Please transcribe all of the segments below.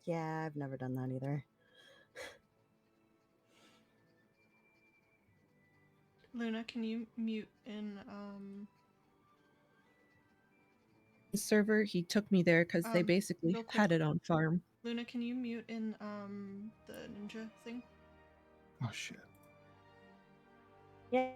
Yeah, I've never done that either. Luna, can you mute in server. He took me there because they basically real quick? had it on farm. Luna, can you mute in the ninja thing? Oh shit. Yeah.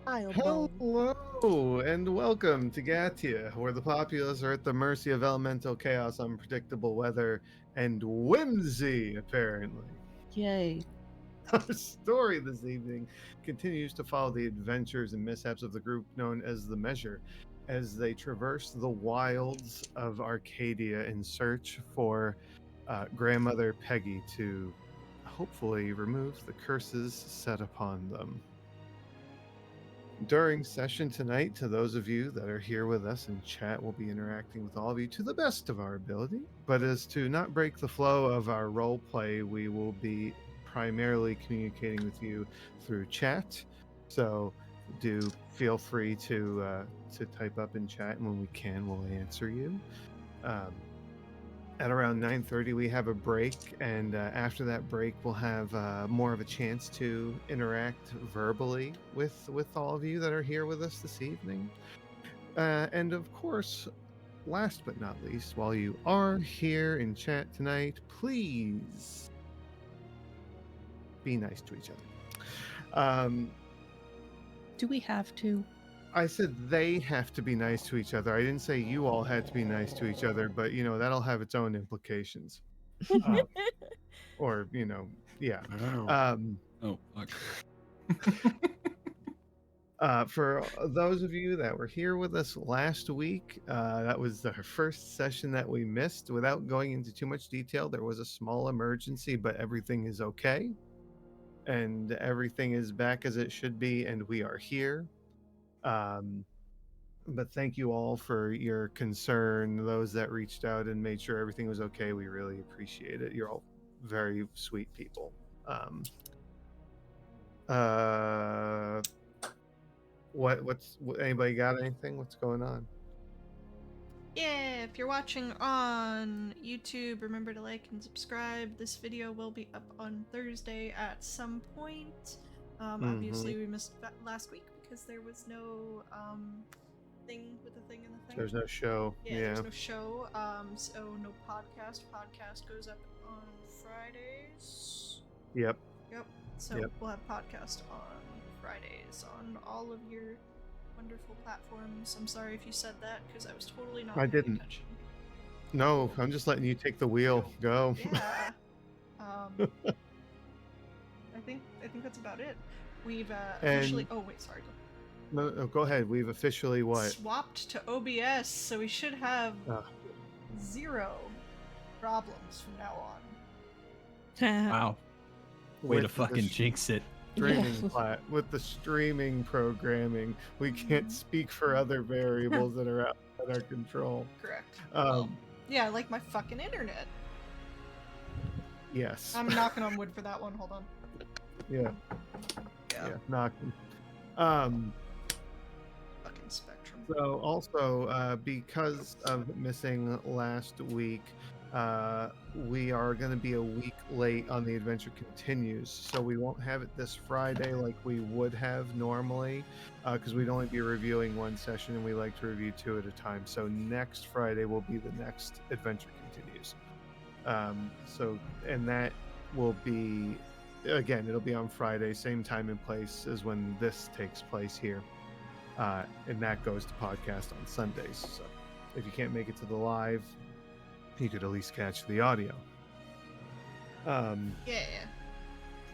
Hello and welcome to Gatia, where the populace are at the mercy of elemental chaos, unpredictable weather, and whimsy, apparently. Yay. Our story this evening continues to follow the adventures and mishaps of the group known as the Measure as they traverse the wilds of Arcadia in search for grandmother Peggy to hopefully remove the curses set upon them. During session tonight, to those of you that are here with us in chat, we'll be interacting with all of you to the best of our ability. But as to not break the flow of our role play, we will be primarily communicating with you through chat. So do feel free to type up in chat, and when we can, we'll answer you. at around 9:30 we have a break, and after that break we'll have more of a chance to interact verbally with all of you that are here with us this evening. And of course, last but not least, while you are here in chat tonight, please be nice to each other. Do we have to? I said they have to be nice to each other. I didn't say you all had to be nice to each other, but that'll have its own implications. Uh, or yeah. Oh, Um, oh fuck. For those of you that were here with us last week, that was the first session that we missed. Without going into too much detail, there was a small emergency, but everything is okay. And everything is back as it should be, and we are here. But thank you all for your concern, those that reached out and made sure everything was okay. We really appreciate it. You're all very sweet people. What's anybody got anything? What's going on? Yeah, if you're watching on YouTube, remember to like and subscribe. This video will be up on Thursday at some point. Obviously we missed last week because there was no thing with the thing in the thing. There's no show. Yeah, there's no show. So no podcast. Podcast goes up on Fridays. Yep. So Yep. we'll have podcast on Fridays on all of your wonderful platforms. I'm sorry if you said that because I was totally not I paying didn't. attention. No, I'm just letting you take the wheel. Go. Yeah. I think that's about it. We've officially. Oh wait, sorry. No, go ahead. We've officially what? Swapped to OBS, so we should have Ah. 0 problems from now on. Wow. Way to With the fucking jinx it. streaming with the streaming programming, we can't speak for other variables that are outside our control. Correct. Um, Yeah, like my fucking internet. yes. I'm knocking on wood for that one. Hold on. Yeah. Knocking. Fucking Spectrum. So also, because of missing last week, we are going to be a week late on The Adventure Continues. So we won't have it this Friday like we would have normally, because we'd only be reviewing one session and we like to review 2 at a time. So next Friday will be the next Adventure Continues. And that will be, again, it'll be on Friday, same time and place as when this takes place here. And that goes to podcast on Sundays. So if you can't make it to the live, you could at least catch the audio.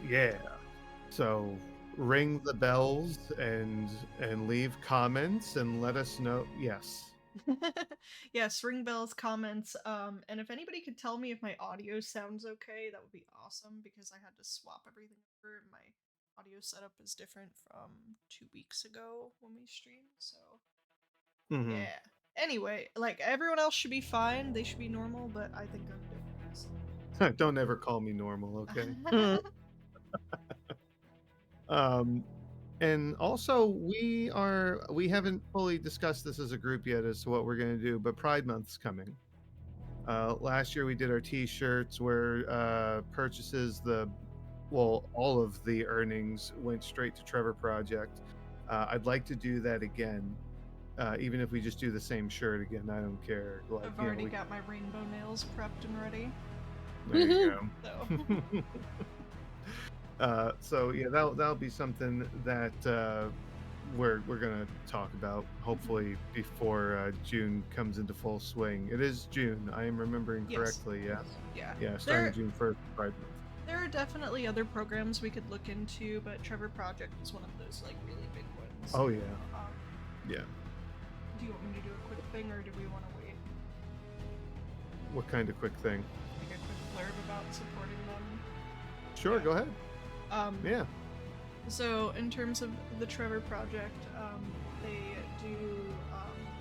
Yeah. So ring the bells and leave comments and let us know. Yes. Yes, ring bells, comments, and if anybody could tell me if my audio sounds okay, that would be awesome because I had to swap everything over. My audio setup is different from 2 weeks ago when we streamed, so Mhm. yeah. Anyway, like everyone else should be fine, they should be normal, but I think I'm different. So. Don't ever call me normal, okay? And also we haven't fully discussed this as a group yet as to what we're going to do, but Pride Month's coming. Last year we did our t-shirts where purchases all of the earnings went straight to Trevor Project. I'd like to do that again, even if we just do the same shirt again. I don't care. Like, I've already got my rainbow nails prepped and ready. There you go. So. So yeah, that'll be something that we're gonna talk about hopefully before June comes into full swing. It is June. I am remembering correctly. Yes. Yeah. Starting June 1st. Pride Month. There are definitely other programs we could look into, but Trevor Project is one of those like really big ones. Oh yeah. Yeah. Do you want me to do a quick thing, or do we want to wait? What kind of quick thing? Like a quick blurb about supporting them. Sure. Yeah. Go ahead. Yeah. So in terms of the Trevor Project, they do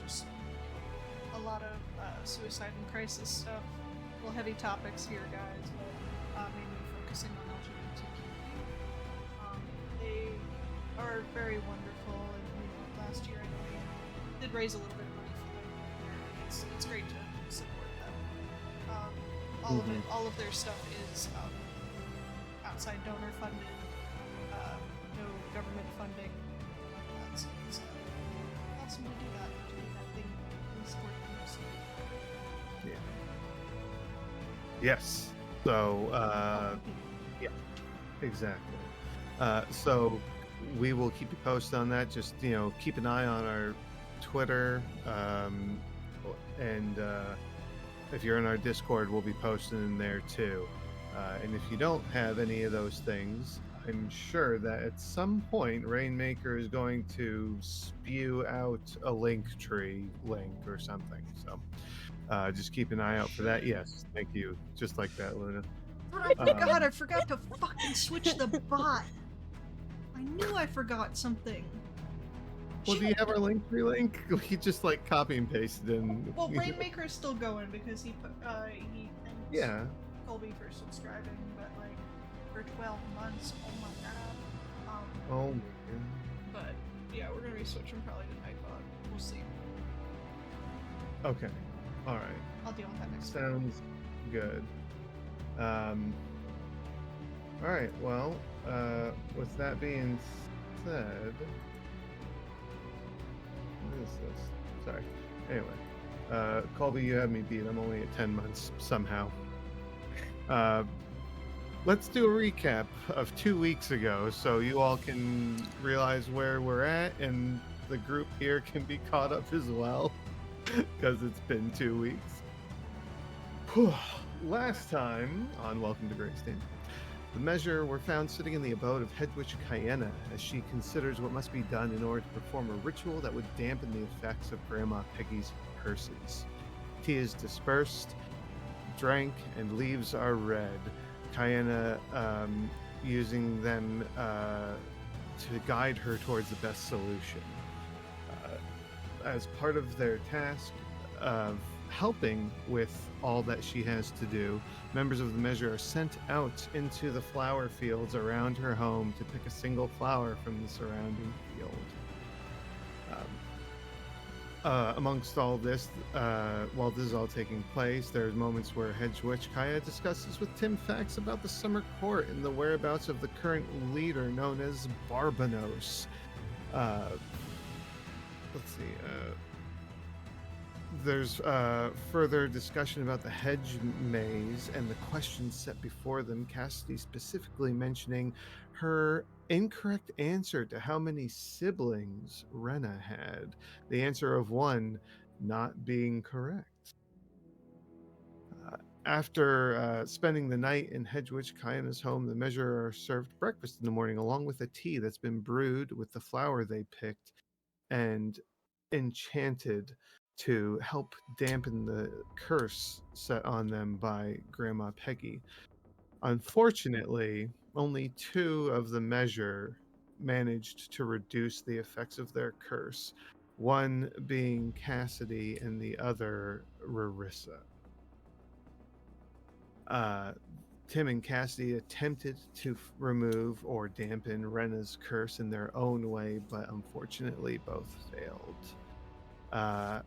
just a lot of suicide and crisis stuff. Well, heavy topics here, guys, but mainly focusing on LGBTQ. They are very wonderful, and last year I know we did raise a little bit of money for them. It's great to support them. All of their stuff is outside donor funded. No government funding. So it's awesome to do that thing and support the community. Yeah. Yes. So, yeah, exactly. So we will keep you posted on that. Just, keep an eye on our Twitter, and if you're in our Discord, we'll be posting in there too. And if you don't have any of those things, I'm sure that at some point Rainmaker is going to spew out a Linktree link or something. So just keep an eye out for that. Yes, thank you. Just like that, Luna. God, I forgot to fucking switch the bot. I knew I forgot something. Well, do you have our Linktree link? We just like copy and pasted in. Well, Rainmaker is still going because he thanks Yeah. Colby for subscribing, but like for 12 months. Oh my god. Oh. But yeah, we're gonna be switching probably to Nightbot. We'll see. Okay. All right. I'll deal with that next time. Sounds good. All right. Well, with that being said, what is this? Sorry. Anyway, Colby, you have me beat. I'm only at 10 months somehow. Let's do a recap of 2 weeks ago so you all can realize where we're at and the group here can be caught up as well because it's been 2 weeks. Last time on Welcome to Greystone, the measure were found sitting in the abode of head witch Kyenna as she considers what must be done in order to perform a ritual that would dampen the effects of Grandma Peggy's curses. Tea is dispersed, drank, and leaves are read. Kyenna using them to guide her towards the best solution. As part of their task of helping with all that she has to do, members of the measure are sent out into the flower fields around her home to pick a single flower from the surrounding field. Amongst all this, while this is all taking place, there's moments where Hedge Witch Kaya discusses with Tim facts about the summer court and the whereabouts of the current leader known as Barbanos. Let's see. There's further discussion about the hedge maze and the questions set before them, Cassidy specifically mentioning her incorrect answer to how many siblings Rena had. The answer of one not being correct. After spending the night in Hedgewitch Kyenna's home, the measure are served breakfast in the morning along with a tea that's been brewed with the flower they picked and enchanted to help dampen the curse set on them by Grandma Peggy. Unfortunately, only 2 of the measure managed to reduce the effects of their curse, one being Cassidy and the other Rarissa. Tim and Cassidy attempted to remove or dampen Rena's curse in their own way, but unfortunately both failed.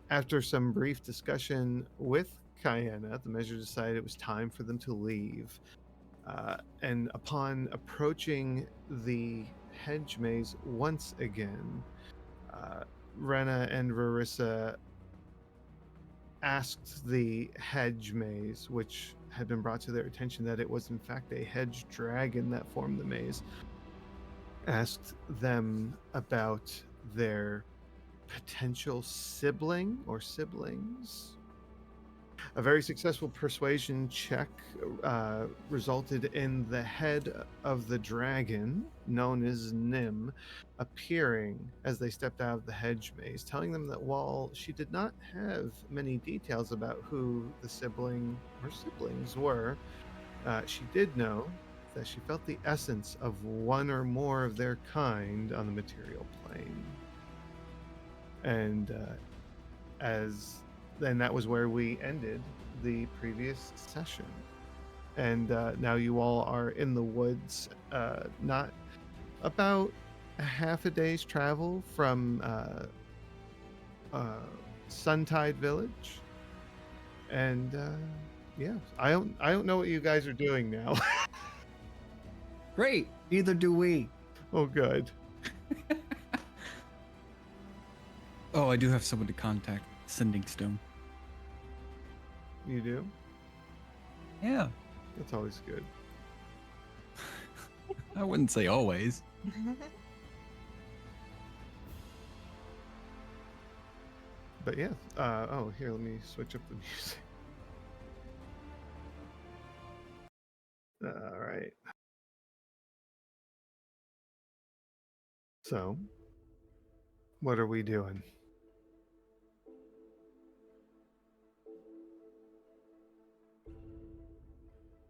After some brief discussion with Kyenna, the measure decided it was time for them to leave. And upon approaching the hedge maze once again, Rena and Rarissa asked the hedge maze, which had been brought to their attention that it was in fact a hedge dragon that formed the maze, asked them about their potential sibling or siblings. A very successful persuasion check resulted in the head of the dragon, known as Nim, appearing as they stepped out of the hedge maze, telling them that while she did not have many details about who the sibling or siblings were, she did know that she felt the essence of one or more of their kind on the material plane. And then that was where we ended the previous session. And now you all are in the woods, not about a half a day's travel from Suntide Village. And Yeah, I don't know what you guys are doing now. Great. Neither do we. Oh, good. Oh, I do have someone to contact. Sending stone. You do? Yeah. That's always good. I wouldn't say always. But yeah. Oh, here, let me switch up the music. All right. So, what are we doing?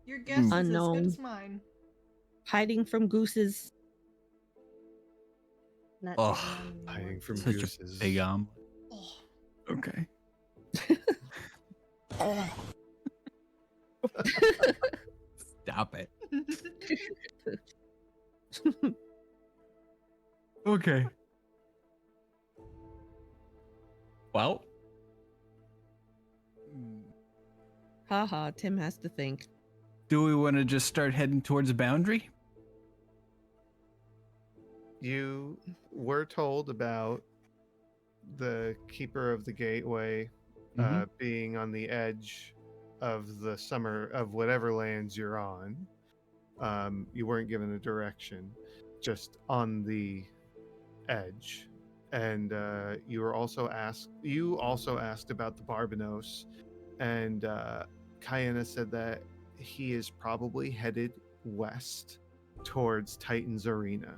Your guess is as good Unknown. as mine. Hiding from gooses. Not Oh, taking on anymore. Hiding from Such gooses. a big omelet. Oh, Okay. Stop it. Okay. Well. Haha, Tim has to think. Do we want to just start heading towards the boundary? You were told about the keeper of the gateway being on the edge of the summer of whatever lands you're on. You weren't given a direction, just on the edge. And you were also asked. You also asked about the Barbanos, and Kayana said that he is probably headed west towards Titan's Arena.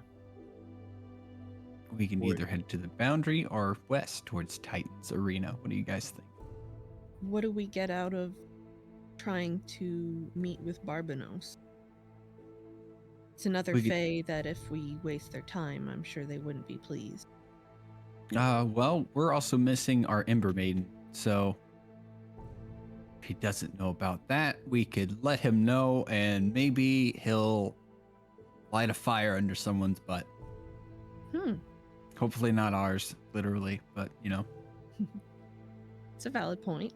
We can Wait. either head to the boundary or west towards Titan's Arena. What do you guys think? What do we get out of trying to meet with Barbanos? It's another We could- fae that if we waste their time, I'm sure they wouldn't be pleased. Well, we're also missing our Ember Maiden, so if he doesn't know about that, we could let him know, and maybe he'll light a fire under someone's butt. Hopefully not ours, literally, but you know. It's a valid point.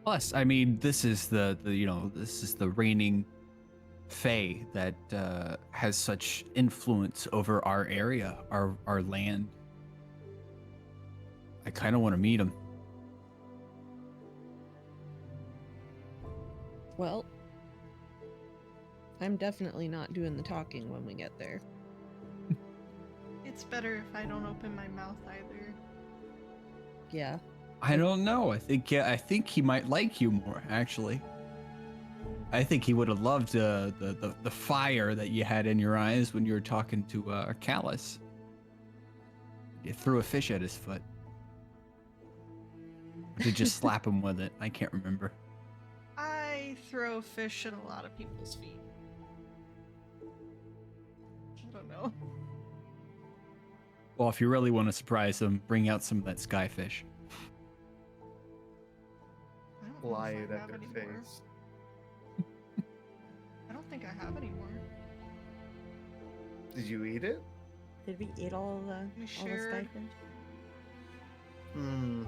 Plus, I mean, this is the this is the reigning fae that has such influence over our area, our land. I kind of want to meet him. Well, I'm definitely not doing the talking when we get there. it's better if I don't open my mouth either. Yeah. I don't know. I think he might like you more, actually. I think he would have loved the fire that you had in your eyes when you were talking to Callus. You threw a fish at his foot. Or did you just slap him with it? I can't remember. I throw fish at a lot of people's feet. I don't know. Well, if you really want to surprise him, bring out some of that skyfish. I don't know Fly if it I at have their any more. face. I don't think I have any more. Did you eat it? Did we eat all the shared. skyfish? Hmm.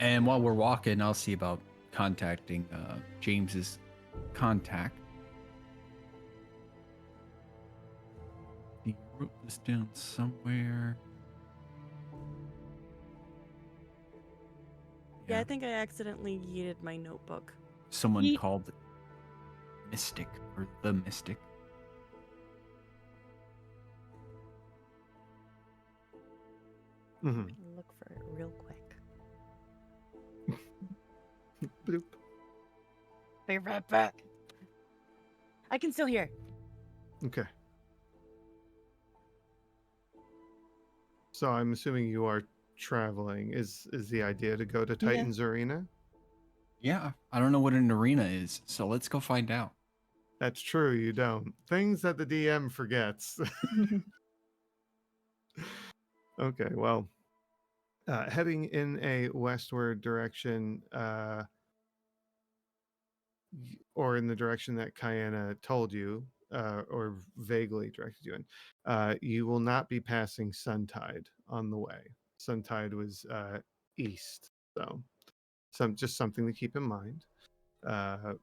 And while we're walking, I'll see about contacting James's contact. He wrote this down somewhere. Yeah, I think I accidentally yeeted my notebook. Someone Yeet. called Mystic or the Mystic. Mm-hmm. Look for it real quick. Bloop. Be right back. I can still hear. Okay. So I'm assuming you are traveling. Is the idea to go to Yeah. Titan's Arena? Yeah, I don't know what an arena is, so let's go find out. That's true, you don't. Things that the DM forgets. Okay, well, heading in a westward direction, or in the direction that Kayana told you, or vaguely directed you in, you will not be passing Suntide on the way. Suntide was east So, just something to keep in mind. Uh,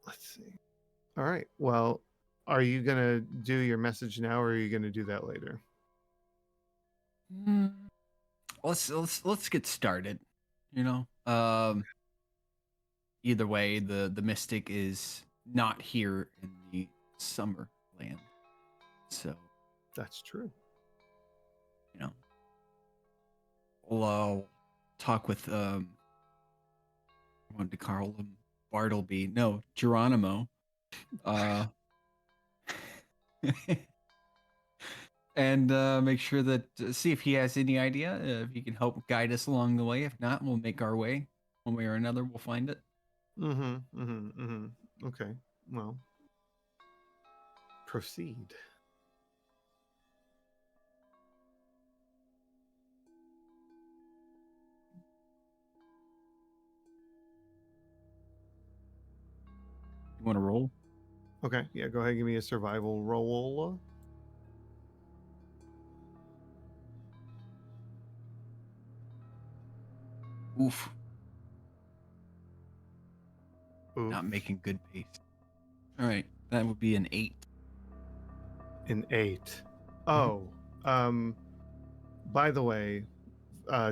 let's see. All right. Well, are you gonna do your message now, or are you gonna do that later? Mm, let's get started. You know, either way, the mystic is not here in the summer land, so That's true. you know, I'll talk with I wanted to call him Bartleby. No, Geronimo. Uh, and make sure that see if he has any idea, if he can help guide us along the way. If not, we'll make our way one way or another. We'll find it. Okay. Well, proceed. You want to roll? Okay. Yeah. Go ahead. And give me a survival roll. Oof. Oof. Not making good pace. All right, that would be an 8. An 8. Oh. By the way,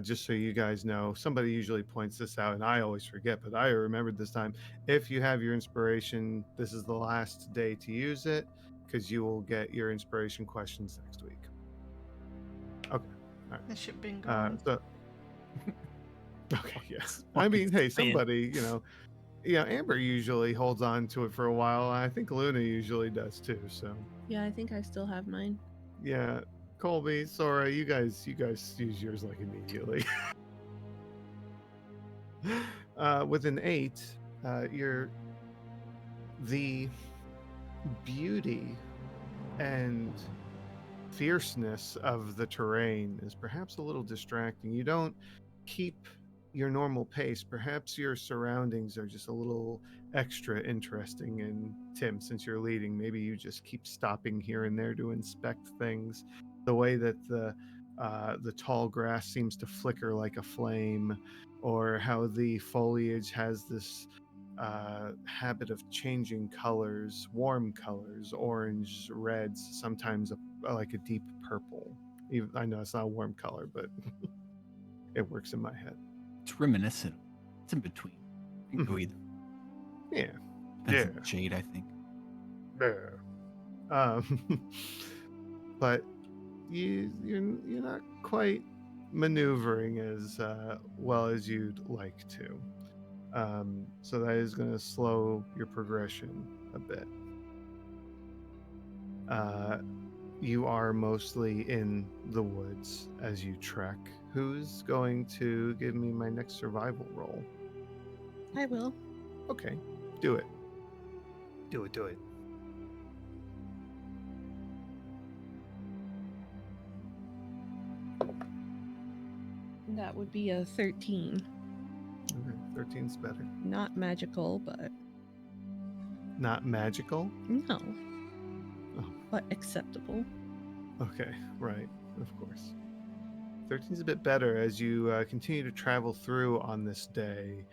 just so you guys know, somebody usually points this out, and I always forget, but I remembered this time. If you have your inspiration, this is the last day to use it, because you will get your inspiration questions next week. Okay. All This shit been right. going. So. Okay. Yes. I mean, hey, somebody, Amber usually holds on to it for a while. I think Luna usually does too. So. Yeah, I think I still have mine. Yeah. Colby, Sora, you guys use yours like immediately. With an 8, you're the beauty and fierceness of the terrain is perhaps a little distracting. You don't keep your normal pace. Perhaps your surroundings are just a little extra interesting. And Tim, since you're leading, maybe you just keep stopping here and there to inspect things. The way that the tall grass seems to flicker like a flame, or how the foliage has this habit of changing colors, warm colors, orange, reds, sometimes like a deep purple. Even, I know it's not a warm color, but it works in my head. It's reminiscent. It's in between. You can go either. Yeah. Depends on the shade, I think. But you're not quite maneuvering as well as you'd like to. So that is going to slow your progression a bit. You are mostly in the woods as you trek. Who's going to give me my next survival roll? I will. Okay, do it. Do it. That would be a 13. Okay, 13's better. Not magical, but Not magical? no. Oh. But acceptable. Okay, right, of course. 13's a bit better as you continue to travel through on this day.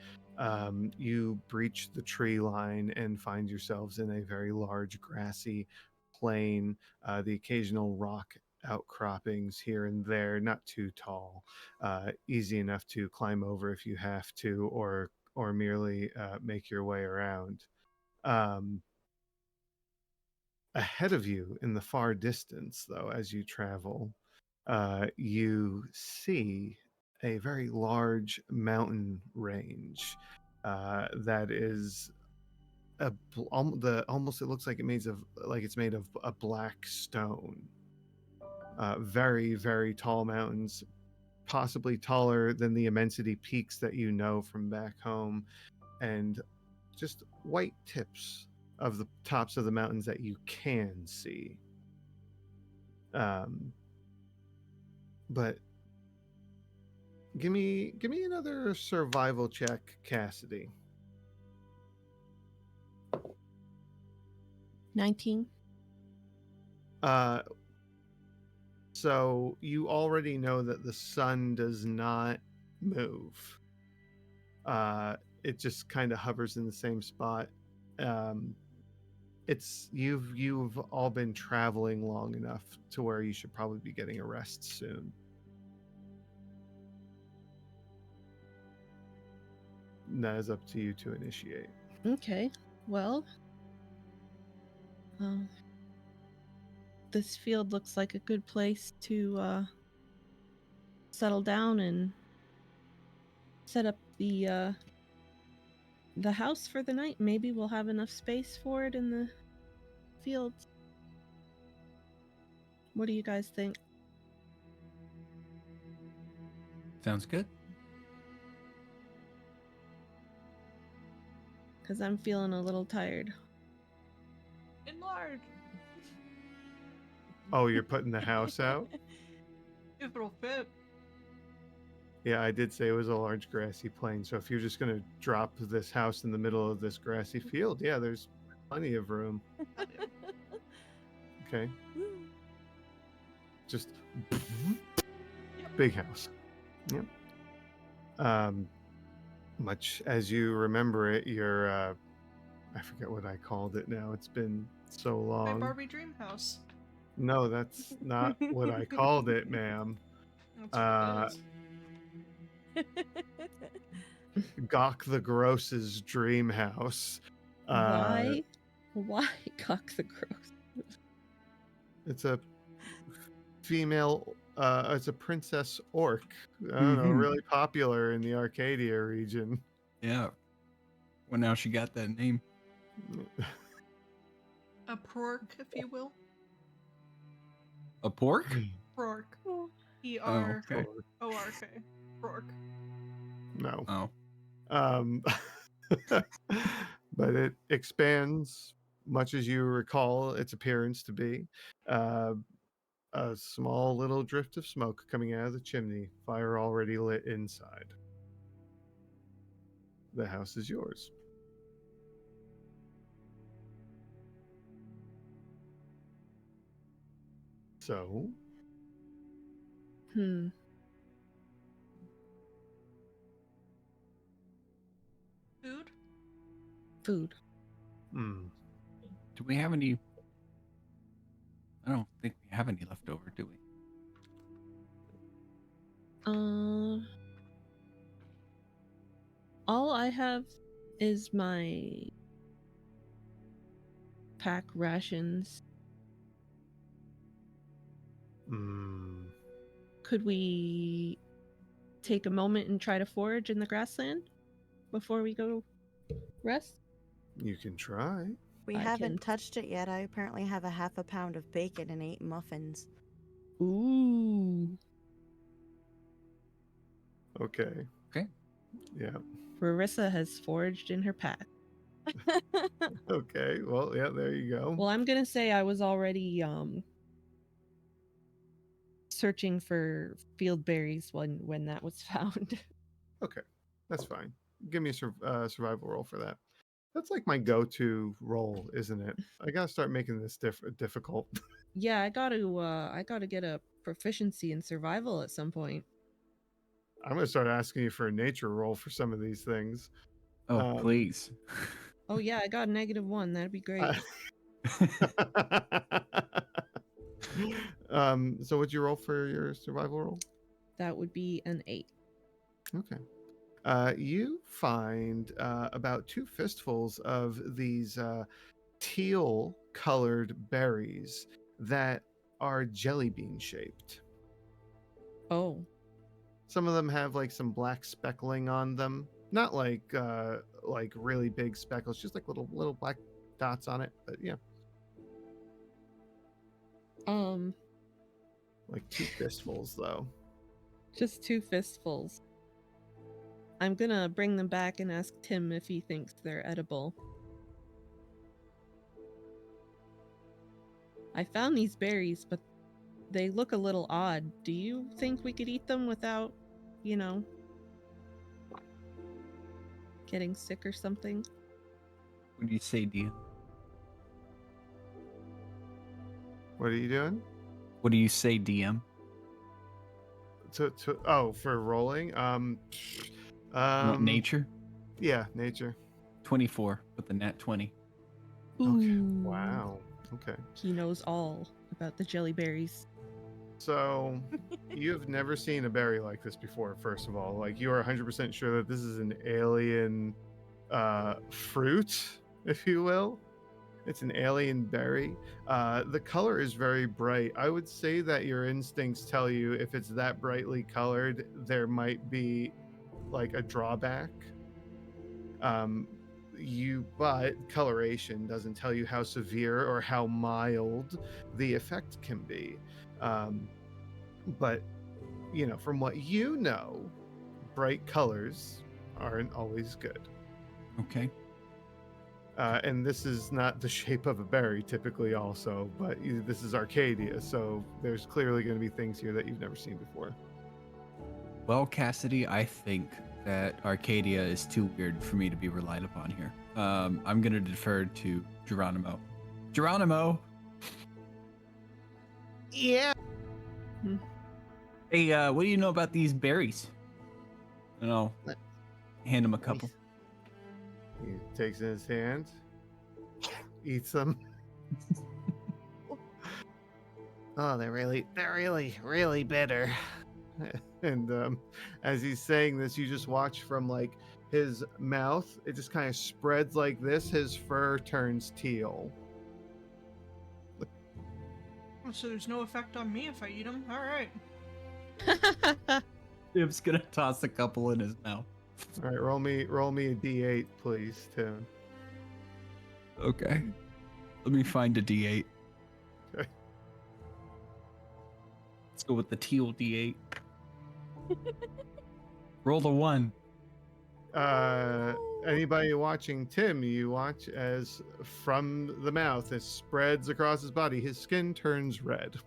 You breach the tree line and find yourselves in a very large grassy plain. The occasional rock outcroppings here and there, not too tall, easy enough to climb over if you have to, or merely make your way around. Ahead of you in the far distance, though, as you travel, you see a very large mountain range that is almost it looks like it's made of a black stone. Very, very tall mountains, possibly taller than the immensity peaks that you know from back home, and just white tips of the tops of the mountains that you can see. But give me another survival check, Cassidy. 19. So you already know that the sun does not move. It just kind of hovers in the same spot. You've all been traveling long enough to where you should probably be getting a rest soon. And that is up to you to initiate. Okay. Well, this field looks like a good place to settle down and set up the house for the night. Maybe we'll have enough space for it in the fields. What do you guys think? Sounds good. Because I'm feeling a little tired. Enlarge. Oh, you're putting the house out? If it'll fit. Yeah, I did say it was a large grassy plain. So if you're just going to drop this house in the middle of this grassy field, yeah, there's plenty of room. Okay. Just big house. Yep. Much as you remember it, your I forget what I called it now. It's been so My long. Barbie dream house. No, that's not what I called it, ma'am. That's what it is. Gawk the Gross's dream house. Why cock the gross? It's a female. It's a princess orc. I don't know, really popular in the Arcadia region. Yeah. Well, now she got that name. A pork, if you will. A pork? Prork. Oh, E-R-O-R-K. okay. Prork. No. Oh. But it expands, much as you recall its appearance to be. A small little drift of smoke coming out of the chimney, fire already lit inside. The house is yours. So, Food. Do we have any? I don't think we have any left over, do we? All I have is my pack rations. Could we take a moment and try to forage in the grassland before we go rest? You can try. We I haven't can- touched it yet. I apparently have a half a pound of bacon and 8 muffins. Ooh. Okay. Okay. Yeah. Rarissa has foraged in her pack. Okay. Well, yeah, there you go. Well, I'm gonna say I was already searching for field berries when that was found. Okay. That's fine. Give me a survival roll for that. That's like my go-to roll, isn't it? I gotta start making this difficult. Yeah, I gotta get a proficiency in survival at some point. I'm gonna start asking you for a nature roll for some of these things. Oh, please. Oh yeah, I got a -1. That'd be great. So what'd you roll for your survival roll? That would be an 8. Okay. You find about 2 fistfuls of these teal colored berries that are jelly bean shaped. Oh. Some of them have like some black speckling on them. Not like really big speckles, just like little black dots on it. But yeah. Like 2 fistfuls though. Just 2 fistfuls. I'm gonna bring them back and ask Tim if he thinks they're edible. I found these berries, but they look a little odd. Do you think we could eat them without, getting sick or something? What do you say, Dia? What are you doing? What do you say, DM? For rolling. You want nature? Yeah, nature. 24 with the nat 20. Okay. Ooh. Wow. Okay. He knows all about the jelly berries. So you've never seen a berry like this before. First of all, like you are 100% sure that this is an alien fruit, if you will. It's an alien berry. The color is very bright. I would say that your instincts tell you if it's that brightly colored, there might be like a drawback. But coloration doesn't tell you how severe or how mild the effect can be. But from what you know, bright colors aren't always good. Okay. And this is not the shape of a berry typically also, but this is Arcadia, so there's clearly going to be things here that you've never seen before. Well, Cassidy, I think that Arcadia is too weird for me to be relied upon here. I'm going to defer to Geronimo. Geronimo! Yeah. Hey, what do you know about these berries? And I'll hand him a couple. He takes in his hand, eats them. Oh, they're really bitter. And as he's saying this, you just watch from like his mouth, it just kind of spreads like this. His fur turns teal. So there's no effect on me if I eat them? Alright. Tim's gonna toss a couple in his mouth. All right, roll me a d8, please, Tim. Okay. Let me find a D8. Okay. Let's go with the teal D8. Roll the 1. Anybody watching Tim, you watch as from the mouth, it spreads across his body. His skin turns red.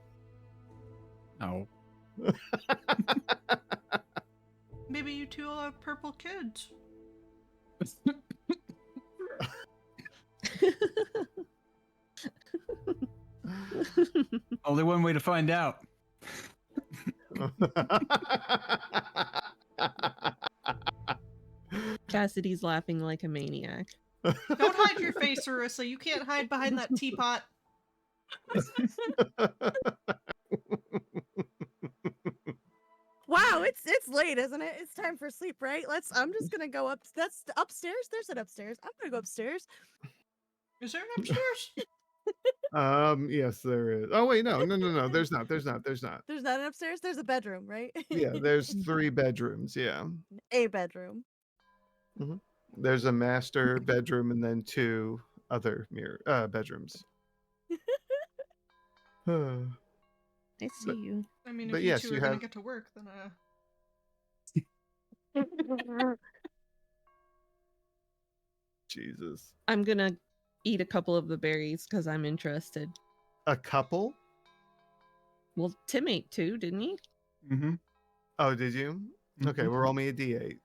Oh. Maybe you two will have purple kids. Only one way to find out. Cassidy's laughing like a maniac. Don't hide your face, Arissa. You can't hide behind that teapot. Wow, it's late, isn't it? It's time for sleep, right? I'm just gonna go up. That's upstairs. There's an upstairs. I'm gonna go upstairs. Is there an upstairs? Yes, there is. Oh wait, no. There's not. There's not an upstairs. There's a bedroom, right? Yeah, there's 3 bedrooms. Yeah. A bedroom. There's a master bedroom and then 2 other bedrooms. I see you. I mean, if But you yes, two you are gonna have- get to work, then Jesus. I'm gonna eat a couple of the berries because I'm interested. A couple? Well, Tim ate 2, didn't he? Mm-hmm. Oh, did you? Okay, well, roll me a d8.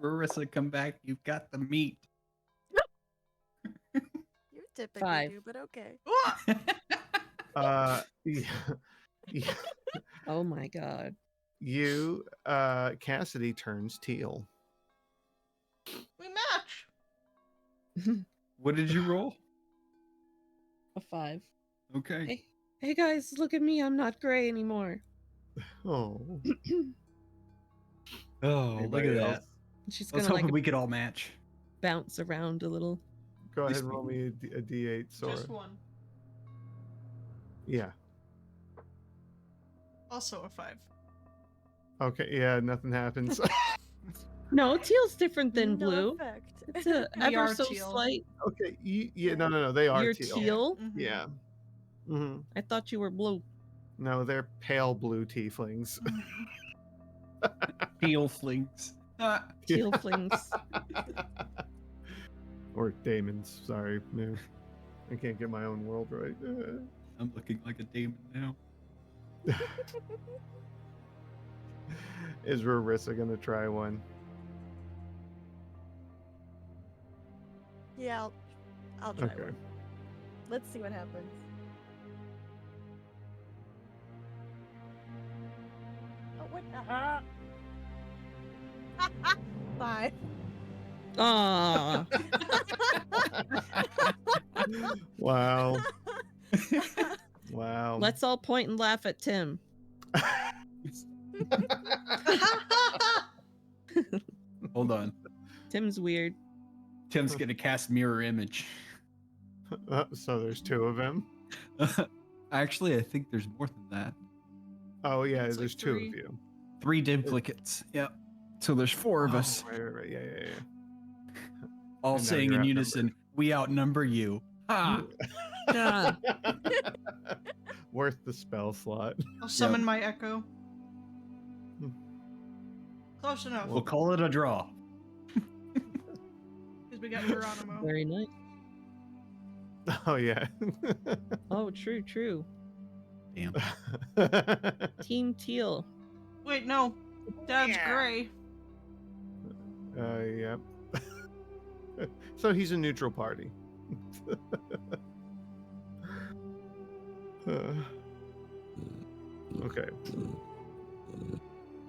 Marissa, come back. You've got the meat. You typically 5. do, but okay. Yeah. Oh my god. You, Cassidy turns teal. we match. What did you roll? A 5. Okay. Hey guys, look at me. I'm not gray anymore. Oh. Oh, look Anybody at else? that. She's I was gonna hoping like we could all match. bounce around a little. Go ahead and roll me a d8, Sora. Just one. Yeah. Also a 5. Okay, yeah, nothing happens. No, teal's different than No blue. effect. It's a We ever are so teal. slight. Okay, no, they are You're teal. teal. Mhm. Yeah. Hmm. I thought you were blue. No, they're pale blue tieflings. Mhm. Teal flings. Teal flings. Or daemons, sorry. No. I can't get my own world right. I'm looking like a demon now. Is Rarissa gonna try one? Yeah, I'll try Okay. one. Let's see what happens. Oh, what the? 5. Aw. Wow. Wow. Let's all point and laugh at Tim. Hold on. Tim's weird. Tim's gonna cast mirror image. So there's 2 of him. Actually, I think there's more than that. Oh yeah, It's like there's 2 3. of you. 3 duplicates. Yep. So there's 4 of us, Right. Yeah. all And now saying you're in unison, "We outnumber you." Ha! Ah, Worth the spell slot. I'll summon my echo. Hmm. Close enough. We'll call it a draw. Because we got Geronimo. very nice. Oh yeah. Oh, true. Damn. Team Teal. Wait, no. Dad's gray. Yep. So he's a neutral party. Okay.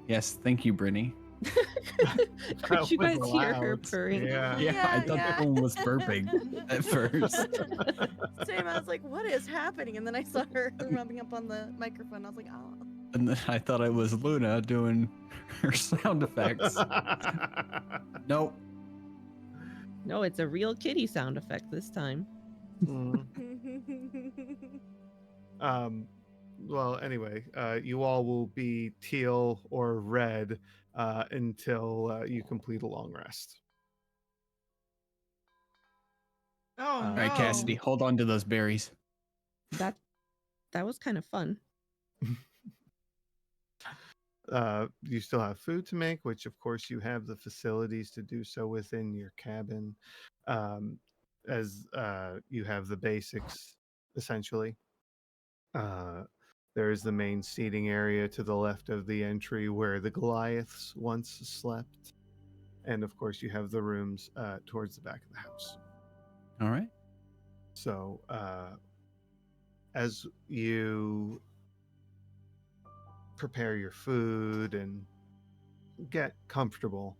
Yes, thank you, Brittany. Could you That guys was hear her loud. purring? Yeah. Yeah, I thought that one was burping at first. Same. I was like, "What is happening?" And then I saw her rubbing up on the microphone. I was like, "Oh." And then I thought it was Luna doing her sound effects. Nope. No, it's a real kitty sound effect this time. Mm. Well, anyway, you all will be teal or red until you complete a long rest. Oh, All no. All right, Cassidy, hold on to those berries. That was kind of fun. You still have food to make, which of course you have the facilities to do so within your cabin, as you have the basics essentially. There is the main seating area to the left of the entry where the Goliaths once slept, and of course you have the rooms towards the back of the house. All right. So as you prepare your food and get comfortable,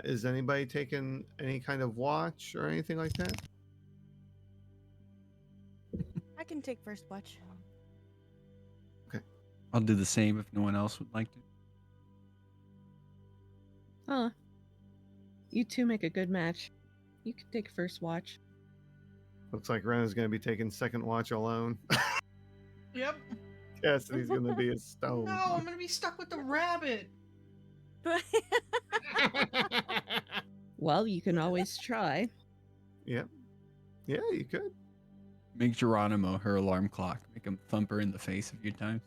is anybody taking any kind of watch or anything like that? I can take first watch. I'll do the same if no one else would like to. Huh. You two make a good match. You can take first watch. Looks like Rena's going to be taking second watch alone. Yep. Cassidy's going to be a stone. No, I'm gonna be stuck with the rabbit. Well, you can always try. Yep. Yeah, you could. Make Geronimo her alarm clock. Make him thump her in the face a few times.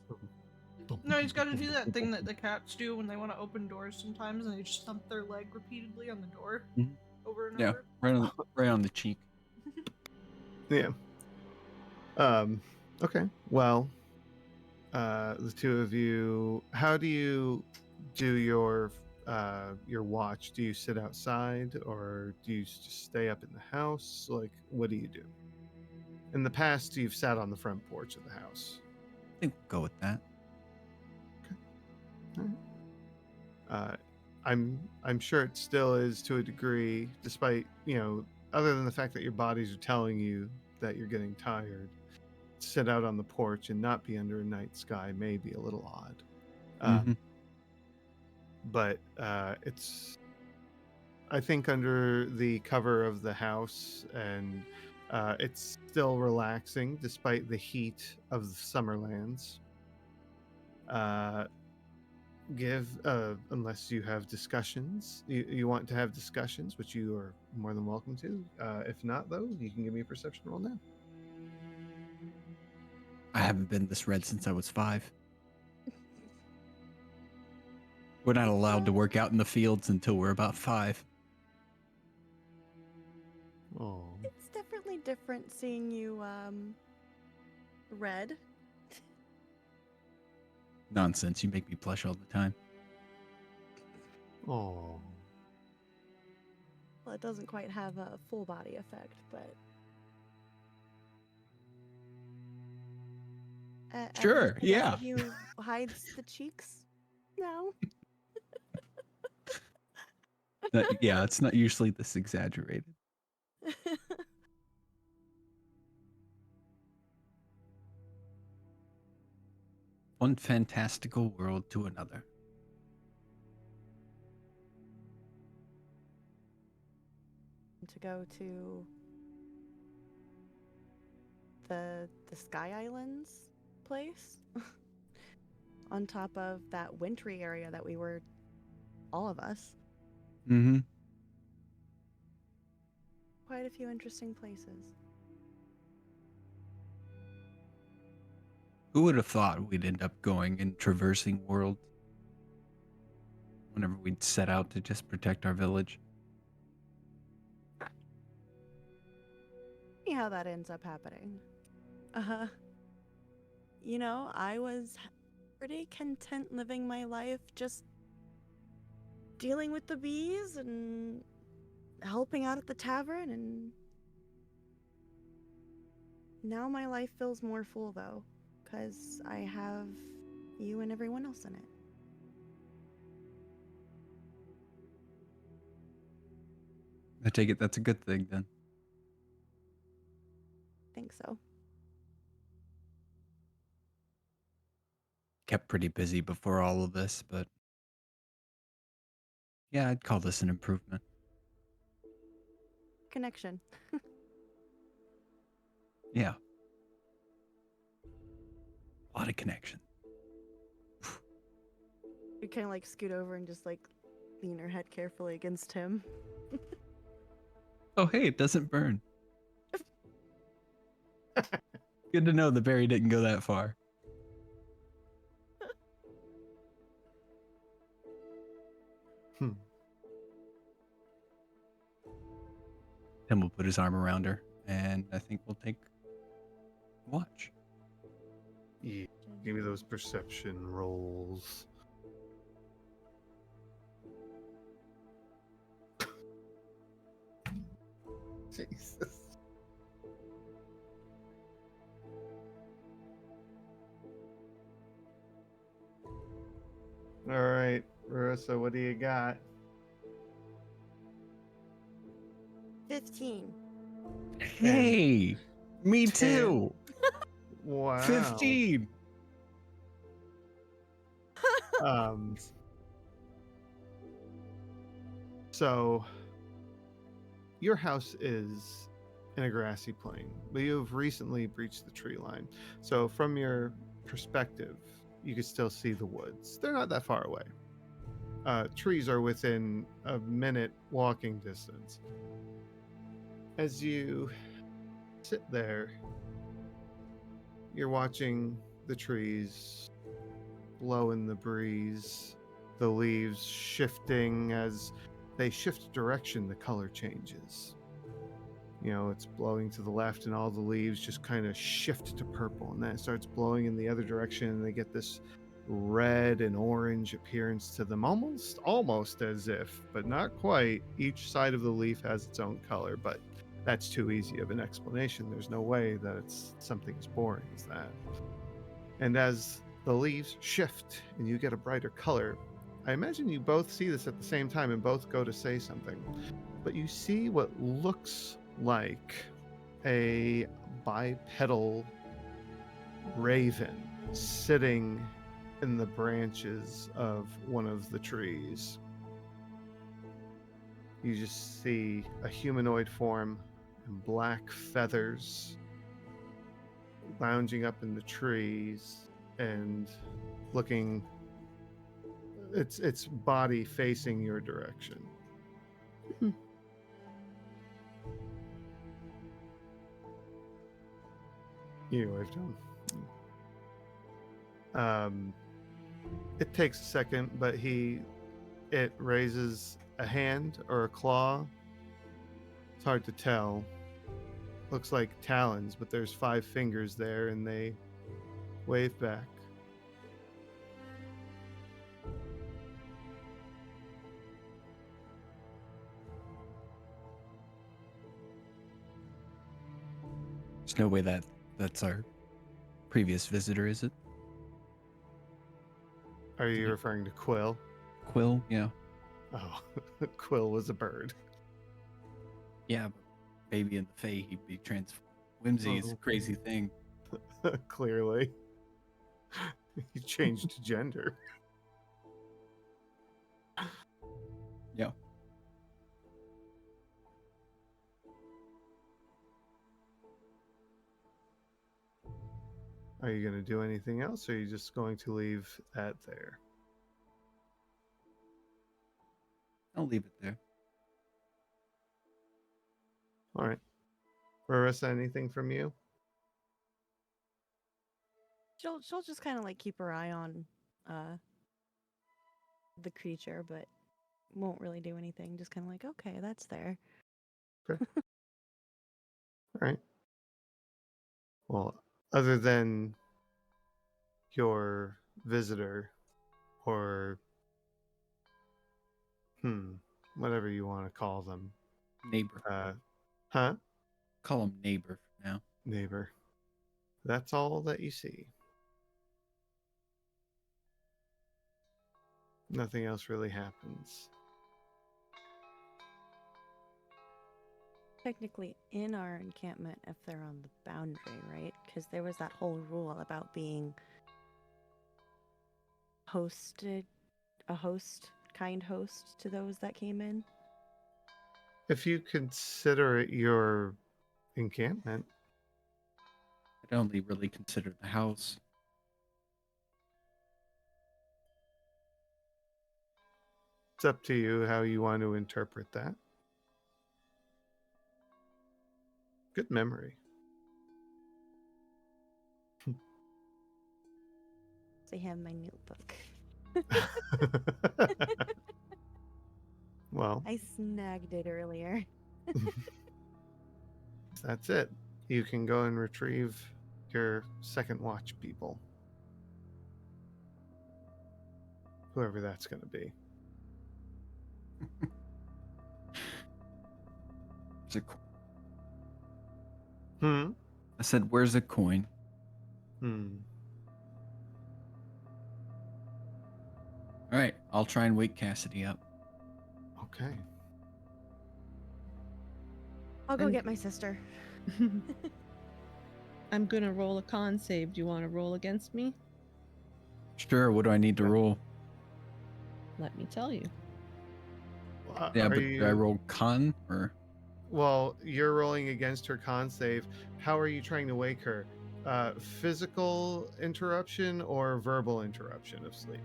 No, he's got to do that thing that the cats do when they want to open doors sometimes, and they just thump their leg repeatedly on the door Mhm. over and Yeah, over. right on the cheek. Yeah. Okay. Well, the two of you, how do you do your watch? Do you sit outside or do you just stay up in the house? Like, what do you do? In the past, you've sat on the front porch of the house. I think we'll go with that. I'm sure it still is to a degree, despite, other than the fact that your bodies are telling you that you're getting tired. Sit out on the porch and not be under a night sky may be a little odd. Mhm. But it's, I think, under the cover of the house, and it's still relaxing despite the heat of the Summerlands. Unless you have discussions, you want to have discussions, which you are more than welcome to. If not, though, you can give me a perception roll now. I haven't been this red since I was 5. We're not allowed to work out in the fields until we're about 5. Oh, It's definitely different seeing you red. Nonsense. You make me blush all the time. oh. Well, it doesn't quite have a full body effect, but Sure, yeah. He hides the cheeks now. Yeah, it's not usually this exaggerated. One fantastical world to another. To go to the Sky Islands place on top of that wintry area that we were, all of us. Mm-hmm. Quite a few interesting places. Who would have thought we'd end up going and traversing worlds whenever we'd set out to just protect our village? See how that ends up happening. You know, I was pretty content living my life just dealing with the bees and helping out at the tavern, and now my life feels more full though, because I have you and everyone else in it. I take it that's a good thing then. Think so. Kept pretty busy before all of this, but yeah, I'd call this an improvement. Connection. Yeah. A lot of connection. You kind of like scoot over and just like lean her head carefully against him. Oh, hey, it doesn't burn. Good to know the berry didn't go that far. Tim will put his arm around her, and I think we'll take watch. Yeah, give me those perception rolls. Jesus. All right, Marissa, what do you got? 15. Hey, me 10. too. Wow. 15. Um. So, your house is in a grassy plain, but you have recently breached the tree line. So, from your perspective, you can still see the woods. They're not that far away. Trees are within a minute walking distance. As you sit there, you're watching the trees blow in the breeze, the leaves shifting. As they shift direction, the color changes. You know, it's blowing to the left, and all the leaves just kind of shift to purple, and then it starts blowing in the other direction, and they get this red and orange appearance to them, almost as if, but not quite, each side of the leaf has its own color. But that's too easy of an explanation. There's no way that it's something as boring as that. And as the leaves shift and you get a brighter color, I imagine you both see this at the same time and both go to say something, but you see what looks like a bipedal raven sitting in the branches of one of the trees. You just see a humanoid form and black feathers lounging up in the trees and looking, its body facing your direction. You waved to him. It takes a second, but it raises a hand or a claw. It's hard to tell. Looks like talons, but there's 5 fingers there, and they wave back. There's no way that's our previous visitor, is it? Are you referring to Quill? Quill? Yeah. Oh, Quill was a bird. Yeah, but maybe in the Fae he'd be transformed. Whimsy is a Oh. crazy thing. Clearly. He changed gender. Yeah. Are you going to do anything else, or are you just going to leave that there? I'll leave it there. All right. Marissa, anything from you? She'll just kind of like keep her eye on the creature, but won't really do anything. Just kind of like, okay, that's there. All right. Well, other than your visitor, or whatever you want to call them, Neighbor. huh? Call him neighbor for now. Neighbor. That's all that you see. Nothing else really happens. Technically in our encampment if they're on the boundary, right? Because there was that whole rule about being kind host to those that came in. If you consider it your encampment, I'd only really consider the house. it's up to you how you want to interpret that. Good memory. I have my notebook. Well, I snagged it earlier. that's it. You can go and retrieve your second watch people. Whoever that's going to be. There's a Hmm? I said, where's a coin? All right, I'll try and wake Cassidy up. Okay. I'll go I'm- get my sister. I'm gonna roll a con save. Do you want to roll against me? Sure, what do I need to Yeah. roll? Let me tell you. Yeah, Are but you... do I roll con or? Well, you're rolling against her con save. How are you trying to wake her? Physical interruption or verbal interruption of sleep?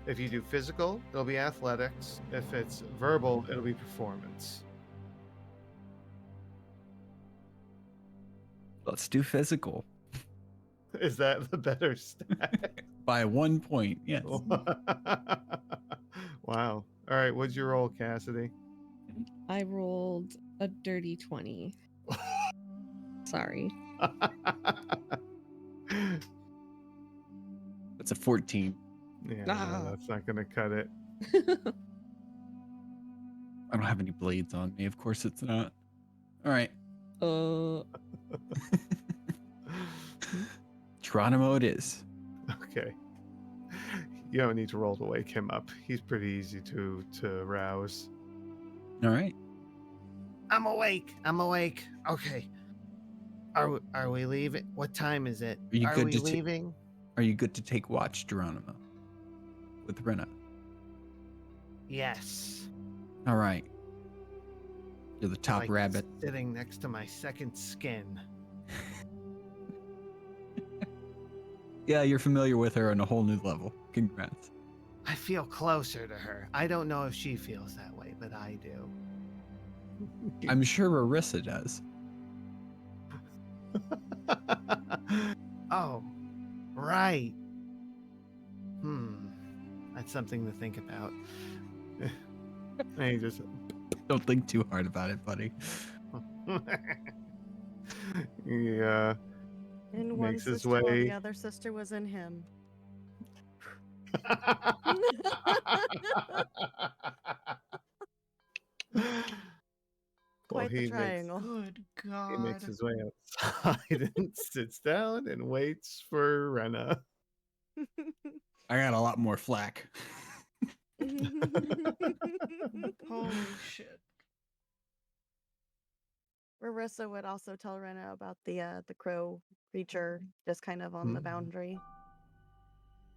If you do physical, it'll be athletics. If it's verbal, it'll be performance. Let's do physical. Is that the better stat? By 1 point, yes. Wow. All right, what'd you roll, Cassidy? I rolled a dirty 20. Sorry. That's a 14. Yeah, Ah. that's not going to cut it. I don't have any blades on me. Of course it's not. All right. Geronimo it is. Okay. You don't need to roll to wake him up. He's pretty easy to rouse. All right. I'm awake. Okay. Are we leaving? What time is it? Are you Are good we to leaving? Are you good to take watch, Geronimo? With Rena. Yes. All right. You're the top Like rabbit. sitting next to my second skin. Yeah, you're familiar with her on a whole new level. Congrats. I feel closer to her. I don't know if she feels that way, but I do. I'm sure Arissa does. Oh, right. That's something to think about. And he just Don't think too hard about it, buddy. he In one makes his sister while way. the other sister was in him. Well, quite the triangle. Good he makes God. his way outside and sits down and waits for Rena. I got a lot more flack. Holy shit. Marissa would also tell Rena about the crow creature just kind of on the boundary.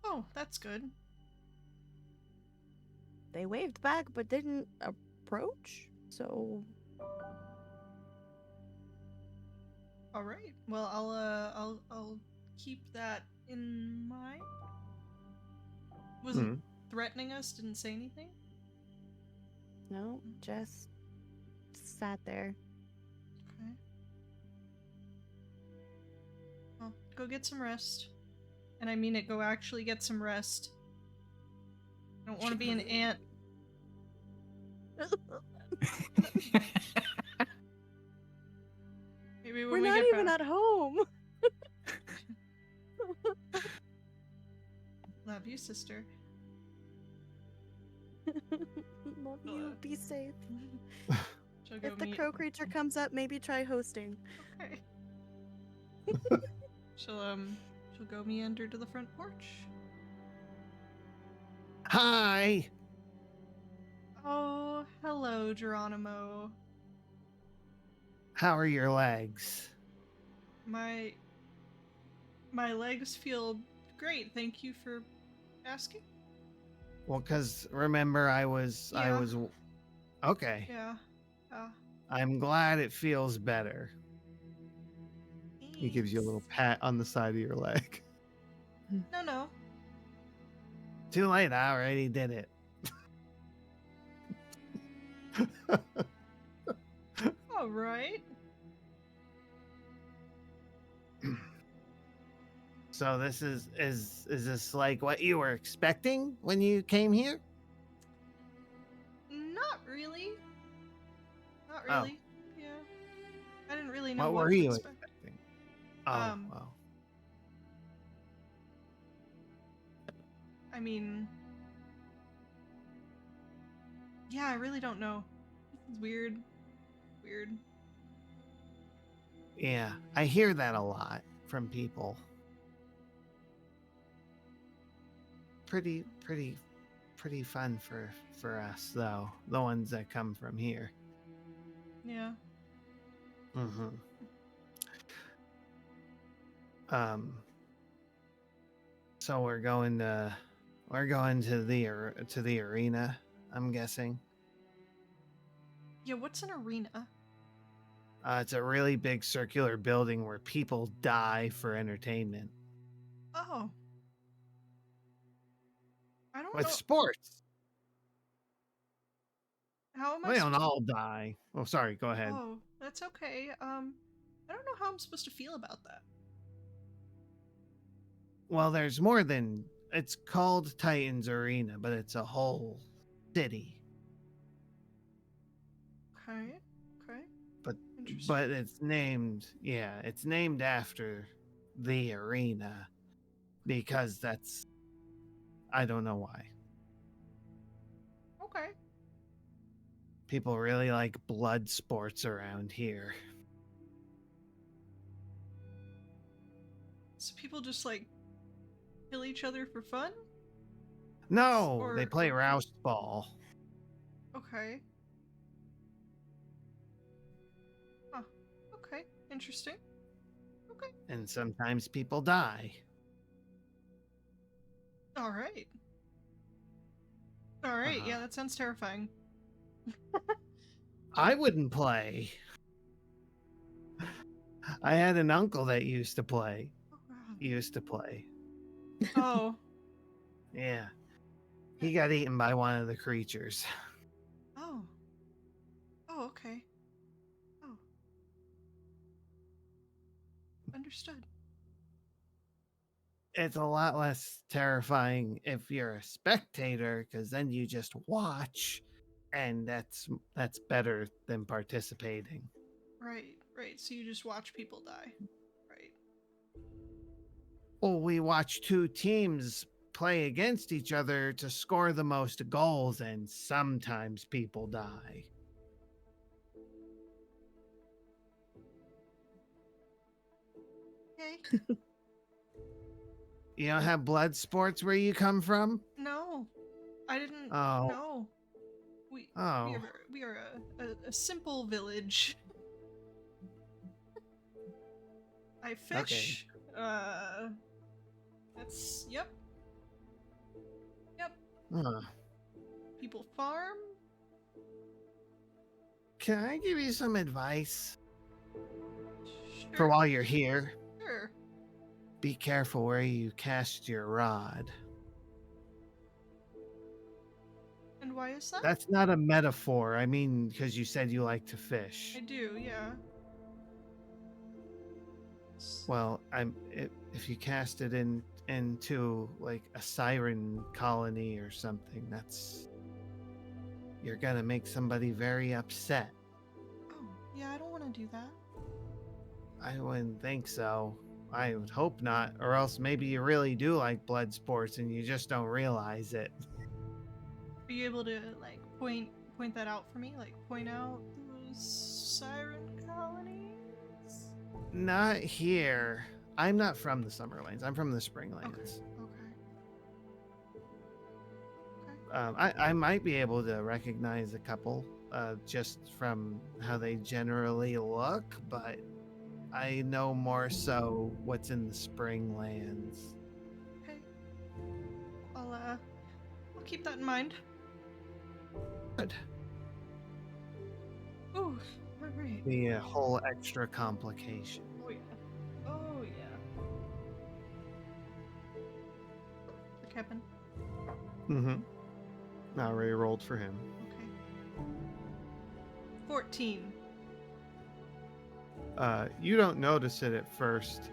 Oh, that's good. They waved back but didn't approach, so All right. Well, I'll keep that in mind. Wasn't threatening us, didn't say anything. no, just sat there. Okay. Well, go get some rest. And I mean it, go actually get some rest. I don't want to be an ant. Maybe when We're we not get even back. at home. Love you, sister. Love you. Be safe. She'll go If the meet. crow creature comes up, maybe try hosting. Okay. She'll go meander to the front porch. Hi. Oh, hello, Geronimo. How are your legs? My legs feel great. Thank you for asking. Well, cause remember I was okay. Yeah. I'm glad it feels better. He gives you a little pat on the side of your leg. No. Too late, I already did it. All right. So this is this like what you were expecting when you came here? Not really. Not Oh. really. Yeah. I didn't really know What what were to you expect. expecting? Oh, Um, well. I mean, yeah, I really don't know. It's weird. Weird. Yeah, I hear that a lot from people. Pretty fun for us though, the ones that come from here. Yeah. Mm-hmm. So we're going to the arena, I'm guessing. Yeah, what's an arena? It's a really big circular building where people die for entertainment. Oh. I don't With know. sports. How am I They don't supposed all die. Oh, sorry, go ahead. Oh, that's okay. I don't know how I'm supposed to feel about that. Well, there's more than it's called Titans Arena, but it's a whole city. Okay. But Interesting. it's named after the arena because that's I don't know why. Okay. People really like blood sports around here. So people just like kill each other for fun? No, they Or- play roust ball. Okay. Huh. Okay. Interesting. Okay. And sometimes people die. All right. All right. Uh-huh. Yeah, that sounds terrifying. I wouldn't play. I had an uncle that used to play. Oh. Yeah. He got eaten by one of the creatures. Oh. Oh, okay. Oh. Understood. It's a lot less terrifying if you're a spectator because then you just watch and that's better than participating. Right. So you just watch people die. Right. Well, we watch two teams play against each other to score the most goals and sometimes people die. Okay. You don't have blood sports where you come from? No, I didn't Oh. know. We Oh. we are a simple village. I fish. That's yep. Huh. People farm. Can I give you some advice for Sure. while you're here? Sure. Be careful where you cast your rod. And why is that? That's not a metaphor. I mean, because you said you like to fish. I do, yeah. Well, if you cast it into like a siren colony or something, you're gonna make somebody very upset. Oh, yeah, I don't want to do that. I wouldn't think so. I would hope not, or else maybe you really do like blood sports and you just don't realize it. Are you able to like point that out for me? Like point out those siren colonies? Not here. I'm not from the Summerlands. I'm from the Springlands. Okay. I might be able to recognize a couple just from how they generally look, but I know more so what's in the Springlands. Okay. I'll keep that in mind. Good. Ooh, right. Be a whole extra complication. Oh yeah. Oh yeah. For Kevin. Mm-hmm. I already rolled for him. Okay. 14. You don't notice it at first.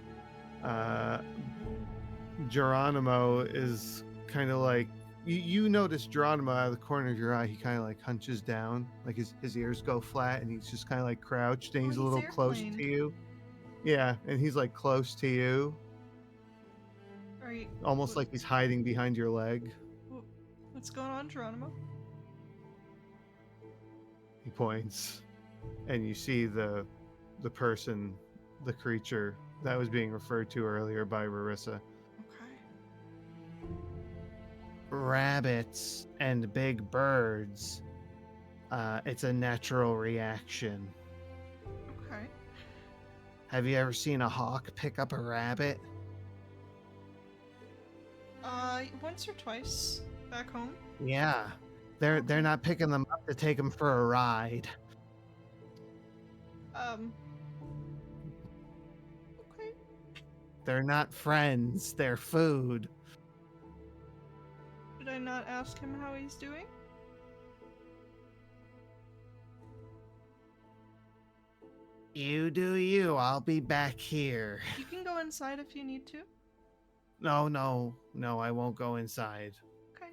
Geronimo is kind of like you notice Geronimo out of the corner of your eye. He kind of like hunches down, like his ears go flat, and he's just kind of like crouched, and Oh, he's a he's little close airplaned. to you. Yeah, and he's like close to you, Alright. almost like he's hiding behind your leg. What's going on, Geronimo? He points, and you see the person, the creature that was being referred to earlier by Rarissa. Okay. Rabbits and big birds. It's a natural reaction. Okay. Have you ever seen a hawk pick up a rabbit? Once or twice back home. Yeah. They're not picking them up to take them for a ride. Okay. They're not friends. They're food. Did I not ask him how he's doing? You do you. I'll be back here. You can go inside if you need to. No, I won't go inside. Okay.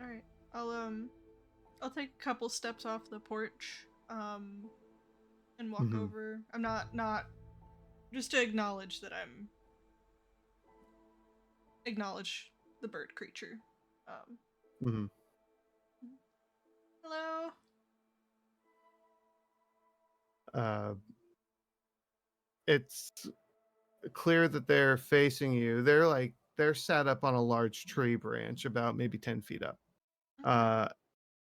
Alright. I'll take a couple steps off the porch, and walk over. I'm not just to acknowledge that acknowledge the bird creature. Hello. It's clear that they're facing you. They're sat up on a large tree branch, about maybe 10 feet up.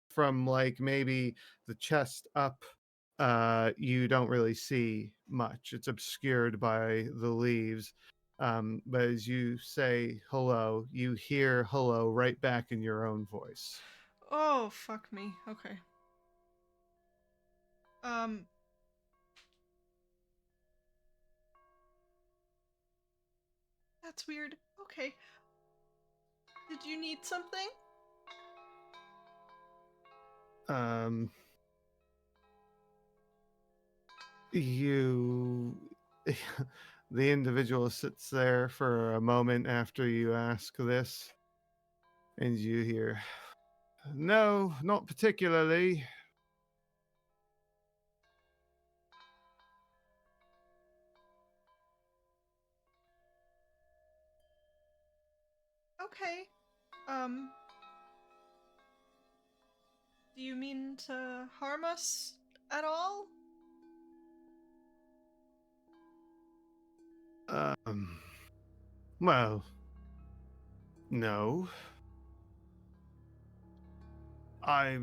From like maybe the chest up, you don't really see much. It's obscured by the leaves. But as you say hello, you hear hello right back in your own voice. Oh, fuck me. Okay. That's weird. Okay. Did you need something? You the individual sits there for a moment after you ask this, and you hear, "No, not particularly." Okay. Do you mean to harm us at all? Um, well, no. I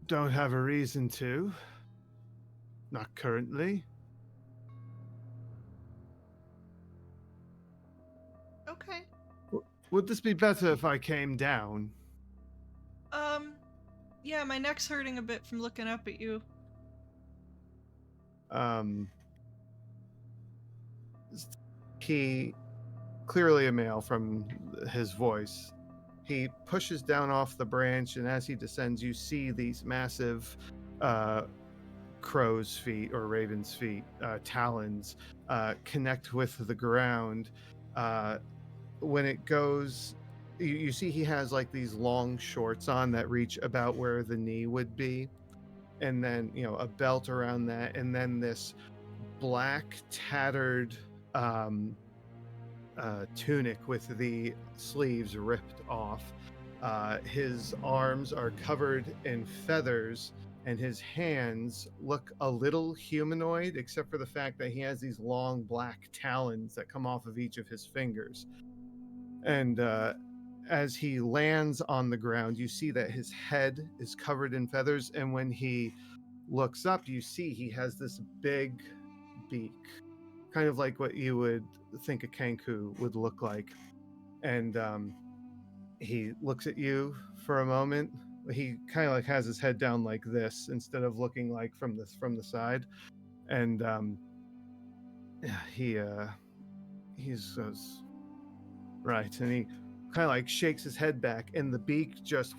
don't have a reason to. Not currently. Okay. Would this be better if I came down? Yeah, my neck's hurting a bit from looking up at you. Um, he, clearly a male from his voice, he pushes down off the branch, and as he descends, you see these massive crow's feet or raven's feet, talons, connect with the ground. When it goes, you see he has like these long shorts on that reach about where the knee would be, and then a belt around that, and then this black tattered tunic with the sleeves ripped off. His arms are covered in feathers, and his hands look a little humanoid, except for the fact that he has these long black talons that come off of each of his fingers. And as he lands on the ground, you see that his head is covered in feathers, and when he looks up, you see he has this big beak, kind of like what you would think a kanku would look like. And he looks at you for a moment. He kind of like has his head down like this instead of looking like from the side. And he says, right, and he kind of like shakes his head back, and the beak just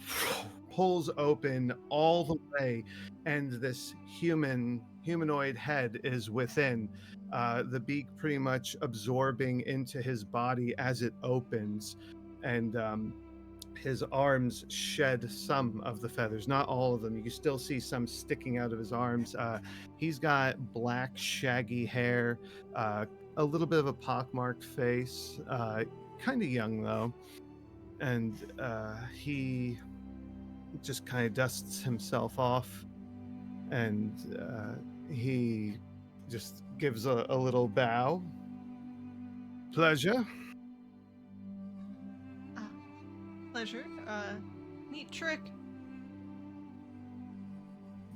pulls open all the way, and this humanoid head is within. The beak pretty much absorbing into his body as it opens, and his arms shed some of the feathers, not all of them. You can still see some sticking out of his arms. He's got black, shaggy hair, a little bit of a pockmarked face, kind of young though, and he just kind of dusts himself off, and he just gives a little bow. Pleasure. Pleasure. Neat trick.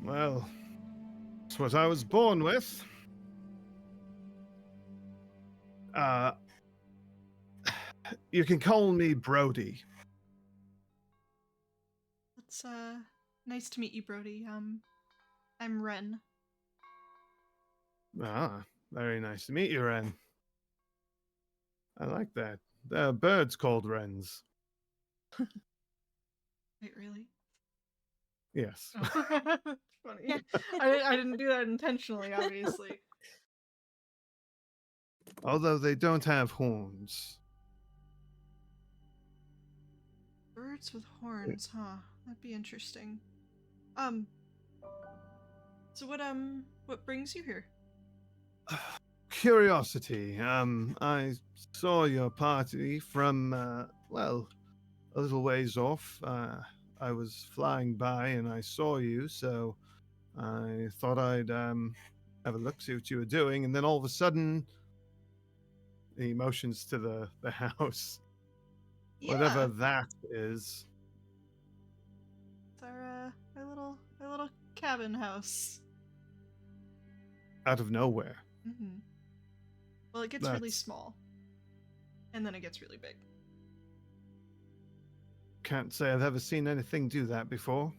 Well, it's what I was born with. You can call me Brody. It's nice to meet you, Brody. I'm Ren. Ah, very nice to meet you, Ren. I like that. There are birds called wrens. Wait, really? Yes. Oh. Funny. I didn't do that intentionally, obviously. Although they don't have horns. Birds with horns, huh? That'd be interesting. So what brings you here? Curiosity. I saw your party from, well, a little ways off. I was flying by and I saw you, so I thought I'd have a look, see what you were doing, and then all of a sudden, he motions to the house, whatever that is. It's our little cabin house. Out of nowhere. Mm-hmm. Well, it gets really small, and then it gets really big. Can't say I've ever seen anything do that before.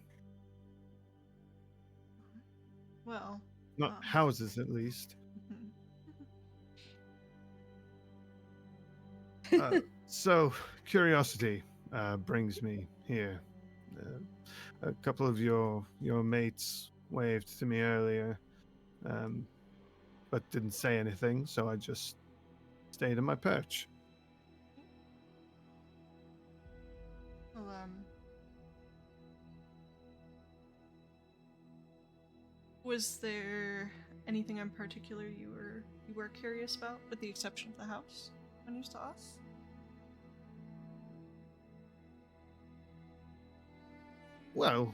Well, Not houses, at least. So, curiosity brings me here. A couple of your mates waved to me earlier, but didn't say anything, so I just stayed in my perch. Well, was there anything in particular you were curious about, with the exception of the house, when you saw us? Well,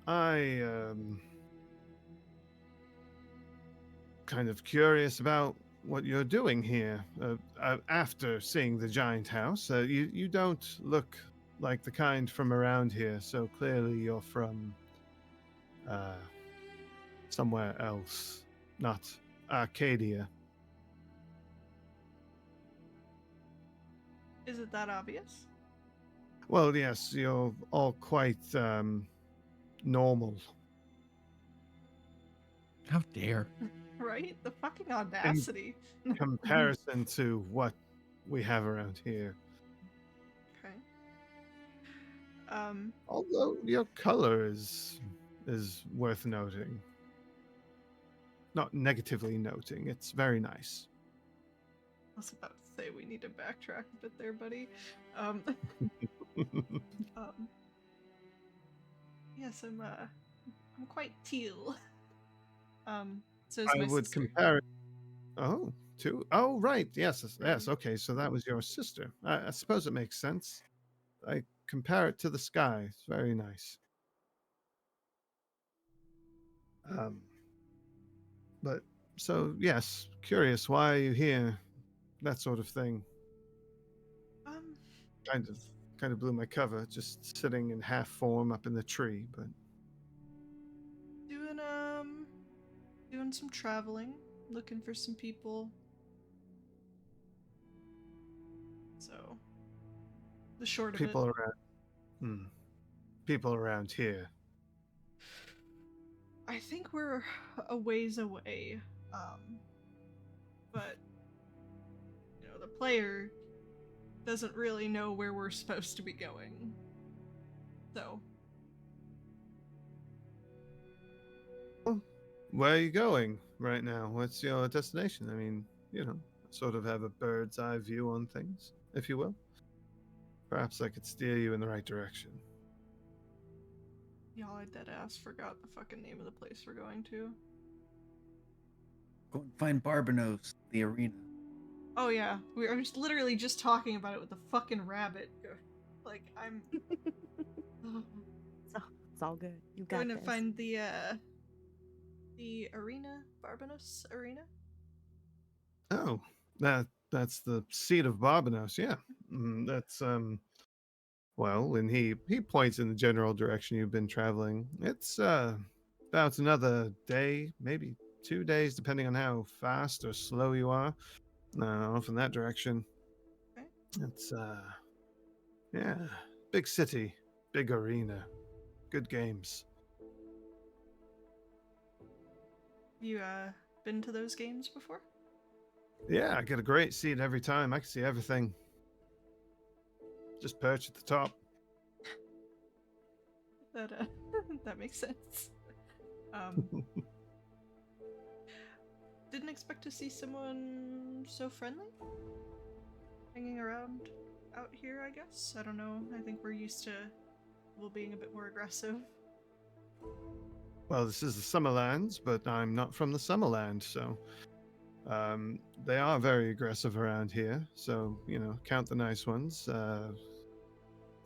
I kind of curious about what you're doing here after seeing the giant house. You don't look like the kind from around here, so clearly you're from somewhere else, not Arcadia. Is it that obvious? Well, yes, you're all quite normal. How dare? Right? The fucking audacity. Comparison to what we have around here. Okay. Although your color is worth noting. Not negatively noting. It's very nice. I was about to say we need to backtrack a bit there, buddy. Um, yes, I'm quite teal. So is I my would sister. compare it. Oh, right. Yes. Okay, so that was your sister. I suppose it makes sense. I compare it to the sky. It's very nice. But so yes, curious. Why are you here? That sort of thing. Um, Kind of blew my cover, just sitting in half form up in the tree. But doing some traveling, looking for some people. So, the short of people it. around. People around here. I think we're a ways away. But the player doesn't really know where we're supposed to be going. So, Where are you going right now? What's your destination? I mean, sort of have a bird's eye view on things, if you will. Perhaps I could steer you in the right direction. y'all, I dead ass forgot the fucking name of the place we're going to. Go and find Barbanos, the arena. Oh yeah, we were just literally just talking about it with the fucking rabbit. Like I'm. It's all good. You got going this. to find the arena, Barbanos Arena. Oh, that's the seat of Barbanos. Yeah, that's Well, and he points in the general direction you've been traveling. It's about another day, maybe 2 days, depending on how fast or slow you are. Off in that direction. Okay. It's yeah, big city, big arena, good games. You been to those games before? Yeah, I get a great seat every time. I can see everything. Just perch at the top. That that makes sense. Didn't expect to see someone so friendly hanging around out here, I guess. I don't know. I think we're used to people being a bit more aggressive. Well, this is the Summerlands, but I'm not from the Summerland, so they are very aggressive around here. So, count the nice ones,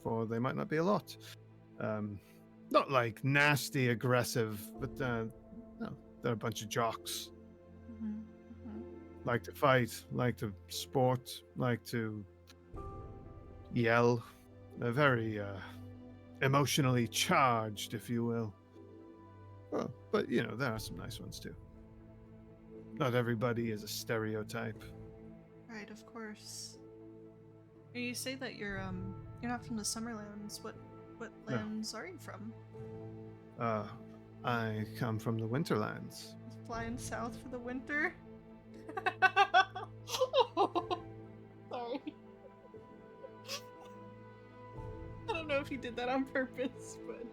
for they might not be a lot. Not like nasty aggressive, but no, they're a bunch of jocks. Like to fight, like to sport, like to yell. They're very emotionally charged, if you will. Well, but there are some nice ones too. Not everybody is a stereotype. Right, of course. You say that you're not from the Summerlands. What lands are you from? I come from the Winterlands. Flying south for the winter? Sorry. I don't know if you did that on purpose, but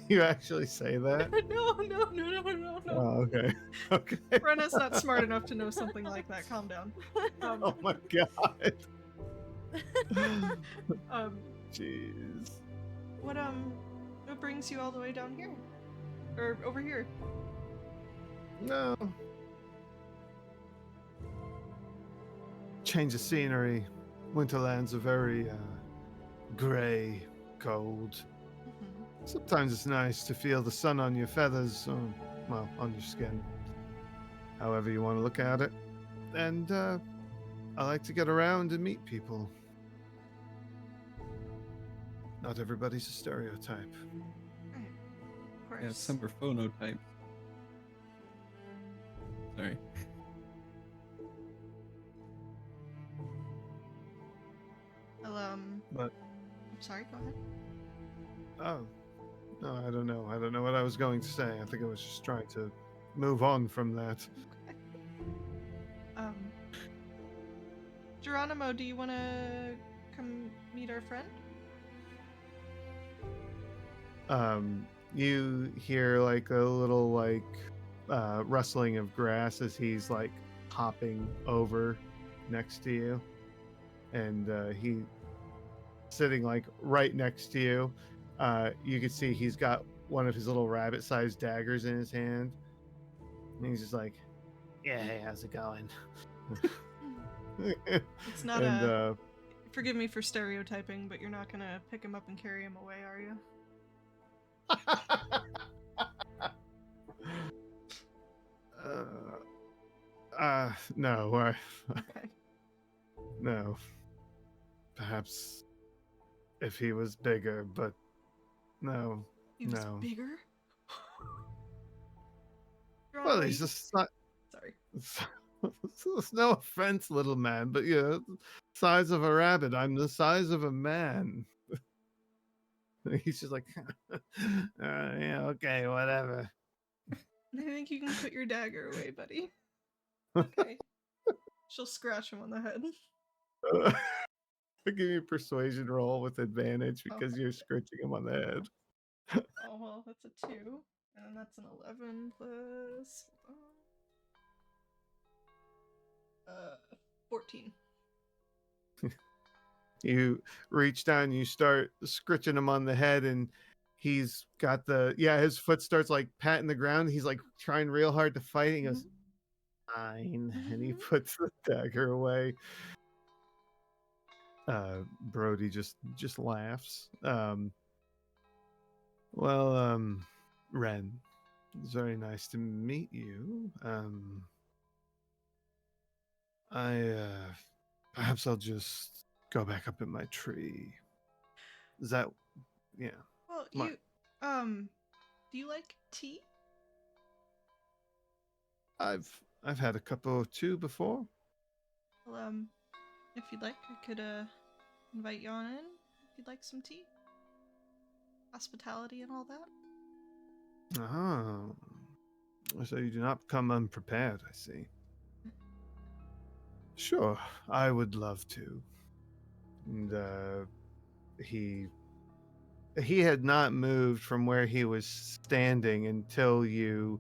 You actually say that? no. Oh, okay. Okay. Brenna's not smart enough to know something like that. Calm down. Oh my god. Jeez. What brings you all the way down here? Or over here? No. Change of scenery. Winterlands are very gray, cold. Sometimes it's nice to feel the sun on your feathers, or well, on your skin, however you want to look at it. And I like to get around and meet people. Not everybody's a stereotype. Right. Of course. Yeah, some are phonotypes. Sorry. Well, But I'm sorry, go ahead. oh, no, I don't know. I don't know what I was going to say. I think I was just trying to move on from that. Um, Geronimo, do you want to come meet our friend? You hear like a little like rustling of grass as he's like hopping over next to you, and he sitting like right next to you. You can see he's got one of his little rabbit-sized daggers in his hand, and he's just like, Yeah, hey, how's it going? It's not and forgive me for stereotyping, but you're not gonna pick him up and carry him away, are you? no, Okay. no. Perhaps if he was bigger, but no, He was no. bigger? Well, Geronimo, he's you- the size. Sorry. No offense, little man, but yeah, size of a rabbit. I'm the size of a man. He's just like, Yeah, okay, whatever. I think you can put your dagger away, buddy. Okay. She'll scratch him on the head. give me a persuasion roll with advantage because Okay. you're scratching him on the head. Oh, well, that's a 2. And that's an 11 plus... 14. You reach down, you start scratching him on the head, and he's got his foot starts like patting the ground. He's like trying real hard to fight. He goes, fine, and he puts the dagger away. Brody just laughs. Ren, it's very nice to meet you. Perhaps I'll just go back up in my tree. Is that, yeah? Well, My- you, do you like tea? I've had a cup or two before. Well, if you'd like, I could, invite you on in if you'd like some tea. Hospitality and all that. Oh, so you do not come unprepared, I see. Sure, I would love to. And he had not moved from where he was standing until you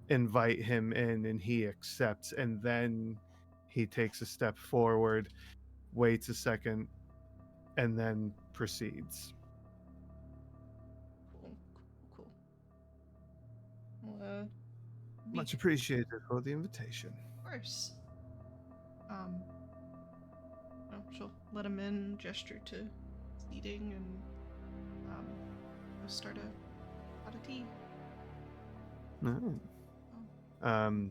invite him in, and he accepts, and then he takes a step forward, waits a second, and then proceeds. Cool. Well, Much appreciated for the invitation. Of course. She'll let him in, gesture to seating, and go start a pot of tea. Oh.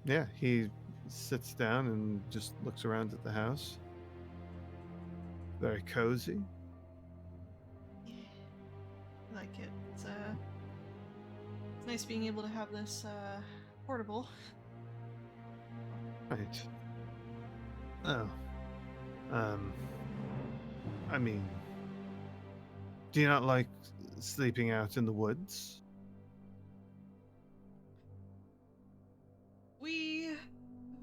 Yeah, he sits down and just looks around at the house. Very cozy. Yeah, I like it. It's nice being able to have this portable. Right. Oh. I mean, do you not like sleeping out in the woods? We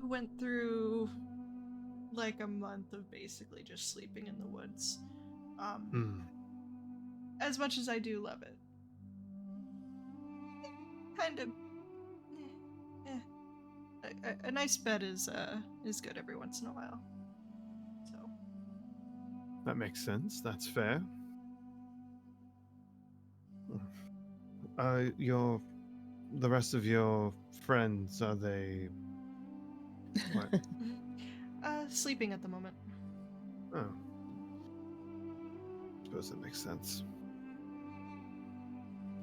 went through like a month of basically just sleeping in the woods. As much as I do love it, kind of. A nice bed is good every once in a while. So That makes sense. That's fair. The rest of your friends, are they? What? sleeping at the moment. Oh. Suppose that makes sense.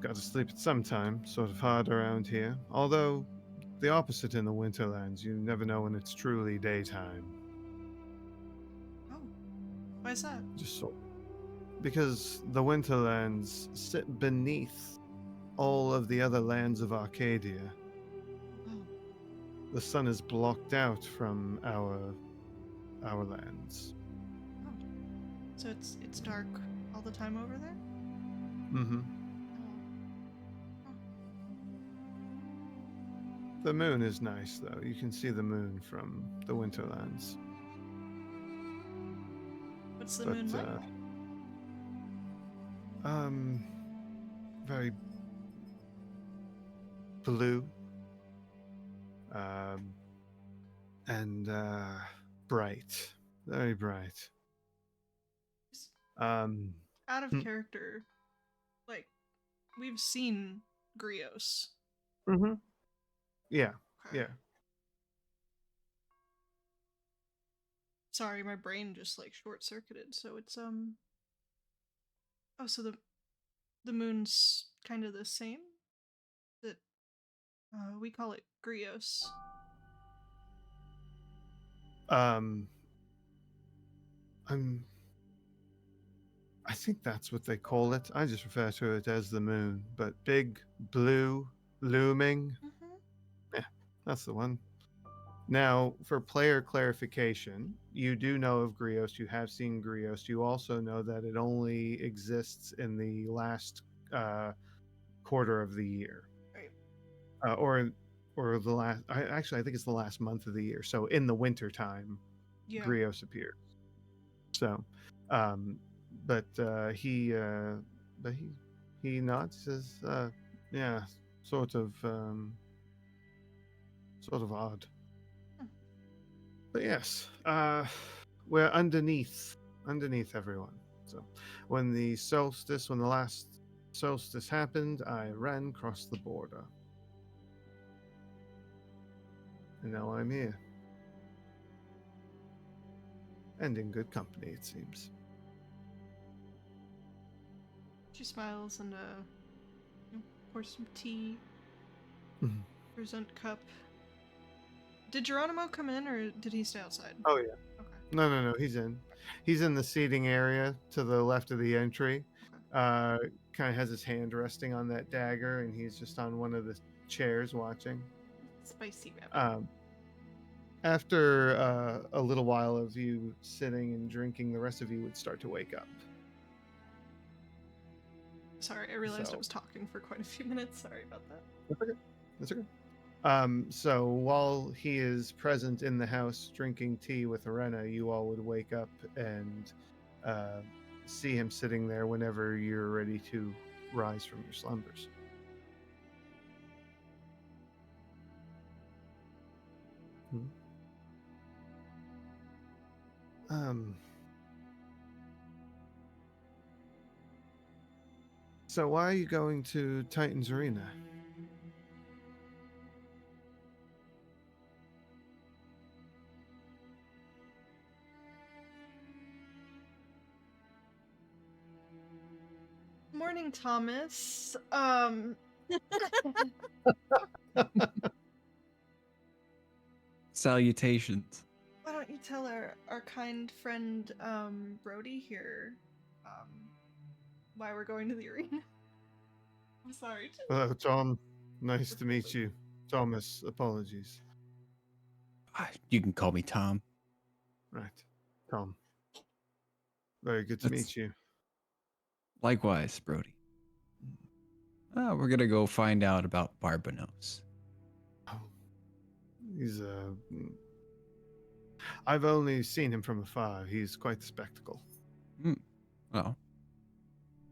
Got to sleep at some time. Sort of hard around here. Although, the opposite in the Winterlands. You never know when it's truly daytime. Oh, why is that? Just so. Because the Winterlands sit beneath all of the other lands of Arcadia. Oh, The sun is blocked out from our lands. oh. So it's dark all the time over there? Mm-hmm. Oh. The moon is nice, though. You can see the moon from the Winterlands. What's the moon like? Very blue, and bright, very bright. Out of Hmm. character, like, we've seen Grios. Mm-hmm. Yeah, Okay. yeah. Sorry, my brain just like short-circuited. So it's oh, so the moon's kind of the same. That we call it Grios. I think that's what they call it. I just refer to it as the moon, but big, blue, looming. Mm-hmm. That's the one. Now, for player clarification, you do know of Grios. You have seen Grios. You also know that it only exists in the last quarter of the year, Right. or the last. Actually, I think it's the last month of the year. So in the winter time, Yeah. Grios appears. So, but he nods. Says, "Yeah, sort of odd." But yes, we're underneath everyone. So when the last solstice happened, I ran across the border. And now I'm here. And in good company, it seems. She smiles and pours some tea. Mhm. Present cup. Did Geronimo come in or did he stay outside? Oh yeah. Okay. No, he's in. He's in the seating area to the left of the entry. Okay. Kind of has his hand resting on that dagger, and he's just on one of the chairs watching. Spicy rabbit. After a little while of you sitting and drinking, the rest of you would start to wake up. Sorry, I realized So- I was talking for quite a few minutes. Sorry about that. That's okay. So while he is present in the house drinking tea with Arena, you all would wake up and see him sitting there whenever you're ready to rise from your slumbers. So why are you going to Titan's Arena? Morning, Thomas. Salutations. Why don't you tell our kind friend Brody here why we're going to the arena? I'm sorry. Hello, Tom. Nice to meet you. Thomas, apologies. You can call me Tom. Right. Tom. Very good to meet you. Likewise, Brody. We're gonna go find out about Barbanos. Oh. He's I've only seen him from afar. He's quite the spectacle. Well,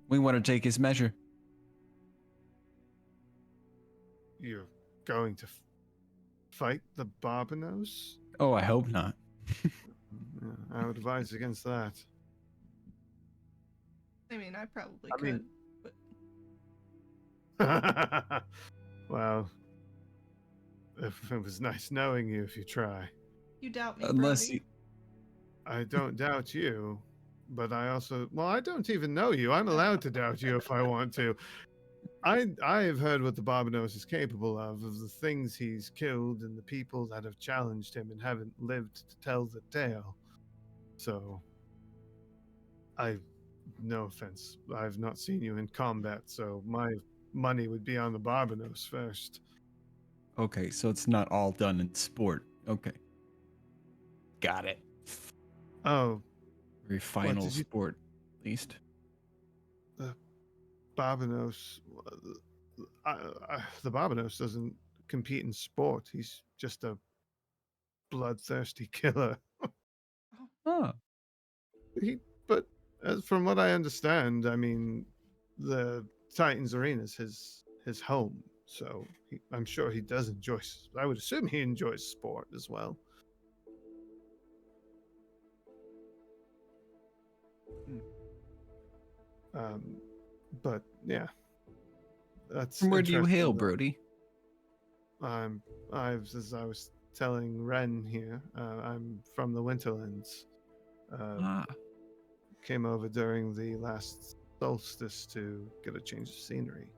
we want to take his measure. You're going to fight the Barbanos? Oh, I hope not. Yeah, I would advise against that. I mean, I probably I could, mean- but Well, it was nice knowing you if you try. you doubt me, Unless Brody. I don't doubt you, but I don't even know you. I'm allowed to doubt you if I want to. I've heard what the Barbados is capable of the things he's killed and the people that have challenged him and haven't lived to tell the tale. So, no offense, I've not seen you in combat, so my money would be on the Barbados first. Okay, so it's not all done in sport. Okay. Got it. Oh, Very final did you- sport, at least. the Barbados, the Barbados doesn't compete in sport. He's just a bloodthirsty killer. Oh, But as from what I understand, I mean, the Titans Arena is his home, so I'm sure he does enjoy. I would assume he enjoys sport as well. Um, but yeah, that's from where do you hail, interesting. Brody? As I was telling Ren here, I'm from the Winterlands. Ah, Came over during the last solstice to get a change of scenery.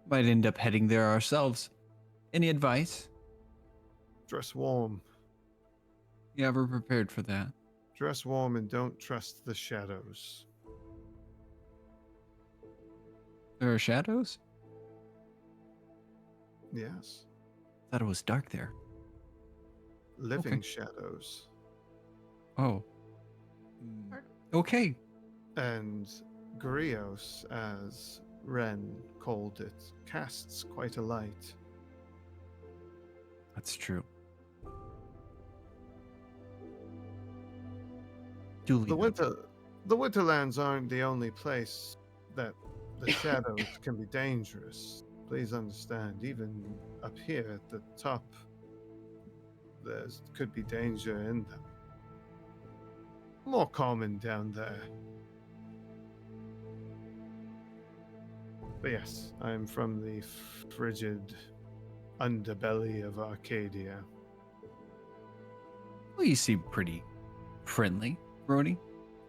might end up heading there ourselves. Any advice? Dress warm. You ever prepared for that? Dress warm and don't trust the shadows. There are shadows? Yes. Thought it was dark there. Living Okay. shadows. Oh. Okay. And Grios, as Ren called it, casts quite a light. That's true. Duly noted. The Winterlands aren't the only place that the shadows can be dangerous. Please understand, even up here at the top, there could be danger in them. More common down there. But yes, I am from the frigid underbelly of Arcadia. Well, you seem pretty friendly, Brody.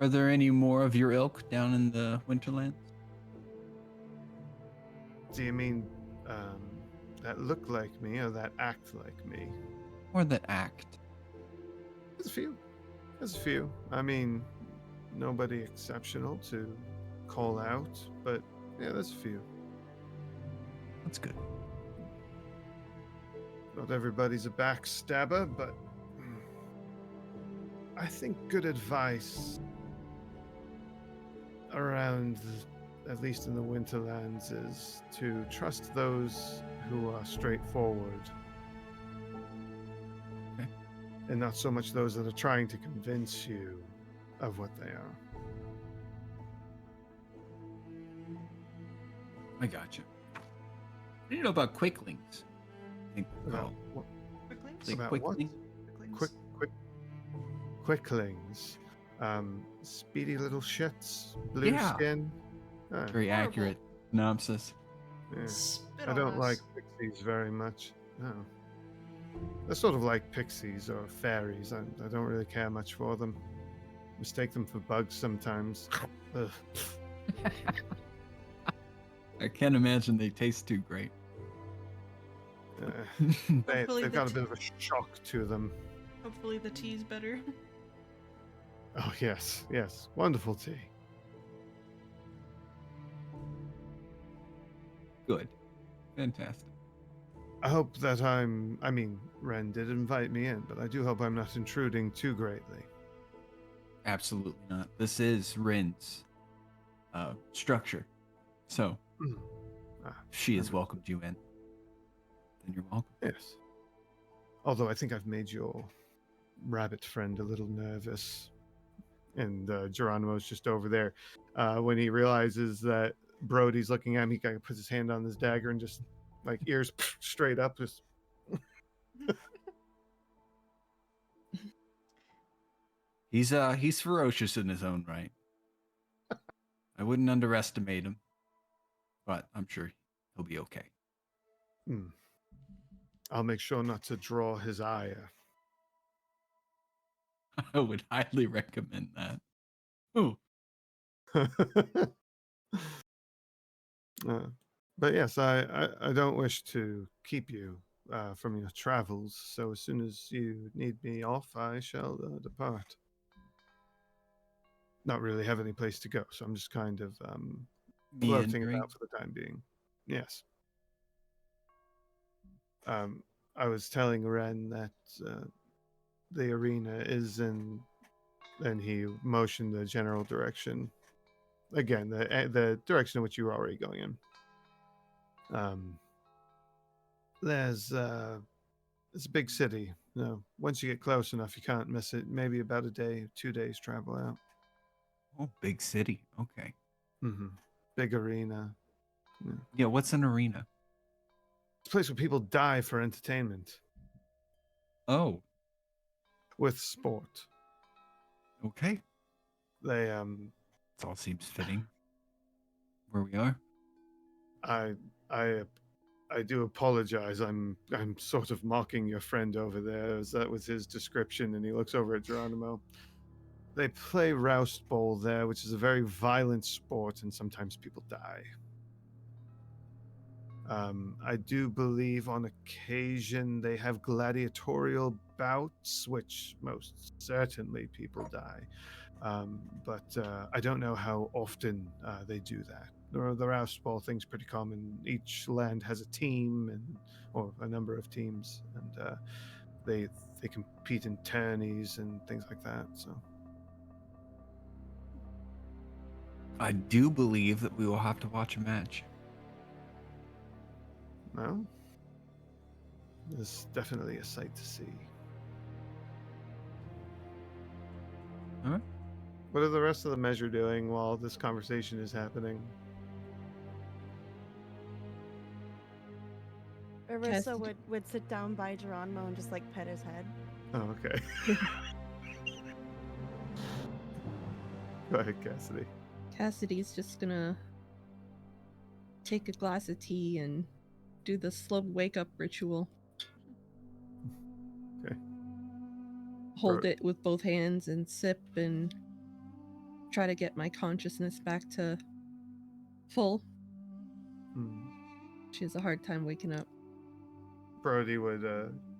Are there any more of your ilk down in the Winterlands? Do you mean that look like me or that act like me? Or that act? There's a few. There's a few. I mean, nobody exceptional to call out, but yeah, there's a few. That's good. Not everybody's a backstabber, but I think good advice around, at least in the Winterlands, is to trust those who are straightforward. Okay. And not so much those that are trying to convince you of what they are. I gotcha. What do you know about quicklings? I think they're About called. what? Quicklings? Like About what? quicklings? Quicklings? Quicklings. Speedy little shits, blue Yeah. skin. Ah, Very Horrible. accurate synopsis. yeah. Spit I on don't us. like pixies very much. No. They're sort of like pixies or fairies. I don't really care much for them. Mistake them for bugs sometimes. Ugh. I can't imagine they taste too great. Hopefully They've the got a t- bit of a shock to them. Hopefully the tea's better. Oh, yes, yes. Wonderful tea. Good. Fantastic. I hope that I mean, Ren did invite me in, but I do hope I'm not intruding too greatly. Absolutely not. This is Rin's structure. So, Ah, if she has never- welcomed you in, then you're welcome. Yes. Although I think I've made your rabbit friend a little nervous. And Geronimo's just over there. When he realizes that Brody's looking at him, he kind of puts his hand on his dagger and just, like, ears straight up. Just He's ferocious in his own right. I wouldn't underestimate him, but I'm sure he'll be okay. I'll make sure not to draw his ire. I would highly recommend that. Ooh, But yes, I don't wish to keep you from your travels. So as soon as you need me off, I shall depart. Not really have any place to go, so I'm just kind of floating Meandering. about for the time being. Yes. I was telling Ren that the arena is in, and he motioned the general direction. Again, the direction in which you were already going in. There's it's a big city. You know, once you get close enough, you can't miss it. Maybe about a day, 2 days travel out. Oh, big city. Okay. Mm-hmm. Big arena. Yeah. Yeah, what's an arena? It's a place where people die for entertainment Oh, with sport. okay. They It all seems fitting. Where we are. I I I do apologize. I'm sort of mocking your friend over there, as that was his description, and he looks over at Geronimo. They play Roust Bowl there, which is a very violent sport, and sometimes people die. I do believe on occasion they have gladiatorial bouts, which most certainly people die. But I don't know how often they do that. The Roust Ball thing's pretty common. Each land has a team or a number of teams, and they compete in tourneys and things like that. So I do believe that we will have to watch a match. well, it's definitely a sight to see. All right. What are the rest of the measure doing while this conversation is happening? Arissa Cassidy- would sit down by Geronimo and just like pet his head. Oh, okay. Go ahead, Cassidy. Cassidy's just gonna take a glass of tea and do the slow wake up ritual. Okay. Hold it with both hands and sip and try to get my consciousness back to full. Hmm. She has a hard time waking up. Brody would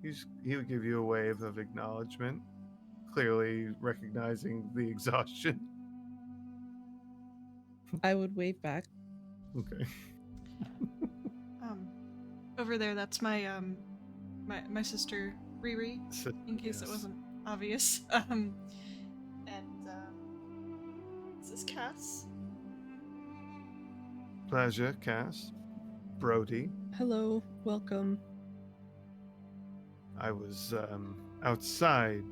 he would give you a wave of acknowledgement, clearly recognizing the exhaustion. I would wave back. Okay. Over there, that's my my sister Riri, in case it Yes. wasn't obvious. This is Cass. Pleasure, Cass. Brody. Hello, welcome. I was outside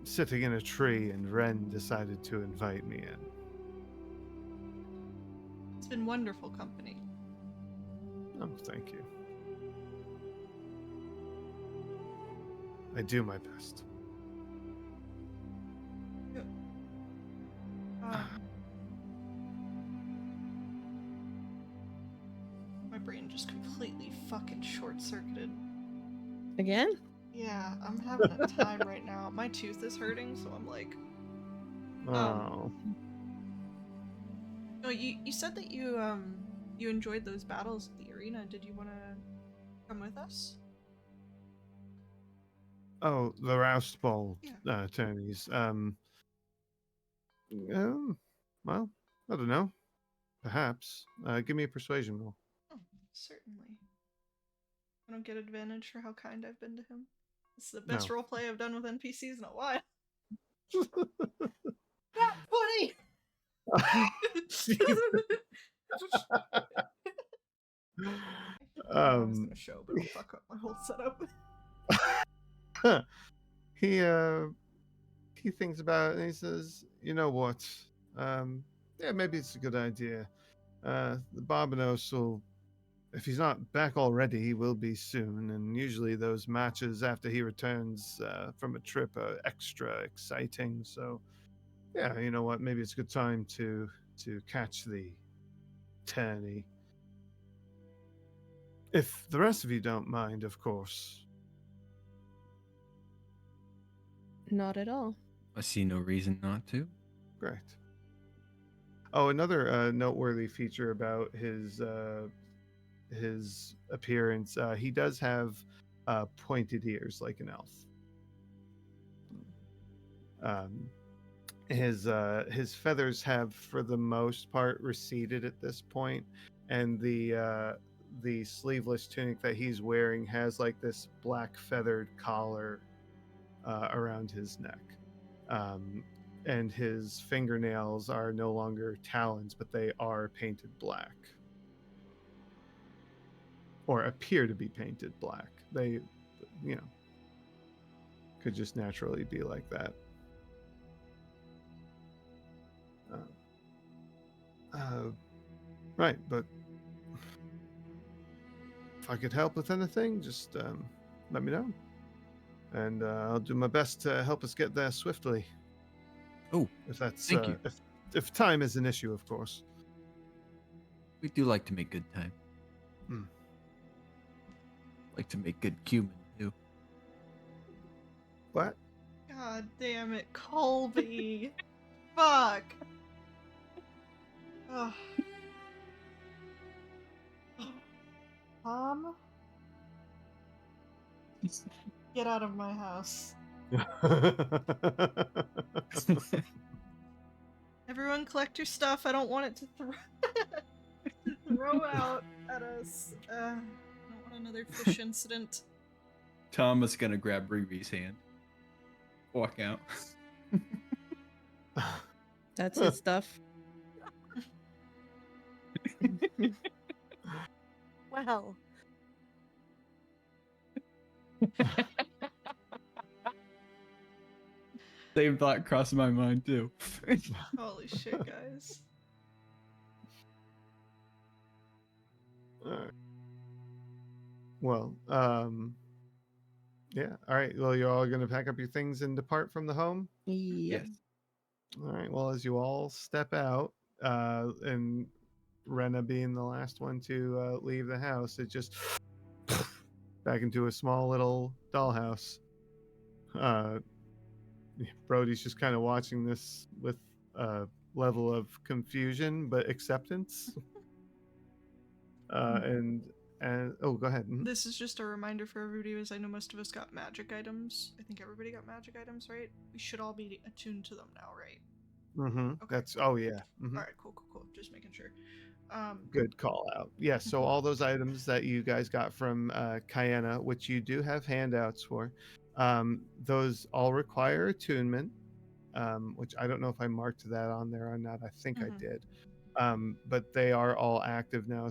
sitting in a tree, and Ren decided to invite me in. It's been wonderful company. Oh, thank you. I do my best. My brain just completely fucking short-circuited. Again? Yeah, I'm having a time right now. My tooth is hurting, so I'm like, Oh. no, you said that you enjoyed those battles at the arena. Did you want to come with us? Oh, the Roust Bowl Yeah. tourneys. Well, I don't know. Perhaps. Give me a persuasion roll. Oh, certainly. I don't get advantage for how kind I've been to him. This is the best No. roleplay I've done with NPCs in a while. Not funny! I was gonna show, but it'll fuck up my whole setup. He thinks about it and he says, "You know what? Yeah, maybe it's a good idea. The Barbanos will, if he's not back already, he will be soon. And usually those matches after he returns from a trip are extra exciting. So, yeah, you know what? Maybe it's a good time to catch the tourney. If the rest of you don't mind, of course." Not at all. I see no reason not to. Great. Oh, another noteworthy feature about his appearance, he does have pointed ears like an elf. Um, his feathers have, for the most part, receded at this point, and the sleeveless tunic that he's wearing has like this black feathered collar around his neck. And his fingernails are no longer talons, but they are painted black, or appear to be painted black. They, you know, could just naturally be like that. Right, but if I could help with anything, just let me know, and I'll do my best to help us get there swiftly. Oh, If that's thank you. If time is an issue, of course. We do like to make good time. Like to make good cumin too. What? God damn it, Colby. Fuck. Ugh. Mom? Get out of my house. Everyone collect your stuff. I don't want it to throw out at us. I don't want another fish incident. Thomas gonna grab Riri's hand. Walk out. That's his stuff. Well, Same thought crossed my mind too. Holy shit, guys. All right. Well, yeah. All right. Well, you're all going to pack up your things and depart from the home. Yep. Yes. All right. Well, as you all step out, and Rena being the last one to leave the house, it just back into a small little dollhouse. Brody's just kind of watching this with a level of confusion but acceptance. And oh, go ahead. Mhm. This is just a reminder for everybody, as I know most of us got magic items. I think everybody got magic items, right? We should all be attuned to them now, right? Mm-hmm. Okay. That's oh yeah. Mhm. Alright, cool. Just making sure. Good call out. Yes. So all those items that you guys got from Kayana, which you do have handouts for, those all require attunement. Which I don't know if I marked that on there or not. I think I Mhm. did. But they are all active now.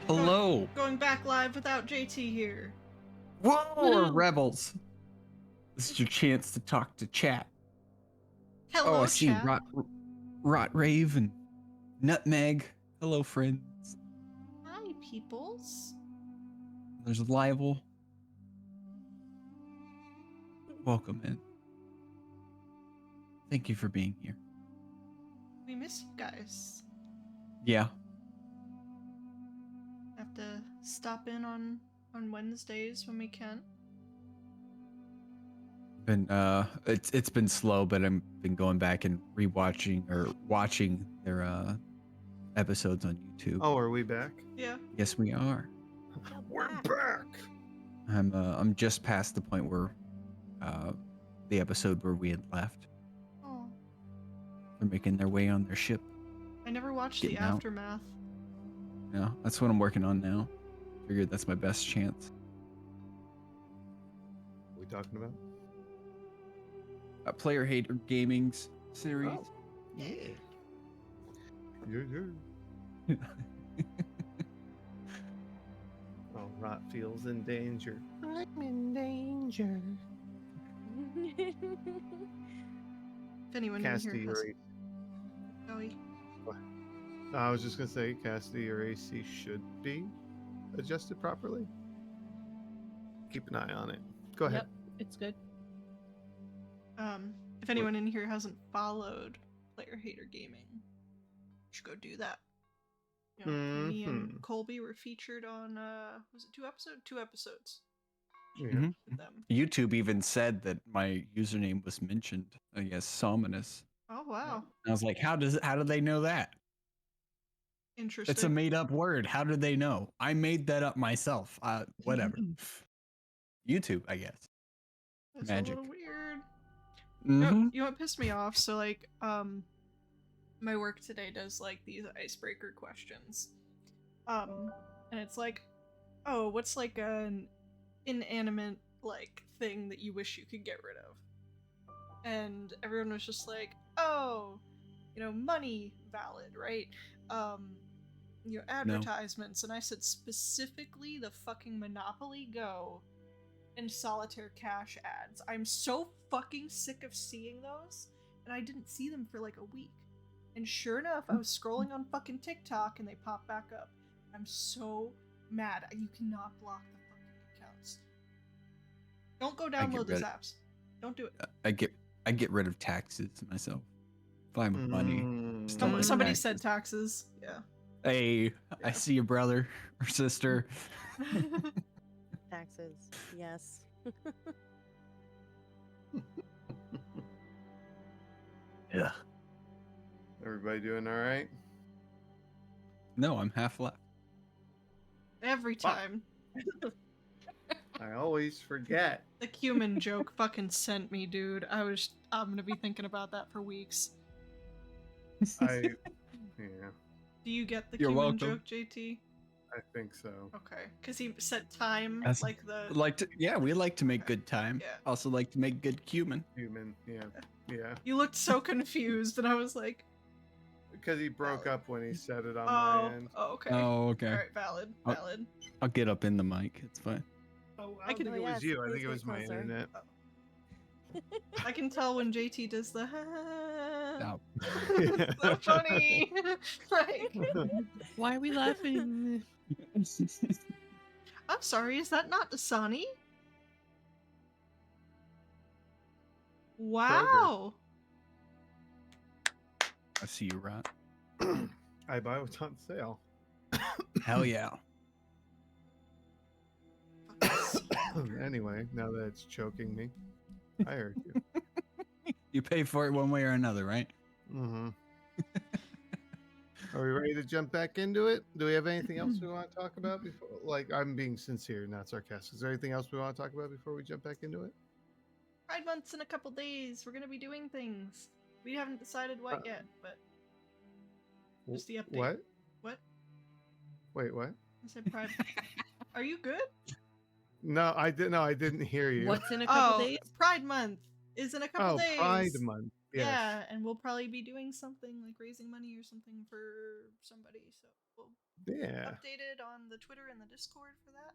Hello. Going back live without JT here. Whoa, rebels. This is your chance to talk to chat. Hello, I see chat. Rot Rave and Nutmeg. Hello, friends. Hi, peoples. There's Libel. Welcome in. Thank you for being here. We miss you guys. Yeah. Have to stop in on Wednesdays when we can. It's been slow, but I've been going back and rewatching or watching their episodes on YouTube. Oh, are we back? Yeah. Yes, we are. We're back. I'm just past the point where the episode where we had left. Oh. They're making their way on their ship. I never watched Getting the out. aftermath. Yeah, that's what I'm working on now. Figured that's my best chance. What are we talking about? Player Hater Gaming's series. Oh. Yeah. Yeah. Oh, Rot feels in danger. I'm in danger. If anyone in Cassidy, here has... your Joey. I was just gonna say, Cassidy, your AC should be adjusted properly. Keep an eye on it. Go ahead. Yep, it's good. If anyone in here hasn't followed Player Hater Gaming, you should go do that. You know, me and Colby were featured on was it 2 episodes? 2 episodes Yeah. Mhm. with them. YouTube even said that my username was mentioned. I guess Sominus. Oh wow. I was like, how do they know that? Interesting. It's a made up word. How did they know? I made that up myself. Whatever. YouTube, I guess. That's magic. a little weird. Mhm. You know what pissed me off? So like my work today does like these icebreaker questions. And it's like, oh, what's like an inanimate like thing that you wish you could get rid of? And everyone was just like, oh, you know, money, valid, right? You know, advertisements. And I said specifically the fucking Monopoly Go and Solitaire Cash ads. I'm so fucking sick of seeing those, and I didn't see them for like a week. And sure enough, I was scrolling on fucking TikTok and they popped back up. I'm so mad. You cannot block the fucking accounts. Don't go download those apps. Don't do it. I get rid of taxes myself. Fine with money. Just don't like Somebody taxes. said taxes. Yeah. Hey, I see your brother or sister. Taxes, yes. Yeah. Everybody doing all right? No, I'm half left. Every time. I always forget. The cumin joke fucking sent me, dude. I'm gonna be thinking about that for weeks. Yeah, Do you get the You're cumin welcome. joke, JT? I think so. Okay, because he set time That's- like the. We like to make good time. Yeah. Also like to make good cumin. Human, yeah. You looked so confused, and I was like, Because he broke Valid. up when he said it on my end. oh, okay. Oh, okay. All right, valid. Oh. I'll get up in the mic. It's fine. Oh, I can- think it Oh, was yes, you. I please think it get was my closer. internet. I can tell when JT does the. Stop. So funny. Like, Why are we laughing? I'm sorry. Is that not Dasani? Wow. I see you, Rot. I buy what's on sale. Hell yeah. Anyway, now that it's choking me, I heard you. You pay for it one way or another, right? Mm-hmm. Are we ready to jump back into it? Do we have anything else we want to talk about before? Like, I'm being sincere, not sarcastic. Is there anything else we want to talk about before we jump back into it? Pride Month's in a couple days. We're gonna be doing things. We haven't decided what yet, but just the update. What? What? Wait, what? I said Pride. Are you good? No, I didn't. No, I didn't hear you. What's in a couple Oh, days? Pride Month is in a couple Oh, days. Pride Month. Yes. Yeah, and we'll probably be doing something like raising money or something for somebody. So we'll Yeah. update it on the Twitter and the Discord for that.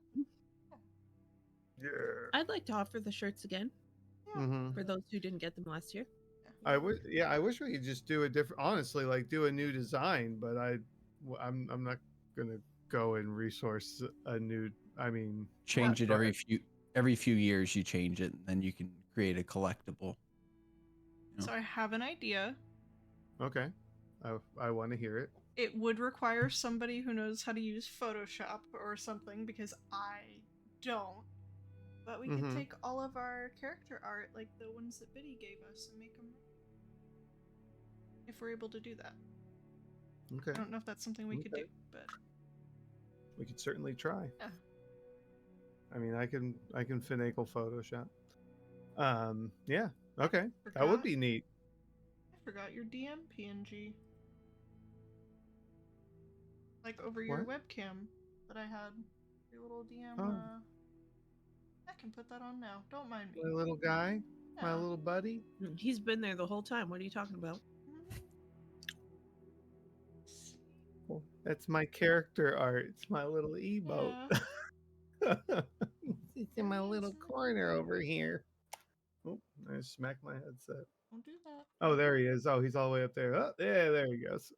Yeah. I'd like to offer the shirts again Mm-hmm. for those who didn't get them last year. I wish we could just do a different, honestly, like do a new design, but I'm not gonna go and resource a new. I mean, Change it go ahead. every few years. You change it, and then you can create a collectible. So I have an idea. Okay, I want to hear it. It would require somebody who knows how to use Photoshop or something because I don't. But we could take all of our character art, like the ones that Biddy gave us, and make them. If we're able to do that. Okay, I don't know if that's something we could do, but we could certainly try. yeah. I mean, I can finagle Photoshop. Yeah. Okay, that would be neat. I forgot your DM PNG. Like over your webcam that I had. Your little DM. I can put that on now. Don't mind me. My little guy, my Yeah. little buddy. He's been there the whole time. What are you talking about? Well, that's my character art. It's my little emote. Yeah. It's in my little corner over here. Oh, I smacked my headset. Don't do that. Oh, there he is. Oh, he's all the way up there. Oh, yeah, there he goes.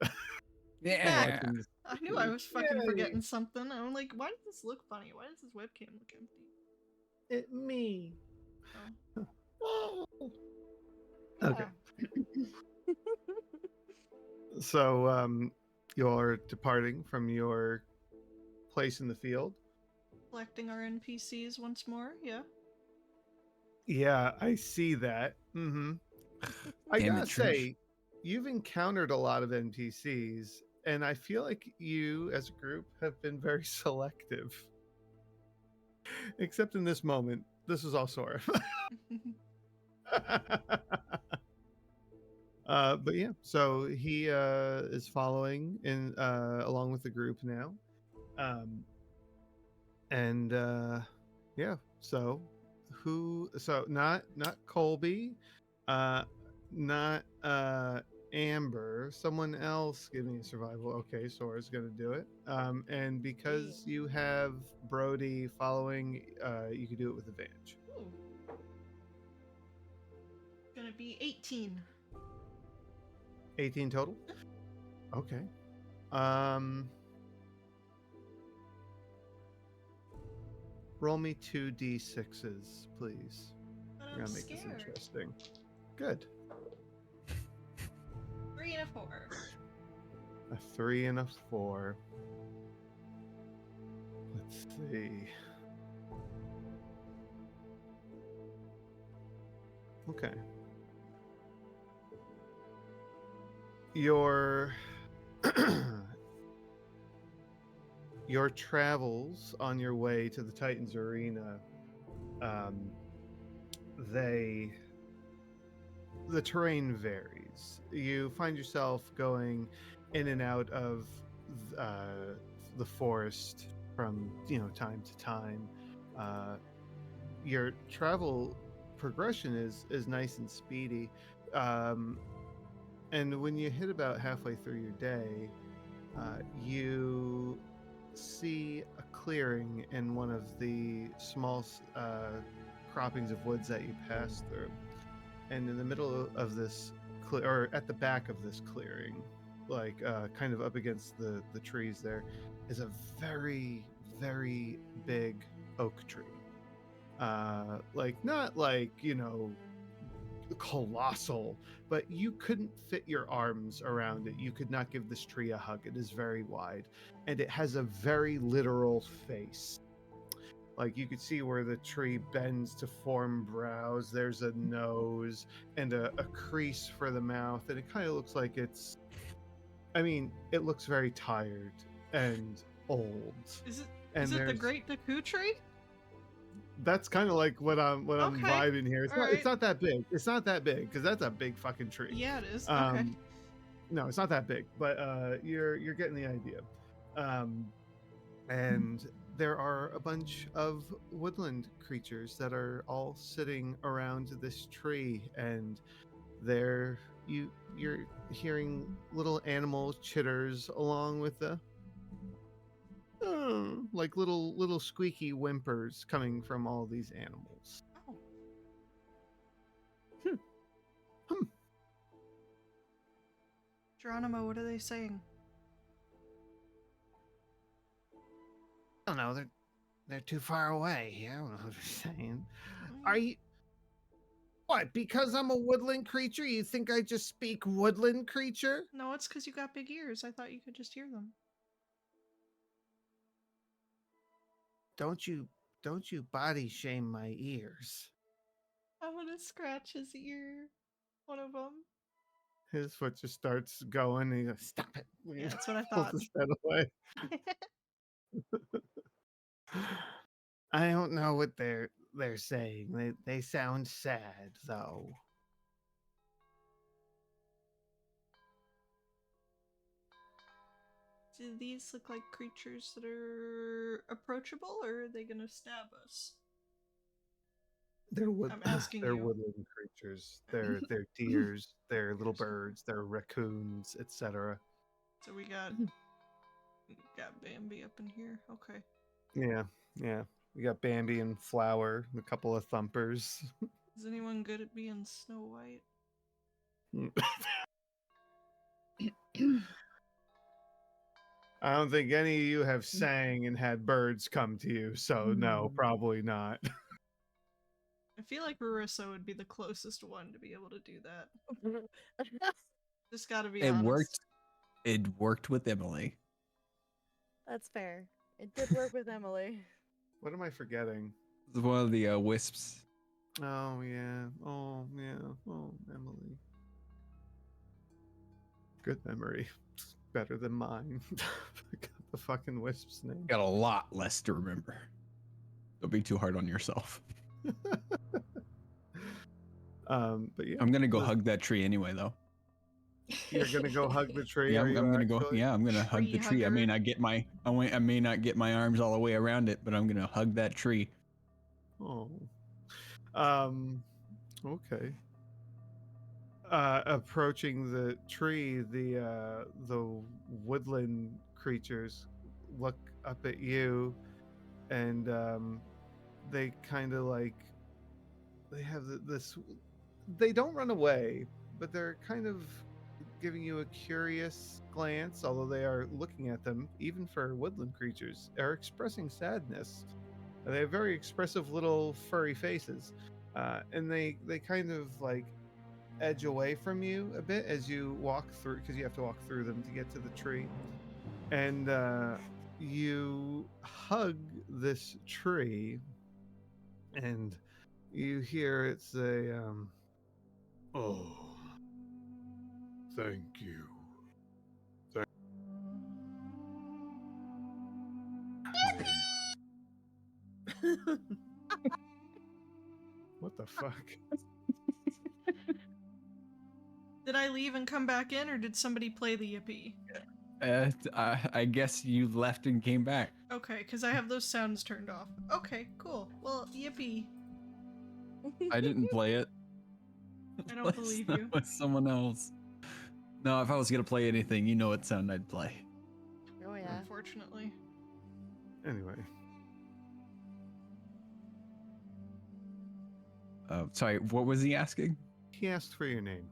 Yeah. I knew I was fucking Yay. forgetting something. I'm like, why does this look funny? Why does this webcam look empty? It me. Oh. Okay. So, you're departing from your place in the field. Collecting our NPCs once more, yeah. Yeah, I see that. I Damn gotta it, Trish. say, you've encountered a lot of NPCs, and I feel like you, as a group, have been very selective. Except in this moment, this is all Sora. But yeah, so he is following in along with the group now, and yeah. So who? So not Colby, not Amber. Someone else give me a survival. Okay, Sora's gonna do it. And because you have Brody following, you can do it with advantage. Ooh. Gonna be 18. 18 total? Okay. Roll me 2d6s, please. But We're I'm gonna make this scared. interesting. Good. 3 and a 4. A 3 and a 4. Let's see. Okay. Your your travels on your way to the Titans Arena, the terrain varies. You find yourself going in and out of the forest from time to time. Your travel progression is nice and speedy, and when you hit about halfway through your day, you see a clearing in one of the small croppings of woods that you pass through. And in the middle of this, or at the back of this clearing, like kind of up against the trees there, is a very, very big oak tree. Like, not like, colossal, but you couldn't fit your arms around it. You could not give this tree a hug. It is very wide, and it has a very literal face. Like, you could see where the tree bends to form brows. There's a nose and a crease for the mouth, and it kind of looks like it looks very tired and old. Is it And the Great Deku tree? That's kind of like what I'm Okay. vibing here. It's All not, right. it's not that big. It's not that big because that's a big fucking tree. Yeah, it is. Okay. No, it's not that big, but you're getting the idea. And there are a bunch of woodland creatures that are all sitting around this tree, and you're hearing little animal chitters along with the like little squeaky whimpers coming from all these animals. Oh. Geronimo, what are they saying? I don't know. They're too far away. I don't know what they're saying. Are you? What? Because I'm a woodland creature, you think I just speak woodland creature? No, it's because you got big ears. I thought you could just hear them. Don't you body shame my ears? I want to scratch his ear. One of them. His foot just starts going, and he goes, "Stop it!" Yeah, that's what I Pulls thought. his head away. I don't know what they're saying. They sound sad though. Do these look like creatures that are approachable, or are they gonna stab us? They're I'm asking they're you. woodland creatures. They're deers. They're little birds. They're raccoons, etc. So we got Bambi up in here. Okay. Yeah. We got Bambi and Flower, a couple of thumpers. Is anyone good at being Snow White? I don't think any of you have sang and had birds come to you, so no, probably not. I feel like Marissa would be the closest one to be able to do that. Just gotta be It honest. worked. It worked with Emily. That's fair. It did work with Emily. What am I forgetting? It's one of the wisps. Oh yeah. Oh Emily. Good memory. It's better than mine. I got the fucking wisp's name. Got a lot less to remember. Don't be too hard on yourself. But yeah, I'm gonna go hug that tree anyway, though. you're gonna go hug the tree. Yeah, Are I'm you gonna go. actually? Yeah, I'm gonna hug the tree. I may hugger. not get my. I may not get my arms all the way around it, but I'm gonna hug that tree. Oh. Okay. Approaching the tree, the woodland creatures look up at you, and they kind of like they have this. They don't run away, but they're kind of giving you a curious glance. Although they are looking at them, even for woodland creatures, are expressing sadness. They have very expressive little furry faces, and they kind of like edge away from you a bit as you walk through, because you have to walk through them to get to the tree, and you hug this tree, and you hear it say, "Oh, thank you." What the fuck? Did I leave and come back in, or did somebody play the yippee? I guess you left and came back. Okay, because I have those sounds turned off. Okay, cool. Well, yippee. I didn't play it. I don't believe you. With someone else. No, if I was gonna play anything, you know what sound I'd play. Oh yeah. Unfortunately. Anyway, Sorry, what was he asking? he asked for your name.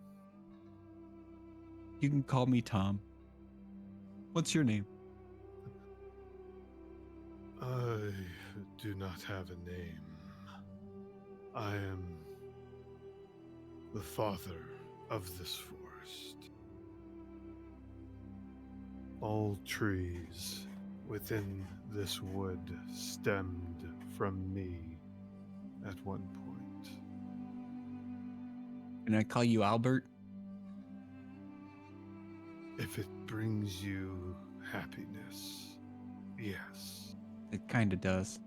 You can call me Tom. What's your name? I do not have a name. I am the father of this forest. All trees within this wood stemmed from me at one point. Can I call you Albert? If it brings you happiness, yes. It kinda does.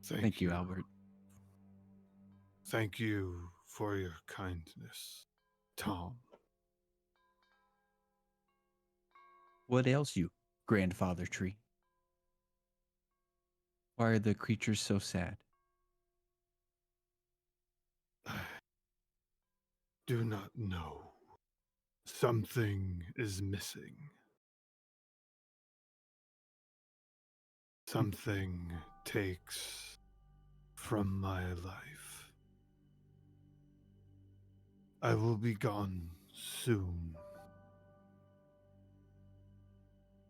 Thank you, Albert. Thank you for your kindness, Tom. What ails you, grandfather tree? Why are the creatures so sad? I do not know. Something is missing. Something takes from my life. I will be gone soon.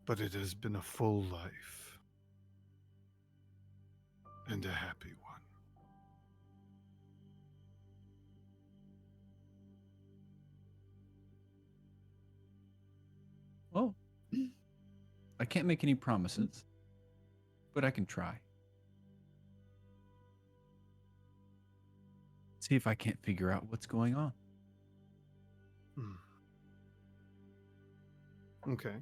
But it has been a full life. And a happy one. Well, I can't make any promises, but I can try. See if I can't figure out what's going on. Okay.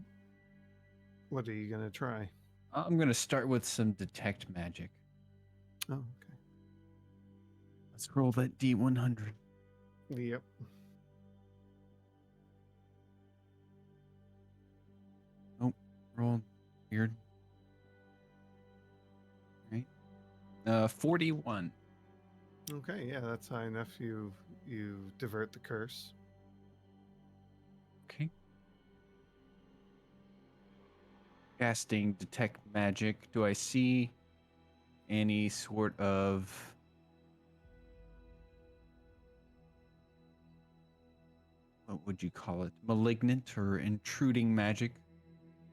What are you going to try? I'm going to start with some detect magic. Oh, okay. Let's roll that D100. Yep. Oh, roll weird. Right. 41. Okay, yeah, that's high enough. You divert the curse. Okay. Casting detect magic. Do I see any sort of what would you call it? Malignant or intruding magic?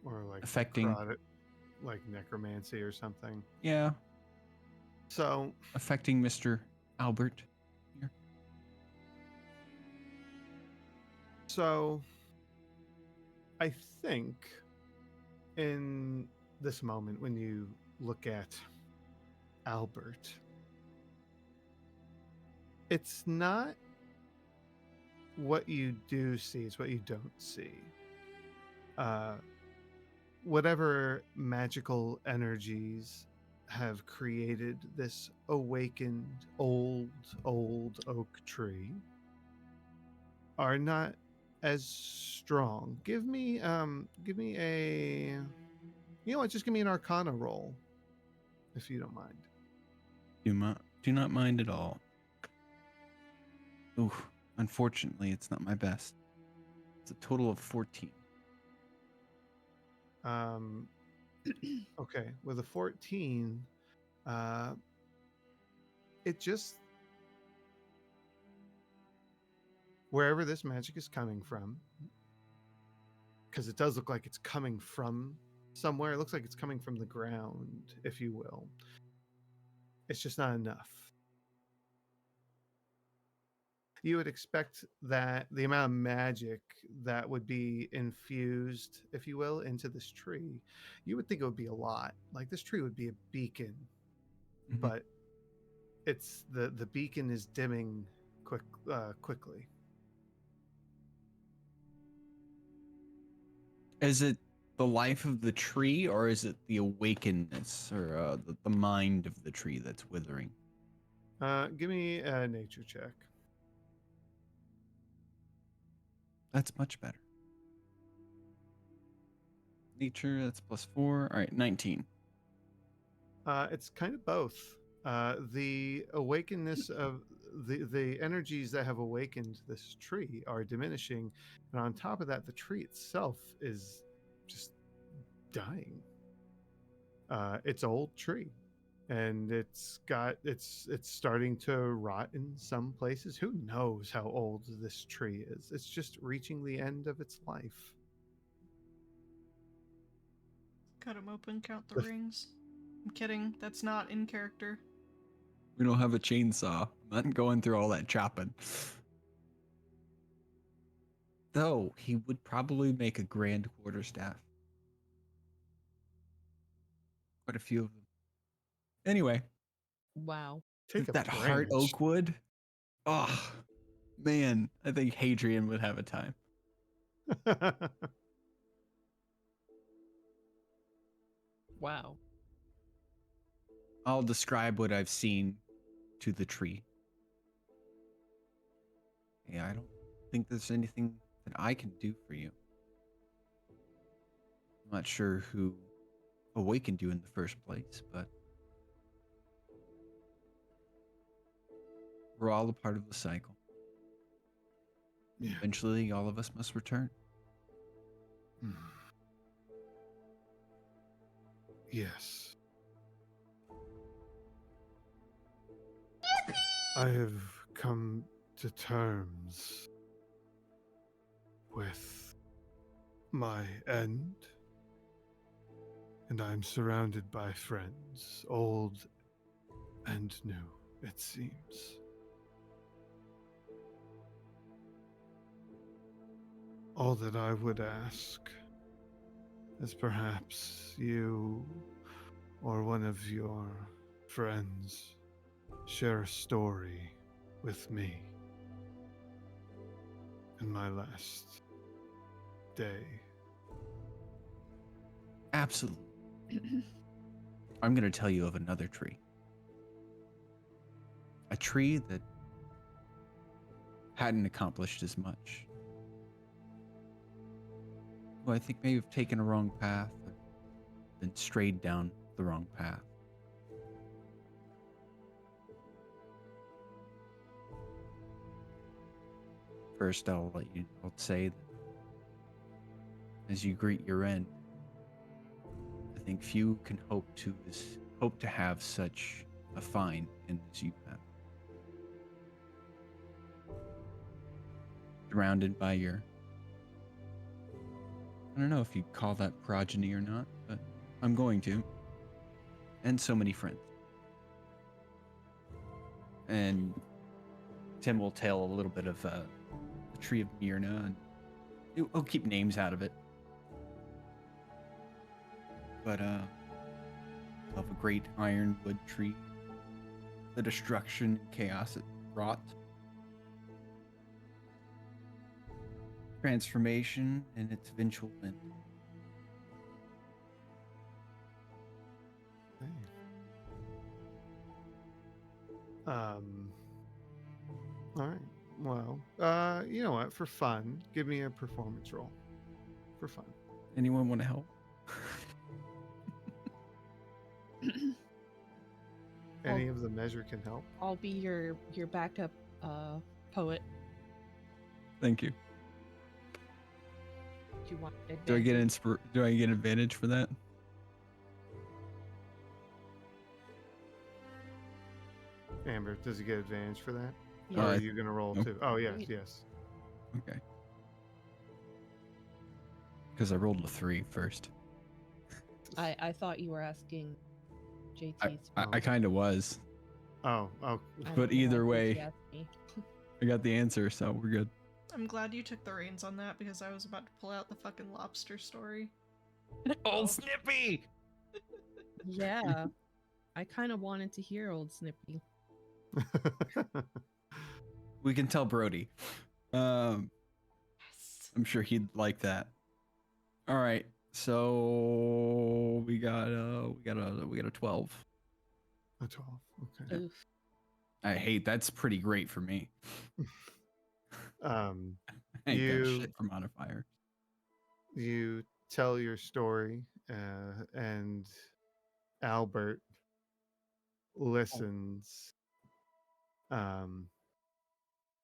Or like Affecting like necromancy or something. Yeah. So Affecting Mr. Albert here. So I think in this moment when you look at Albert, it's not what you do see, it's what you don't see. Whatever magical energies have created this awakened old oak tree are not as strong. Give me a, you know what, just give me an Arcana roll, if you don't mind. Do not mind at all. Ooh, unfortunately, it's not my best. It's a total of 14. Okay, with a 14, it just, wherever this magic is coming from, because it does look like it's coming from somewhere. It looks like it's coming from the ground, if you will. It's just not enough. You would expect that the amount of magic that would be infused, if you will, into this tree, you would think it would be a lot. Like this tree would be a beacon, but it's the beacon is dimming quickly. Is it the life of the tree, or is it the awakenedness, or the mind of the tree that's withering? Give me a nature check. That's much better. Nature, that's +4. All right, 19. It's kind of both. The awakenedness of the energies that have awakened this tree are diminishing, and on top of that, the tree itself is just dying. It's an old tree, and it's starting to rot in some places. Who knows how old this tree is? It's just reaching the end of its life. Cut them open, count the rings. I'm kidding. That's not in character. We don't have a chainsaw. I'm not going through all that chopping. Though, he would probably make a grand quarterstaff. Quite a few of them. Anyway. Wow. Take a that heart branch. oak wood. Oh, man. I think Hadrian would have a time. Wow. I'll describe what I've seen to the tree. Yeah, I don't think there's anything that I can do for you. I'm not sure who awakened you in the first place, but we're all a part of the cycle. Yeah. Eventually, all of us must return. Hmm. Yes. I have come to terms with my end, and I'm surrounded by friends, old and new, it seems. All that I would ask is perhaps you or one of your friends share a story with me in my last day. Absolutely. I'm going to tell you of another tree. A tree that hadn't accomplished as much. Who I think may have taken a wrong path or been strayed down the wrong path. First, I'll say that as you greet your end, I think few can hope to have such a fine end as you have. Surrounded by your, I don't know if you'd call that progeny or not, but I'm going to. And so many friends. And Tim will tell a little bit of the tree of Myrna, and he'll keep names out of it. But of a great ironwood tree, the destruction and chaos it wrought, transformation and its eventual end. Hey. All right. Well, you know what? For fun, give me a performance roll. For fun. Anyone want to help? Any of the measure can help. I'll be your backup poet. Thank you. Do you want Do I get advantage? Do I get advantage for that? Amber, does he get advantage for that? Yeah. Or are you gonna roll Nope. too? Oh yes, yes. Okay. Because I rolled a 3 first. I thought you were asking JT's. I kind of was. Oh. I But don't know either why way- JT asked me. I got the answer, so we're good. I'm glad you took the reins on that because I was about to pull out the fucking lobster story. Old Snippy! Yeah, I kind of wanted to hear Old Snippy. We can tell Brody. Yes. I'm sure he'd like that. All right, so we got a 12. A 12. Okay. Oof. I hate that's pretty great for me. I ain't got You shit for modifier. you tell your story, and Albert listens.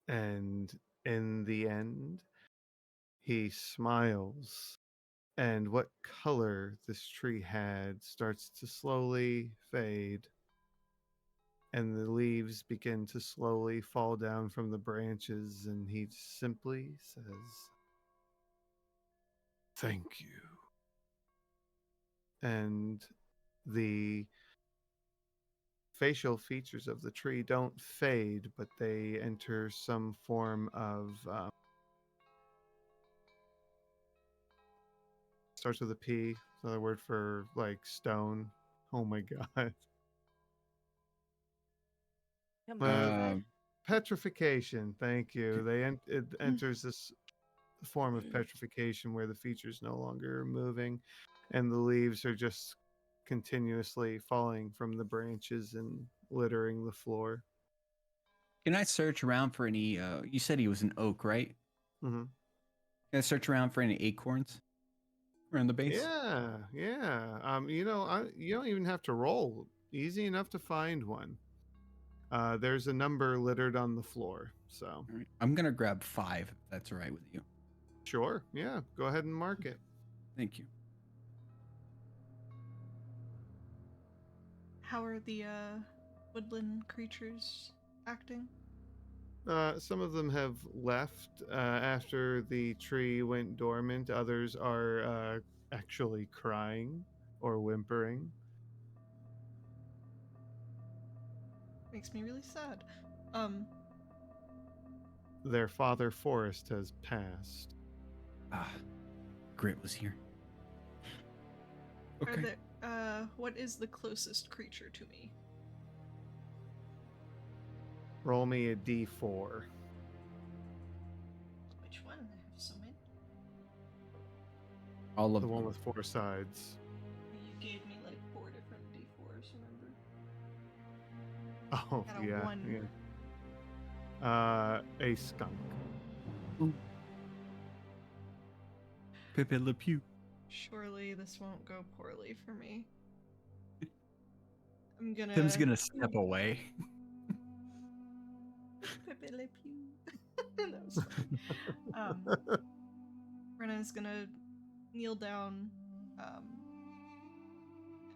And in the end, he smiles, and what color this tree had starts to slowly fade, and the leaves begin to slowly fall down from the branches, and he simply says, "Thank you." And the facial features of the tree don't fade, but they enter some form of starts with a P. It's another word for like stone. Oh my god. Come Uh, on, Petrification. Thank you. It enters this form of petrification where the features no longer are moving, and the leaves are just continuously falling from the branches and littering the floor. Can I search around for any? You said he was an oak, right? Hmm. Can I search around for any acorns around the base? Yeah. You know, you don't even have to roll. Easy enough to find one. There's a number littered on the floor, So All right. I'm gonna grab 5 if that's all right with you. sure, yeah, go ahead and mark it. Thank you. How are the woodland creatures acting? Some of them have left after the tree went dormant. Others are actually crying or whimpering. Makes me really sad. Their father forest has passed. Ah, Grit was here. Are Okay. there, what is the closest creature to me? Roll me a d4. Which one? I have so many. All of The one them. with 4 sides. You gave me like 4 different D4s, remember? Oh, Got a yeah, 1. yeah. A skunk. Pepe Le Pew. Surely this won't go poorly for me. I'm gonna. Tim's gonna step away. Pepe Le Pew. That was funny. Rena's gonna kneel down,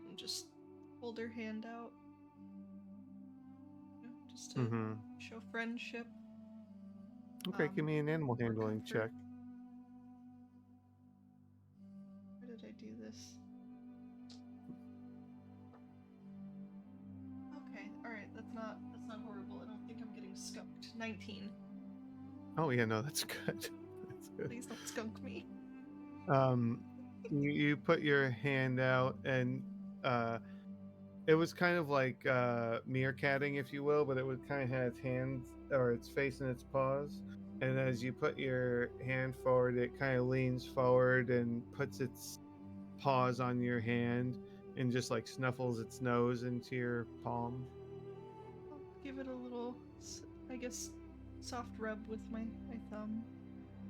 and just hold her hand out, just to Mm-hmm. show friendship. Okay, give me an animal or handling comfort. check. Where did I do this? Okay, alright, that's not horrible. I don't think I'm getting skunked. 19. Oh, yeah, no, that's good. That's good. Please don't skunk me. You put your hand out, and it was kind of like meerkatting, if you will, but it would kind of have its hands or its face in its paws. And as you put your hand forward, it kind of leans forward and puts its paws on your hand and just like snuffles its nose into your palm. I'll give it a little, I guess, soft rub with my thumb.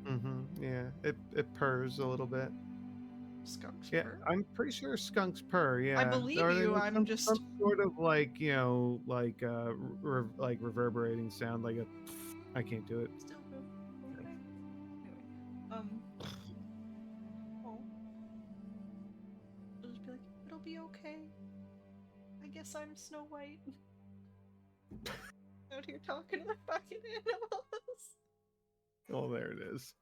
Mm-hmm. Yeah, it purs a little bit. Skunks Yeah, purr. I'm pretty sure skunks purr. Yeah, I believe Or they you, make I'm some, just- some sort of like like reverberating sound, like a. I can't do it. Still go. Okay. Anyway, oh. I'll just be like, it'll be okay. I guess I'm Snow White. Out here talking to the fucking animals. Oh, there it is.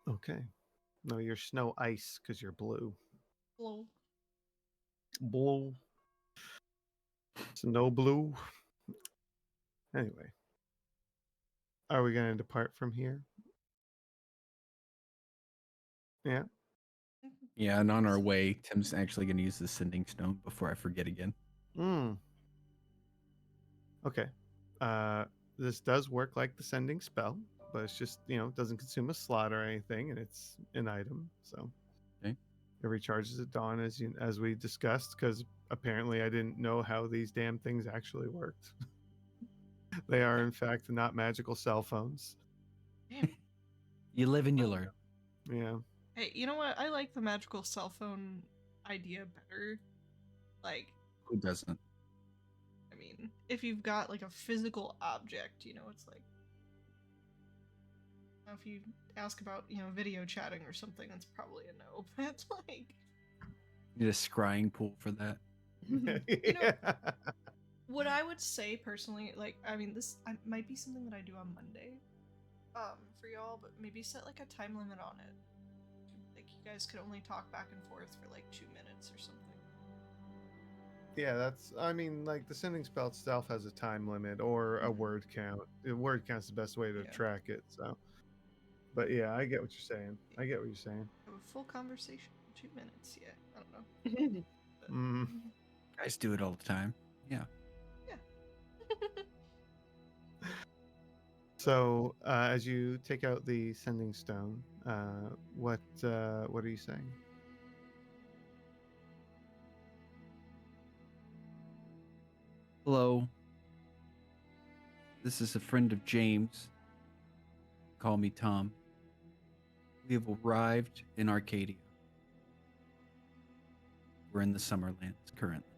Okay. No, you're snow ice because you're blue. Hello. Blue. Snow blue. Anyway, are we going to depart from here? Yeah. Yeah, and on our way, Tim's actually gonna use the sending stone before I forget again. Okay. This does work like the sending spell, but it's just, it doesn't consume a slot or anything, and it's an item. So Okay. it recharges at dawn, as we discussed, because apparently I didn't know how these damn things actually worked. They are, in fact, not magical cell phones. Damn. You live and you learn. Yeah. Hey, you know what? I like the magical cell phone idea better. Like, Who doesn't? I mean, if you've got like a physical object, it's like, if you ask about, video chatting or something, that's probably a no. But like, Need a scrying pool for that. Yeah. what I would say personally, like, I mean, this might be something that I do on Monday, for y'all, but maybe set like a time limit on it. Like, you guys could only talk back and forth for like 2 minutes or something. Yeah, like the sending spell itself has a time limit or a word count. The word count's the best way to Yeah. track it. So, but yeah, I get what you're saying. Have a full conversation in 2 minutes. Yeah, I don't know. But, Mm. Guys do it all the time. Yeah. Yeah. So, as you take out the sending stone, what are you saying? Hello. This is a friend of James. Call me Tom. We have arrived in Arcadia. We're in the Summerlands currently.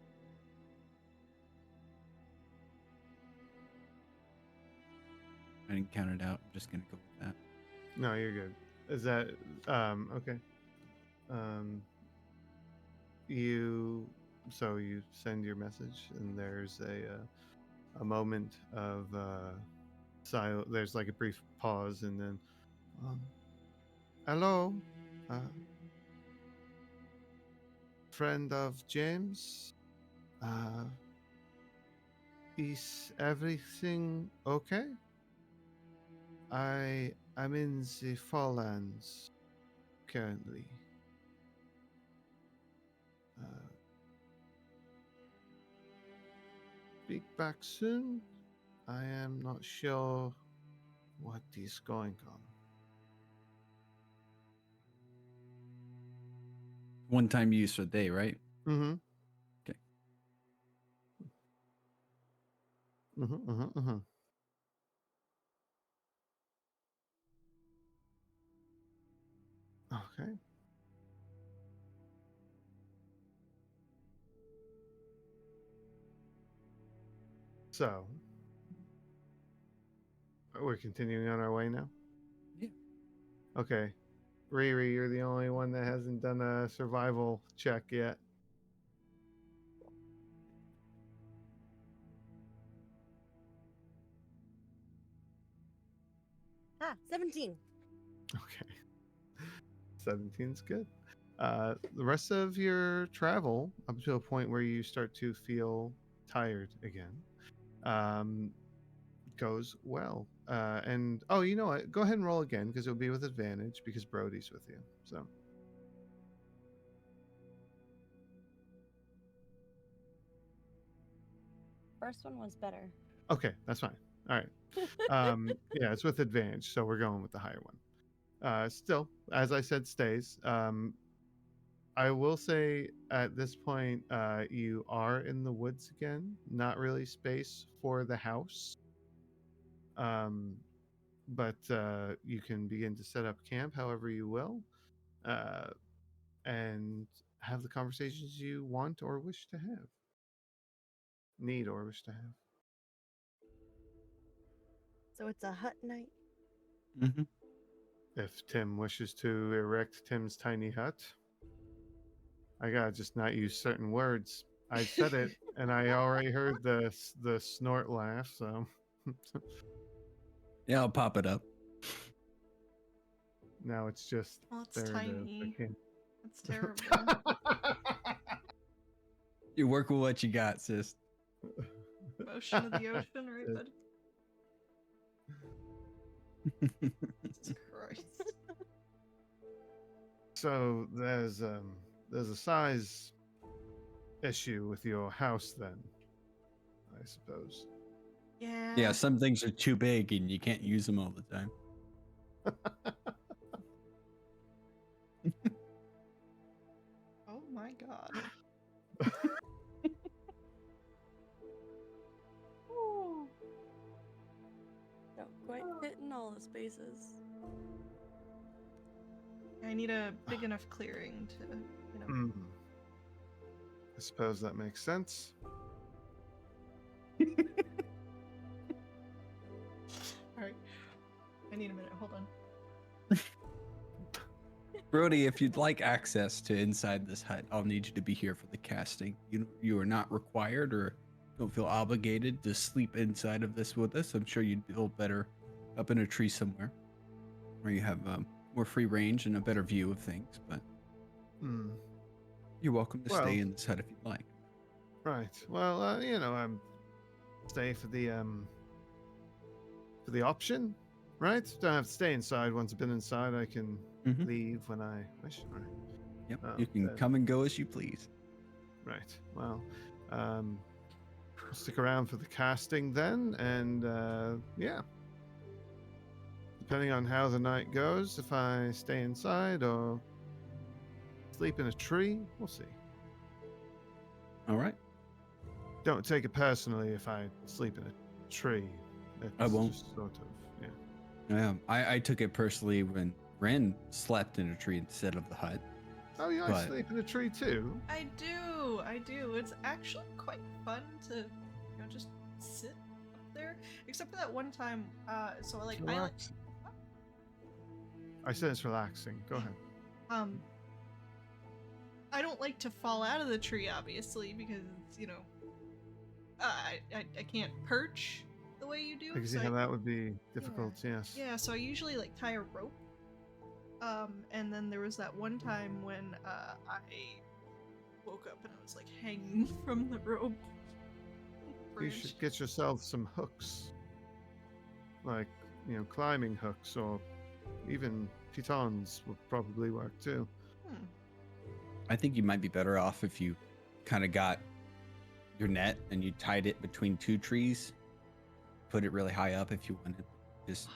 didn't count it out. I'm just gonna go with that. No, you're good. Is that okay? Um, you you send your message, and there's a moment of silence. There's like a brief pause, and then, um, hello, uh, friend of James. Uh, is everything okay? I'm in the Fallands currently. Uh, Be back soon. I am not sure what is going on. One-time use for day, right? Mm-hmm. Okay. Mm-hmm. Mm-hmm. Mm-hmm. Okay. So we're continuing on our way now. Yeah. Okay. Riri, you're the only one that hasn't done a survival check yet. Ah, 17. Okay. 17's good. The rest of your travel, up to a point where you start to feel tired again, goes well. And oh, you know what? Go ahead and roll again because it'll be with advantage because Brody's with you. So First one was better. okay, that's fine. All right. Yeah, it's with advantage, so we're going with the higher one. Still, as I said, stays. I will say at this point, you are in the woods again. Not really space for the house. But you can begin to set up camp however you will, uh, and have the conversations you want or wish to have, need or wish to have. So it's a hut night. Mm-hmm. If Tim wishes to erect Tim's tiny hut, I gotta just not use certain words. I said it, and I already heard the snort laugh. So Yeah, I'll pop it up. now it's just Well, it's there. tiny. It That's terrible. You work with what you got, sis. Motion of the ocean, right, bud? Jesus Christ. So there's a size issue with your house then, I suppose. Yeah. Yeah, some things are too big and you can't use them all the time. Oh my god. Ooh. Don't quite fit in all the spaces. I need a big enough clearing to, you know. Mm. I suppose that makes sense. Alright. I need a minute. Hold on. Brody, if you'd like access to inside this hut, I'll need you to be here for the casting. You are not required or don't feel obligated to sleep inside of this with us. I'm sure you'd feel better up in a tree somewhere where you have more free range and a better view of things. But you're welcome to stay in this hut if you'd like. Right. Well, I'm stay for the option, right? Don't have to stay inside. Once I've been inside, I can leave when I wish. Right. Yep. You can come and go as you please. Right. Well, I'll stick around for the casting then, and yeah. Depending on how the night goes, if I stay inside or sleep in a tree, we'll see. All right. Don't take it personally if I sleep in a tree. I won't. Just sort of, yeah. I took it personally when Ren slept in a tree instead of the hut. Oh, yeah, I sleep in a tree too. I do. It's actually quite fun to, just sit up there, except for that one time. So like It's relaxing. I said it's relaxing. Go ahead. I don't like to fall out of the tree, obviously, because I can't perch the way you do. I can see so how that would be difficult. Yes. Yeah, so I usually like tie a rope. And then there was that one time when I woke up and I was like hanging from the rope. You should get yourself some hooks, like climbing hooks, or even pitons would probably work too. I think you might be better off if you kind of got your net and you tied it between two trees, put it really high up if you wanted, just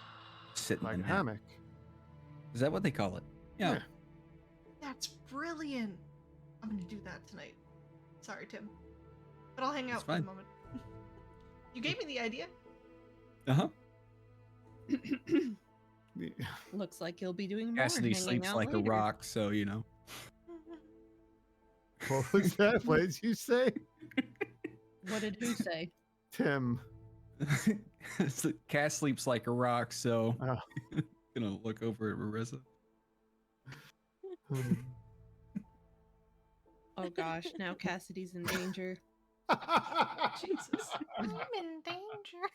sit Like in a the net. hammock. Is that what they call it? Yeah. That's brilliant. I'm gonna do that tonight. Sorry, Tim, but I'll hang out for a fine. moment. You gave me the idea. Uh-huh. Looks like you'll be doing more Cassidy hanging sleeps out like later. a rock, so you know. What was that? What did you say? What did who say? Tim. Cass sleeps like a rock, so Oh. gonna look over at Marissa. Oh gosh, now Cassidy's in danger. Jesus, I'm in danger.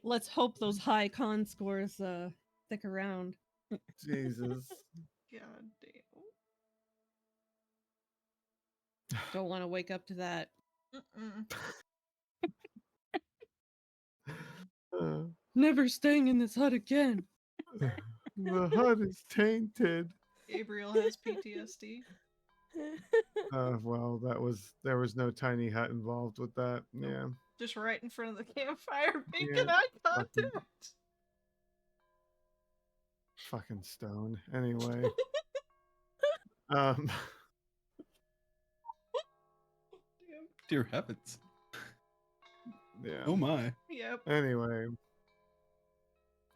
Let's hope those high con scores stick around. Jesus. God damn. Don't want to wake up to that. Uh, Never staying in this hut again. the hut is tainted. Gabriel has PTSD. Well, there was no tiny hut involved with that. Yeah. Just right in front of the campfire, making Yeah, eye fucking- contact. Fucking stone. Anyway. um. Dear heavens. Yeah. Oh my. Yep. Anyway.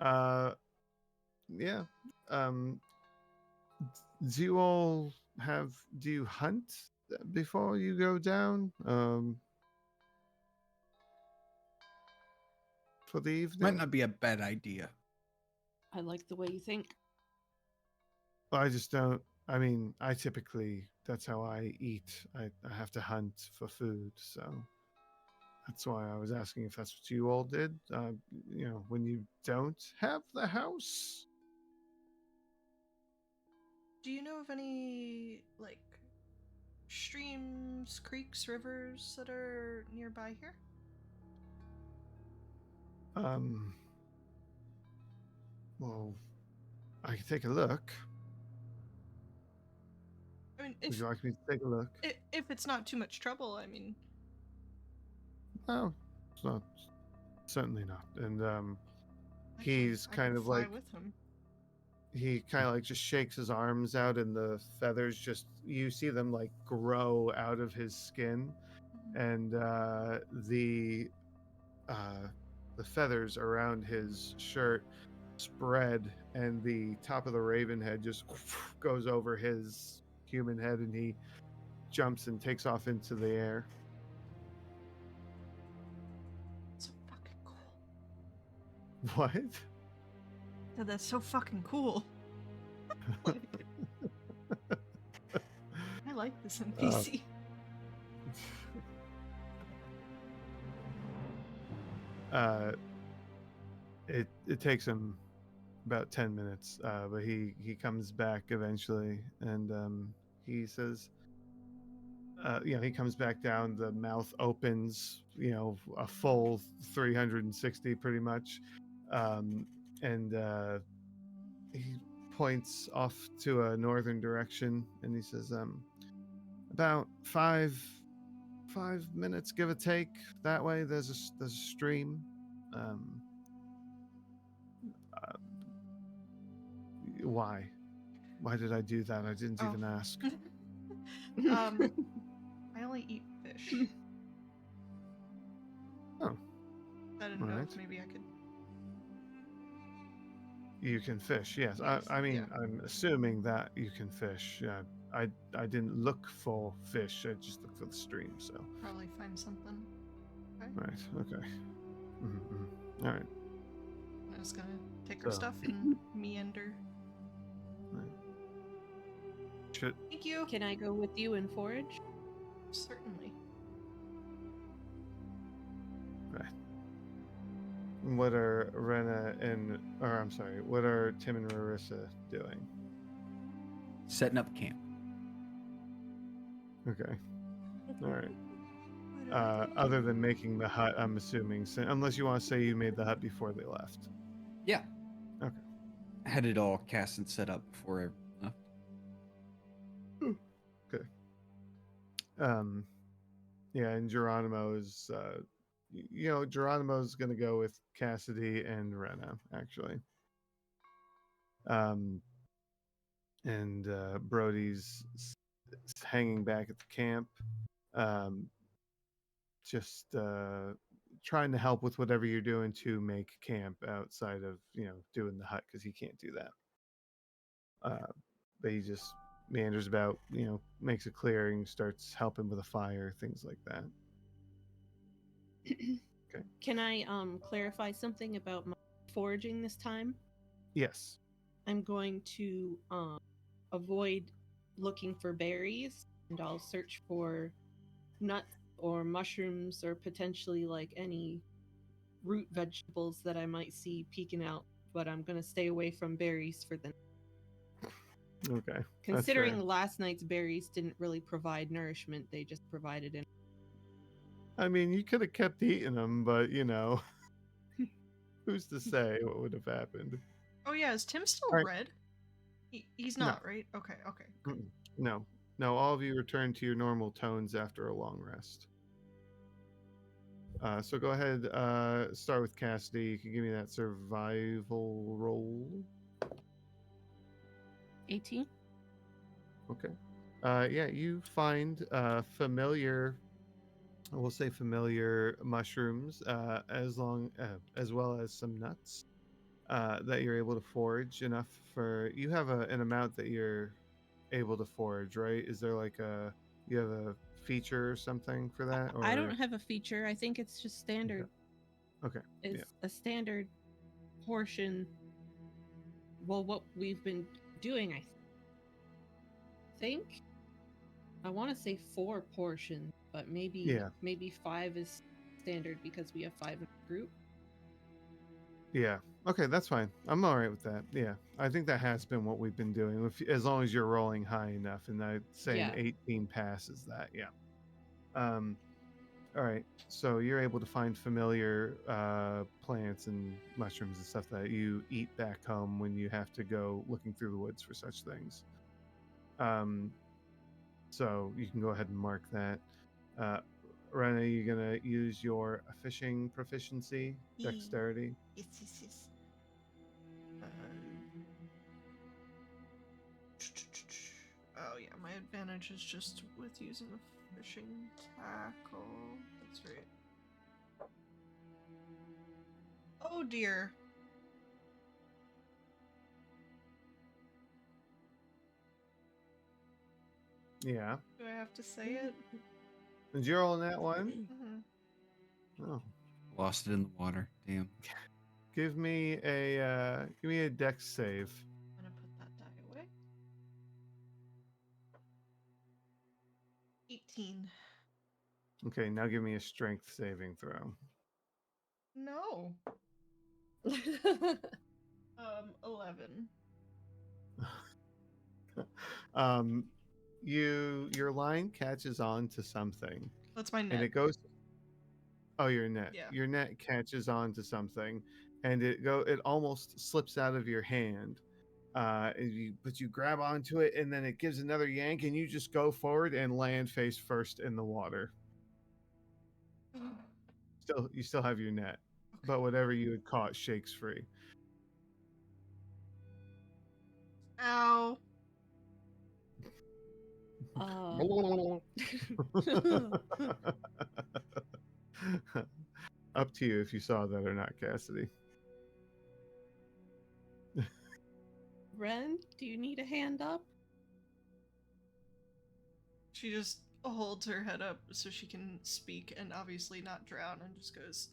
Yeah. Do you hunt before you go down? For the evening? Might not be a bad idea. I like the way you think. I just don't. I mean, I typically, that's how I eat. I have to hunt for food, so that's why I was asking if that's what you all did. When you don't have the house. Do you know of any, like, streams, creeks, rivers that are nearby here? Well, I can take a look. I mean, Would if you like me to take a look? if it's not too much trouble, I mean. No, it's not. Certainly not. And I he's can kind of fly like with him. he kind of like just shakes his arms out, and the feathers you see them like grow out of his skin, and the feathers around his shirt spread, and the top of the raven head just goes over his human head, and he jumps and takes off into the air. So fucking cool. What? Yeah, that's so fucking cool. I like this NPC. It takes him about 10 minutes, but he comes back eventually, and he says, he comes back down, the mouth opens, a full 360 pretty much, and he points off to a northern direction, and he says, about 5 minutes, give or take, that way there's a stream. Why did I do that? I didn't even ask. I only eat fish. Oh. I didn't know Right. if maybe I could. You can fish, yes. Yes, I mean, yeah. I'm assuming that you can fish. Yeah, I didn't look for fish. I just looked for the stream. So Probably find something. Right. Okay. Mm-hmm. All right. I'm just gonna take her So- stuff and meander. Right. Should Thank you. Can I go with you and forage? Certainly. what are Rena and or I'm sorry, what are Tim and Marissa doing? Setting up camp. Okay. All right. Other than making the hut, I'm assuming, unless you want to say you made the hut before they left. Yeah. Okay. I had it all cast and set up before I left. Okay. Yeah, and Geronimo's, Geronimo's gonna go with Cassidy and Rena, actually. And Brody's hanging back at the camp, just trying to help with whatever you're doing to make camp outside of doing the hut because he can't do that. But he just meanders about, makes a clearing, starts helping with a fire, things like that. Okay. Can I clarify something about my foraging this time? Yes. I'm going to avoid looking for berries, and I'll search for nuts or mushrooms or potentially like any root vegetables that I might see peeking out, but I'm going to stay away from berries for the night. Okay. Considering last night's berries didn't really provide nourishment, they just provided an I mean, you could have kept eating them, but who's to say what would have happened? Oh yeah, is Tim still Alright. red? He's No. not, right? Okay, okay. Mm-mm. No, all of you return to your normal tones after a long rest. So go ahead, start with Cassidy. You can give me that survival roll. 18. Okay. Yeah, you find familiar, we'll say familiar mushrooms, as well as some nuts that you're able to forage enough for. You have an amount that you're able to forage, right? Is there like you have a feature or something for that? Or I don't have a feature. I think it's just standard. Okay. It's a standard portion. Well, what we've been doing, I think. I want to say 4 portions, but maybe 5 is standard because we have 5 in the group. Yeah. Okay, that's fine. I'm all right with that. Yeah, I think that has been what we've been doing. As long as you're rolling high enough, and I'd say an 18 passes that. Yeah. All right. So you're able to find familiar plants and mushrooms and stuff that you eat back home when you have to go looking through the woods for such things. So you can go ahead and mark that. Rena, you're gonna use your fishing proficiency, dexterity. Yes. Oh yeah, my advantage is just with using a fishing tackle. That's right. Oh dear. Yeah. Do I have to say it? Did you roll in that one? Mm-hmm. Oh. Lost it in the water. Damn. Give me a dex save. I'm gonna put that die away. 18. Okay, now give me a strength saving throw. No. 11. Your line catches on to something. That's my net. And it goes. Oh, your net. Yeah. Your net catches on to something, and it almost slips out of your hand. But you grab onto it, and then it gives another yank, and you just go forward and land face first in the water. You still have your net, but whatever you had caught shakes free. Ow. Up to you if you saw that or not, Cassidy. Ren, do you need a hand up? She just holds her head up so she can speak and obviously not drown, and just goes,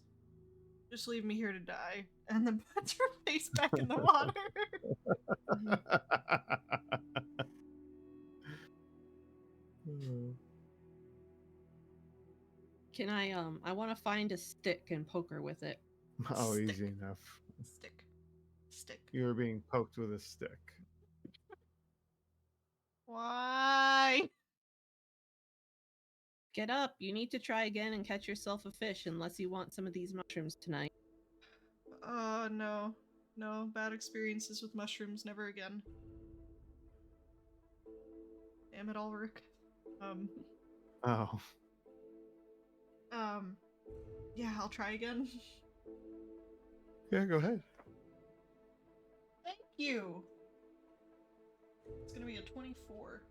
"Just leave me here to die," and then puts her face back in the water. Can I want to find a stick and poke her with it. Oh, Stick. easy enough. Stick. You were being poked with a stick. Why? Get up. You need to try again and catch yourself a fish unless you want some of these mushrooms tonight. Oh, no. No, bad experiences with mushrooms, never again. Damn it, Ulrich. Oh. Yeah, I'll try again. Yeah, go ahead. Thank you. It's gonna be a 24.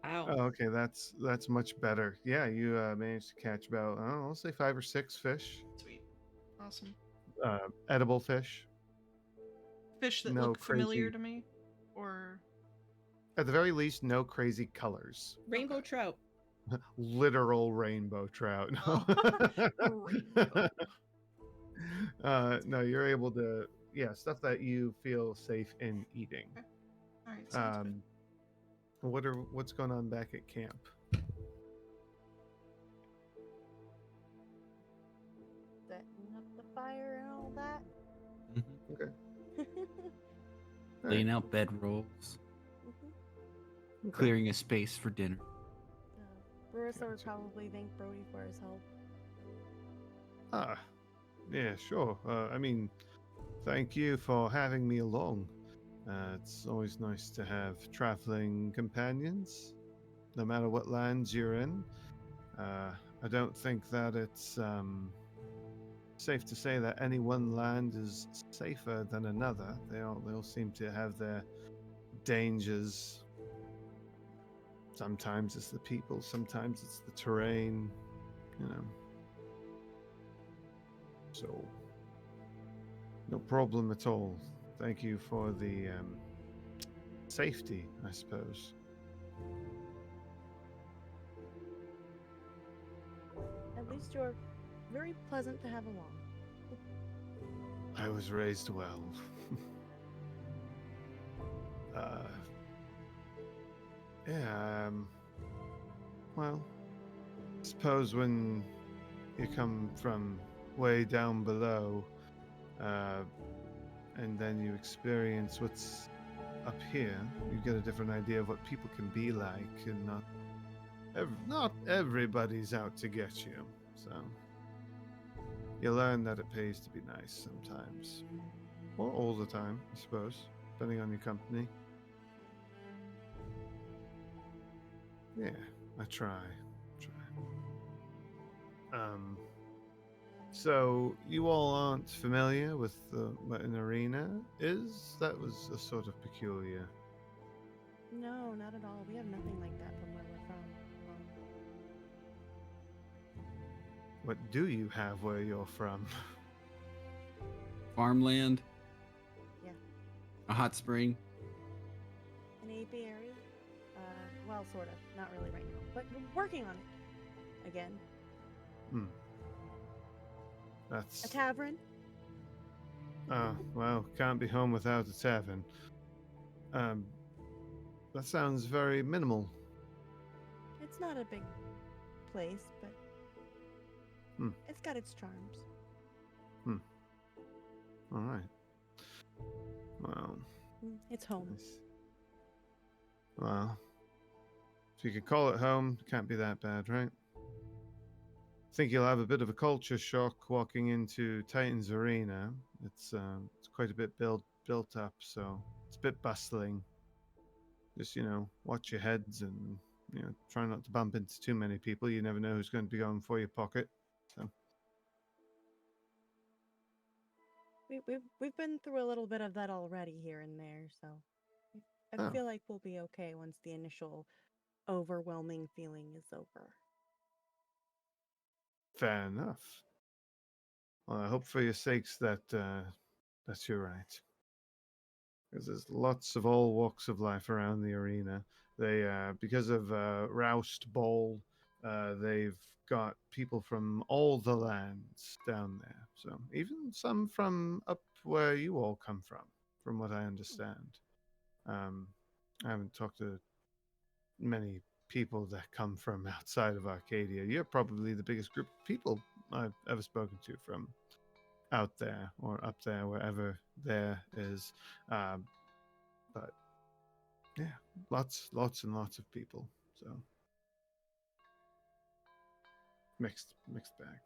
Wow. Oh, okay, that's much better. Yeah, you managed to catch about, I don't know, I'll say 5 or 6 fish. Sweet. Awesome. Edible fish. Fish that No look familiar crazy- to me? Or... At the very least, no crazy colors. Rainbow Okay. trout. Literal rainbow trout. Oh. Rainbow. No, you're able to, yeah, stuff that you feel safe in eating. Okay. Alright, sounds good. What's going on back at camp? Setting up the fire and all that. Mhm. Okay. Laying out bedrolls, Mhm. clearing a space for dinner. Marissa would Gotcha. probably thank Brody for his help. Ah, yeah, sure. I mean, thank you for having me along. It's always nice to have traveling companions, no matter what lands you're in. I don't think that it's safe to say that any one land is safer than another. They all seem to have their dangers. Sometimes it's the people, sometimes it's the terrain, you know. So, no problem at all. Thank you for the safety, I suppose. At least you're very pleasant to have along. I was raised well. Yeah, well, suppose when you come from way down below, and then you experience what's up here, you get a different idea of what people can be like, and not everybody's out to get you. So you learn that it pays to be nice sometimes, or all the time, I suppose, depending on your company. Yeah, I try. So you all aren't familiar with what an arena is? That was a sort of peculiar. No, not at all. We have nothing like that from where we're from. What do you have where you're from? Farmland. Yeah. A hot spring. An apiary? Well, sort of. Not really right now, but we're working on it. Again. That's A tavern? oh well, can't be home without a tavern. That sounds very minimal. It's not a big place, but Hmm. it's got its charms. All right. Well, It's home. nice. Well, if you could call it home, can't be that bad, right? Think you'll have a bit of a culture shock walking into Titan's Arena. It's quite a bit built up, so it's a bit bustling. Just watch your heads and try not to bump into too many people. You never know who's going to be going for your pocket. So We've been through a little bit of that already here and there, so I Oh. feel like we'll be okay once the initial overwhelming feeling is over. fair enough. Well, I hope for your sakes that you're right. Because there's lots of all walks of life around the arena. They because of Roust Bowl, they've got people from all the lands down there. So even some from up where you all come from what I understand. I haven't talked to many people that come from outside of Arcadia. You're probably the biggest group of people I've ever spoken to from out there or up there, wherever there is. But yeah, lots and lots of people. So mixed bag.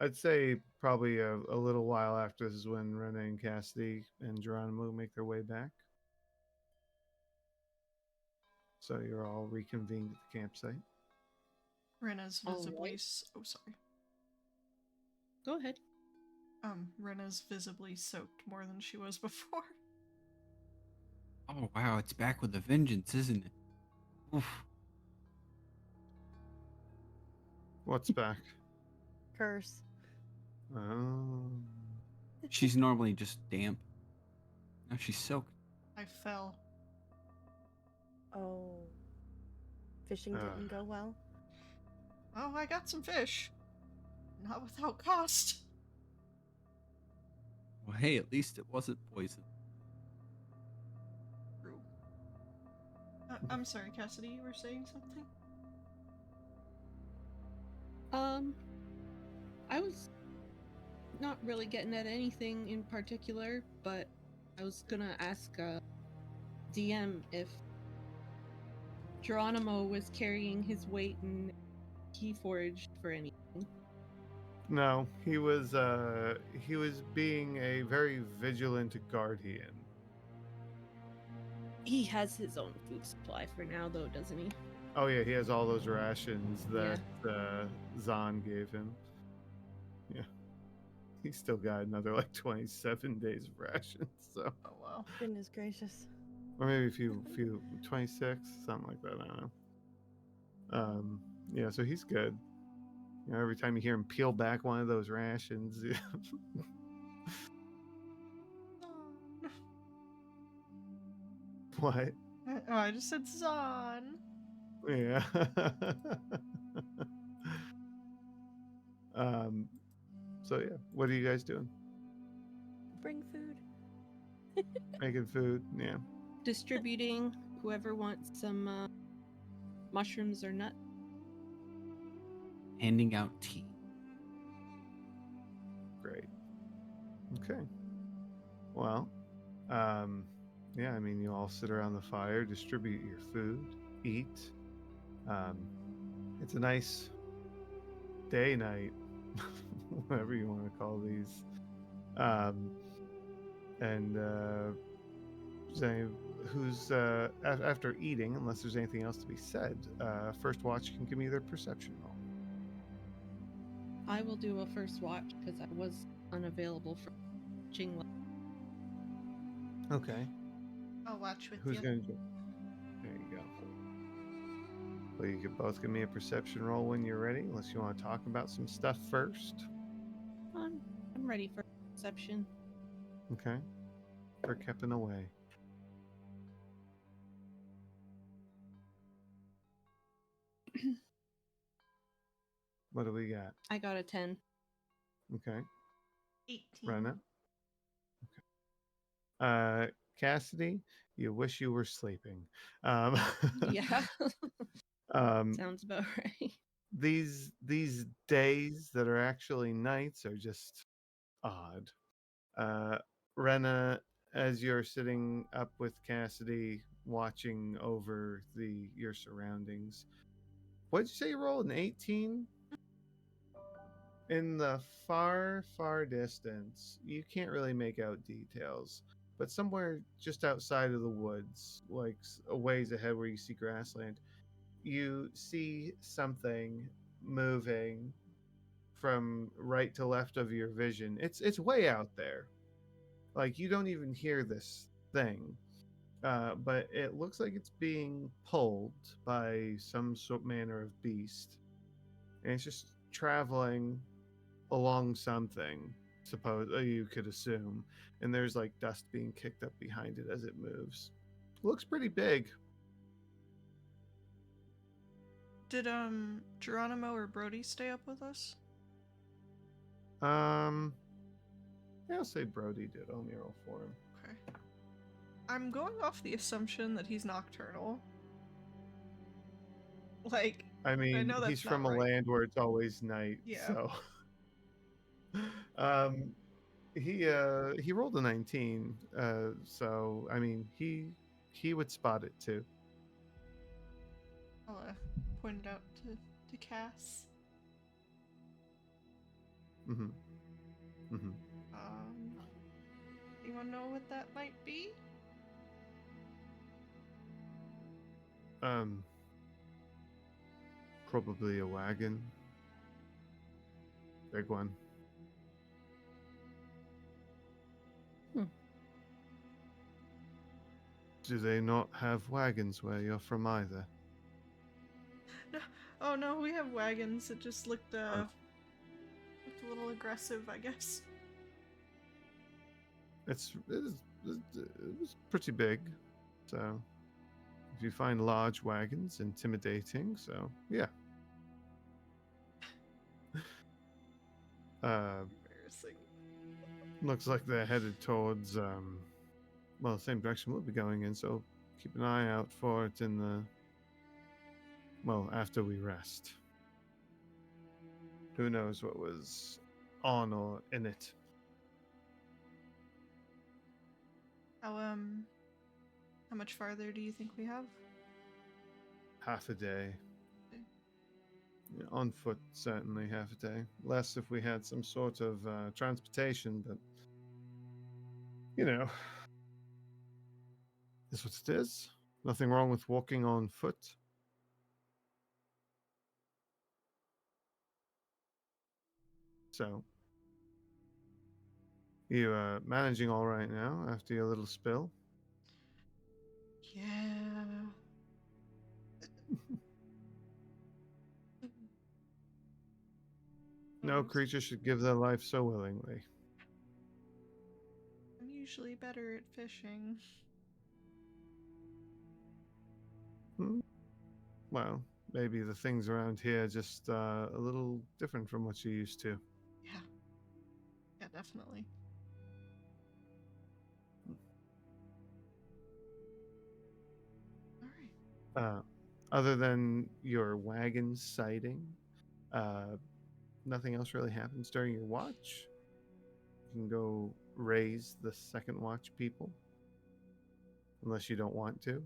I'd say probably a little while after this is when Rene and Cassidy and Geronimo make their way back. So you're all reconvened at the campsite. Rena's All visibly. right. Oh, sorry. Go ahead. Rena's visibly soaked more than she was before. Oh wow, it's back with a vengeance, isn't it? Oof. What's back? Curse. Oh. She's normally just damp. Now she's soaked. I fell. Oh. Fishing didn't go well. Oh, I got some fish. Not without cost. Well, hey, at least it wasn't poison. True. I'm sorry, Cassidy, you were saying something? I was not really getting at anything in particular, but I was gonna ask DM if Geronimo was carrying his weight and he foraged for anything. No, he was being a very vigilant guardian. He has his own food supply for now, though, doesn't he? Oh yeah, he has all those rations that Zahn gave him. Yeah, he's still got another like 27 days of rations. So, Oh, wow. Goodness gracious. or maybe a few 26, something like that. I don't know. Yeah, so he's good. You know, every time you hear him peel back one of those rations. What? Oh, I just said Zahn. Yeah. So yeah, what are you guys doing? Bring food. Making food? Yeah. Distributing whoever wants some mushrooms or nuts. Handing out tea. Great. Okay. Well, yeah, I mean, you all sit around the fire, distribute your food, eat. It's a nice day night, whatever you want to call these. And who's after eating, unless there's anything else to be said, first watch can give me their perception roll. I will do a first watch because I was unavailable for watching. Okay. I'll watch with Who's you. going to do? There you go. Well, you could both give me a perception roll when you're ready, unless you want to talk about some stuff first. I'm ready for perception. Okay. For keeping away. What do we got? I got a 10. Okay. 18. Rena. Okay. Cassidy, you wish you were sleeping. Yeah. Um, Sounds about right. these days that are actually nights are just odd. Rena, as you're sitting up with Cassidy, watching over your surroundings, what did you say you rolled? An 18? In the far distance, you can't really make out details, but somewhere just outside of the woods, like a ways ahead where you see grassland, you see something moving from right to left of your vision. It's way out there. Like, you don't even hear this thing. But it looks like it's being pulled by some sort manner of beast. And it's just traveling along something suppose you could assume, and there's like dust being kicked up behind it as it moves. Looks pretty big. Did Geronimo or Brody stay up with us? Yeah, I'll say Brody did. I'll mural for him. Okay. I'm going off the assumption that he's nocturnal. Like, I mean, know that's he's from not a right. land where it's always night, Yeah. so he rolled a 19, so I mean he would spot it too. I'll point it out to Cass. Mm-hmm. Mm-hmm. Anyone know what that might be? Probably a wagon. Big one. Do they not have wagons where you're from either? No. Oh no, we have wagons. It just looked looked a little aggressive, I guess. It was pretty big, so if you find large wagons, intimidating. So yeah. Embarrassing. Looks like they're headed towards well, the same direction we'll be going in. So keep an eye out for it in the after we rest. Who knows what was on or in it? How much farther do you think we have? Half a day. Okay. Yeah, on foot, certainly half a day. Less if we had some sort of transportation, but you know, is what it is. Nothing wrong with walking on foot. So, you managing all right now after your little spill? Yeah. No creature should give their life so willingly. I'm usually better at fishing. Well, maybe the things around here are just a little different from what you're used to. Yeah. Yeah, definitely. All right. Other than your wagon sighting, nothing else really happens during your watch. You can go raise the second watch people, unless you don't want to.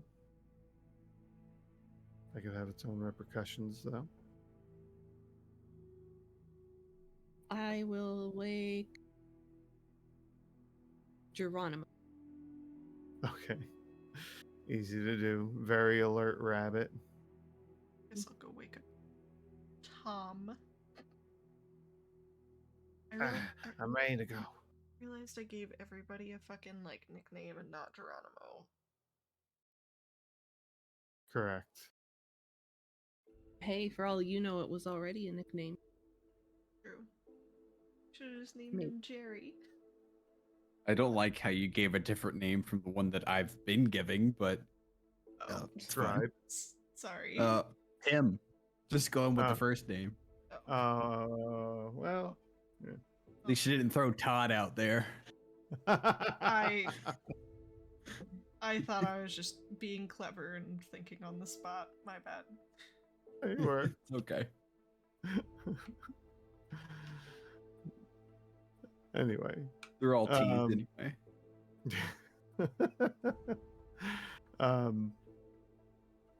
That could have its own repercussions, though. I will wake Geronimo. Okay. Easy to do. Very alert rabbit. Guess I'll go wake up Tom. I'm ready to go. Realized I gave everybody a fucking like nickname and not Geronimo. Correct. Hey, for all you know, it was already a nickname. True. Should have just named Maybe. him Jerry. I don't like how you gave a different name from the one that I've been giving, but it's fine. Tribe. Sorry. Tim. Just going with Oh. the first name. Well. At least you didn't throw Todd out there. I thought I was just being clever and thinking on the spot. My bad. You were. It's okay. Anyway. They're all teased anyway.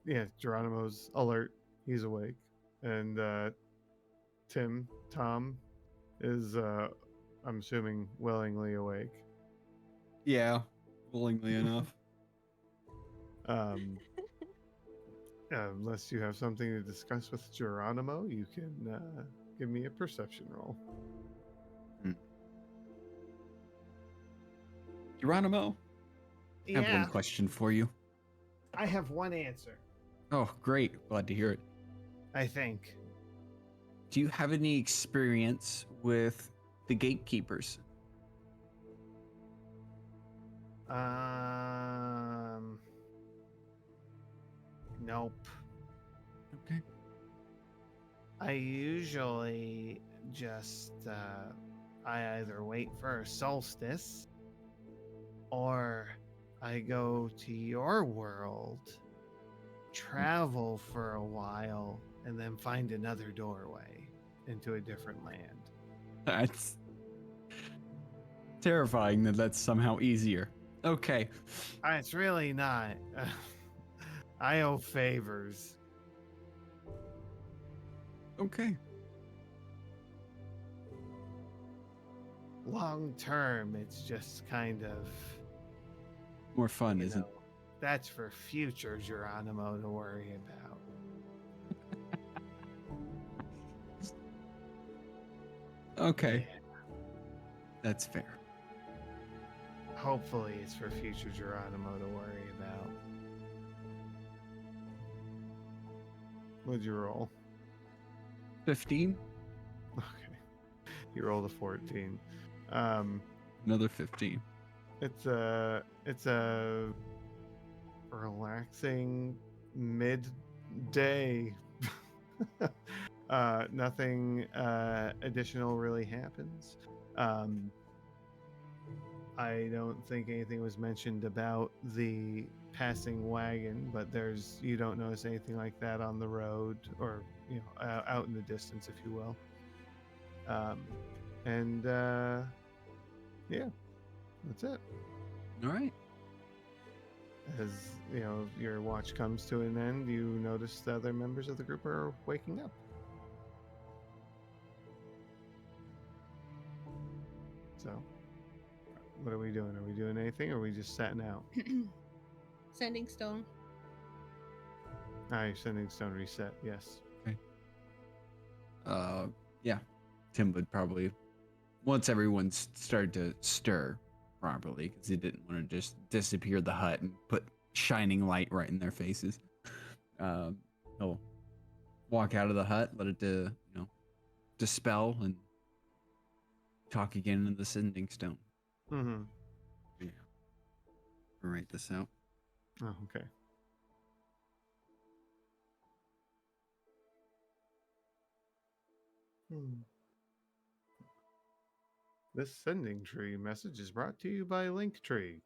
Yeah, Geronimo's alert. He's awake. And Tom is I'm assuming willingly awake. Yeah, willingly enough. Unless you have something to discuss with Geronimo, you can give me a perception roll. Geronimo, I have Yeah, one question for you. I have one answer. Oh, great. Glad to hear it. I think. Do you have any experience with the gatekeepers? Nope. Okay. I usually just I either wait for a solstice or I go to your world, travel for a while, and then find another doorway into a different land. That's terrifying that that's somehow easier. Okay. It's really not. I owe favors. Okay. Long term, it's just kind of, More fun, you isn't know, that's for future Geronimo to worry about. Okay. Yeah. That's fair. Hopefully, it's for future Geronimo to worry about. What'd you roll? 15? Okay. You rolled a 14. Um, Another 15. it's a relaxing midday. Nothing additional really happens. I don't think anything was mentioned about the passing wagon, but you don't notice anything like that on the road or out in the distance, if you will. And yeah, that's it. All right. As your watch comes to an end, you notice the other members of the group are waking up. So, what are we doing? Are we doing anything, or are we just setting out? Sending stone. You're sending stone reset. Yes. Yeah. Tim would probably, once everyone started to stir properly, because he didn't want to just disappear the hut and put shining light right in their faces. He'll walk out of the hut, let it dispel, and talk again in the sending stone. Mm-hmm. Yeah. I'll write this out. Oh, okay. This sending tree message is brought to you by Linktree.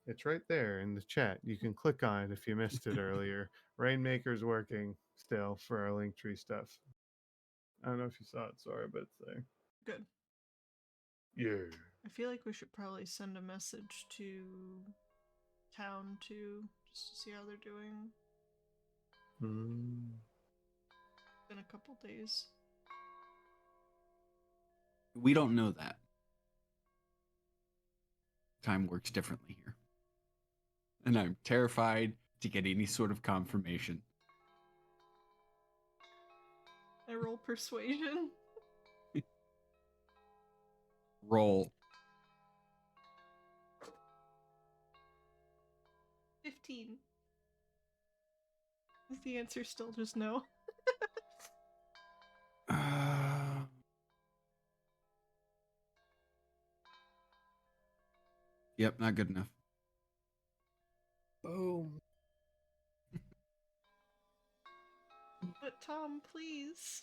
It's right there in the chat. You can click on it if you missed it earlier. Rainmaker's working still for our Linktree stuff. I don't know if you saw it, sorry, but it's there. Good. Yeah. I feel like we should probably send a message to town too, just to see how they're doing. It's been a couple days. We don't know that. Time works differently here. And I'm terrified to get any sort of confirmation. I roll persuasion. Roll. 15. Is the answer still just no? Yep, not good enough. Boom. But Tom, please.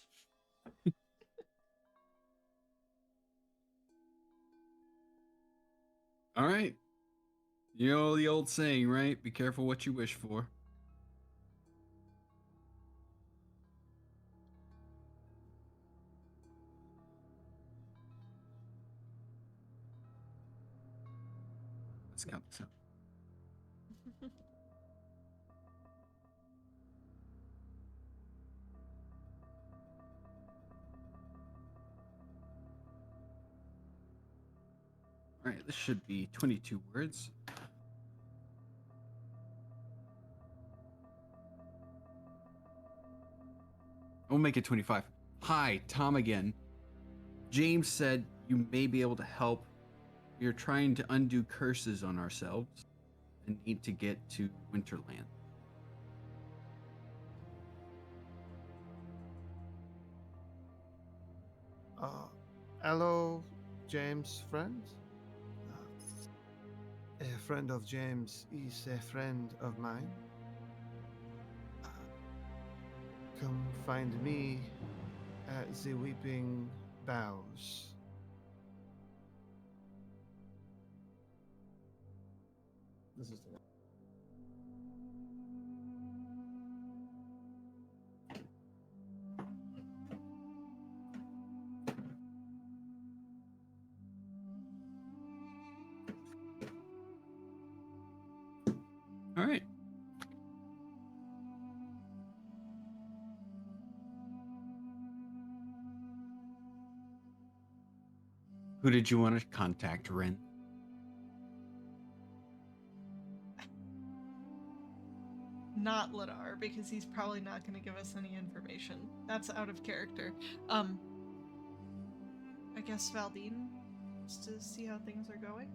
All right. You know the old saying, right? Be careful what you wish for. Let's count this out. All right, this should be 22 words. We'll make it 25. Hi, Tom again. James said you may be able to help. We are trying to undo curses on ourselves and need to get to Winterland. Hello, James, friend. If friend of James is a friend of mine. Come find me at the Weeping Boughs. This is the one. All right. Who did you want to contact, Ren? Not Ladar, because he's probably not going to give us any information. That's out of character. I guess Valdine, just to see how things are going.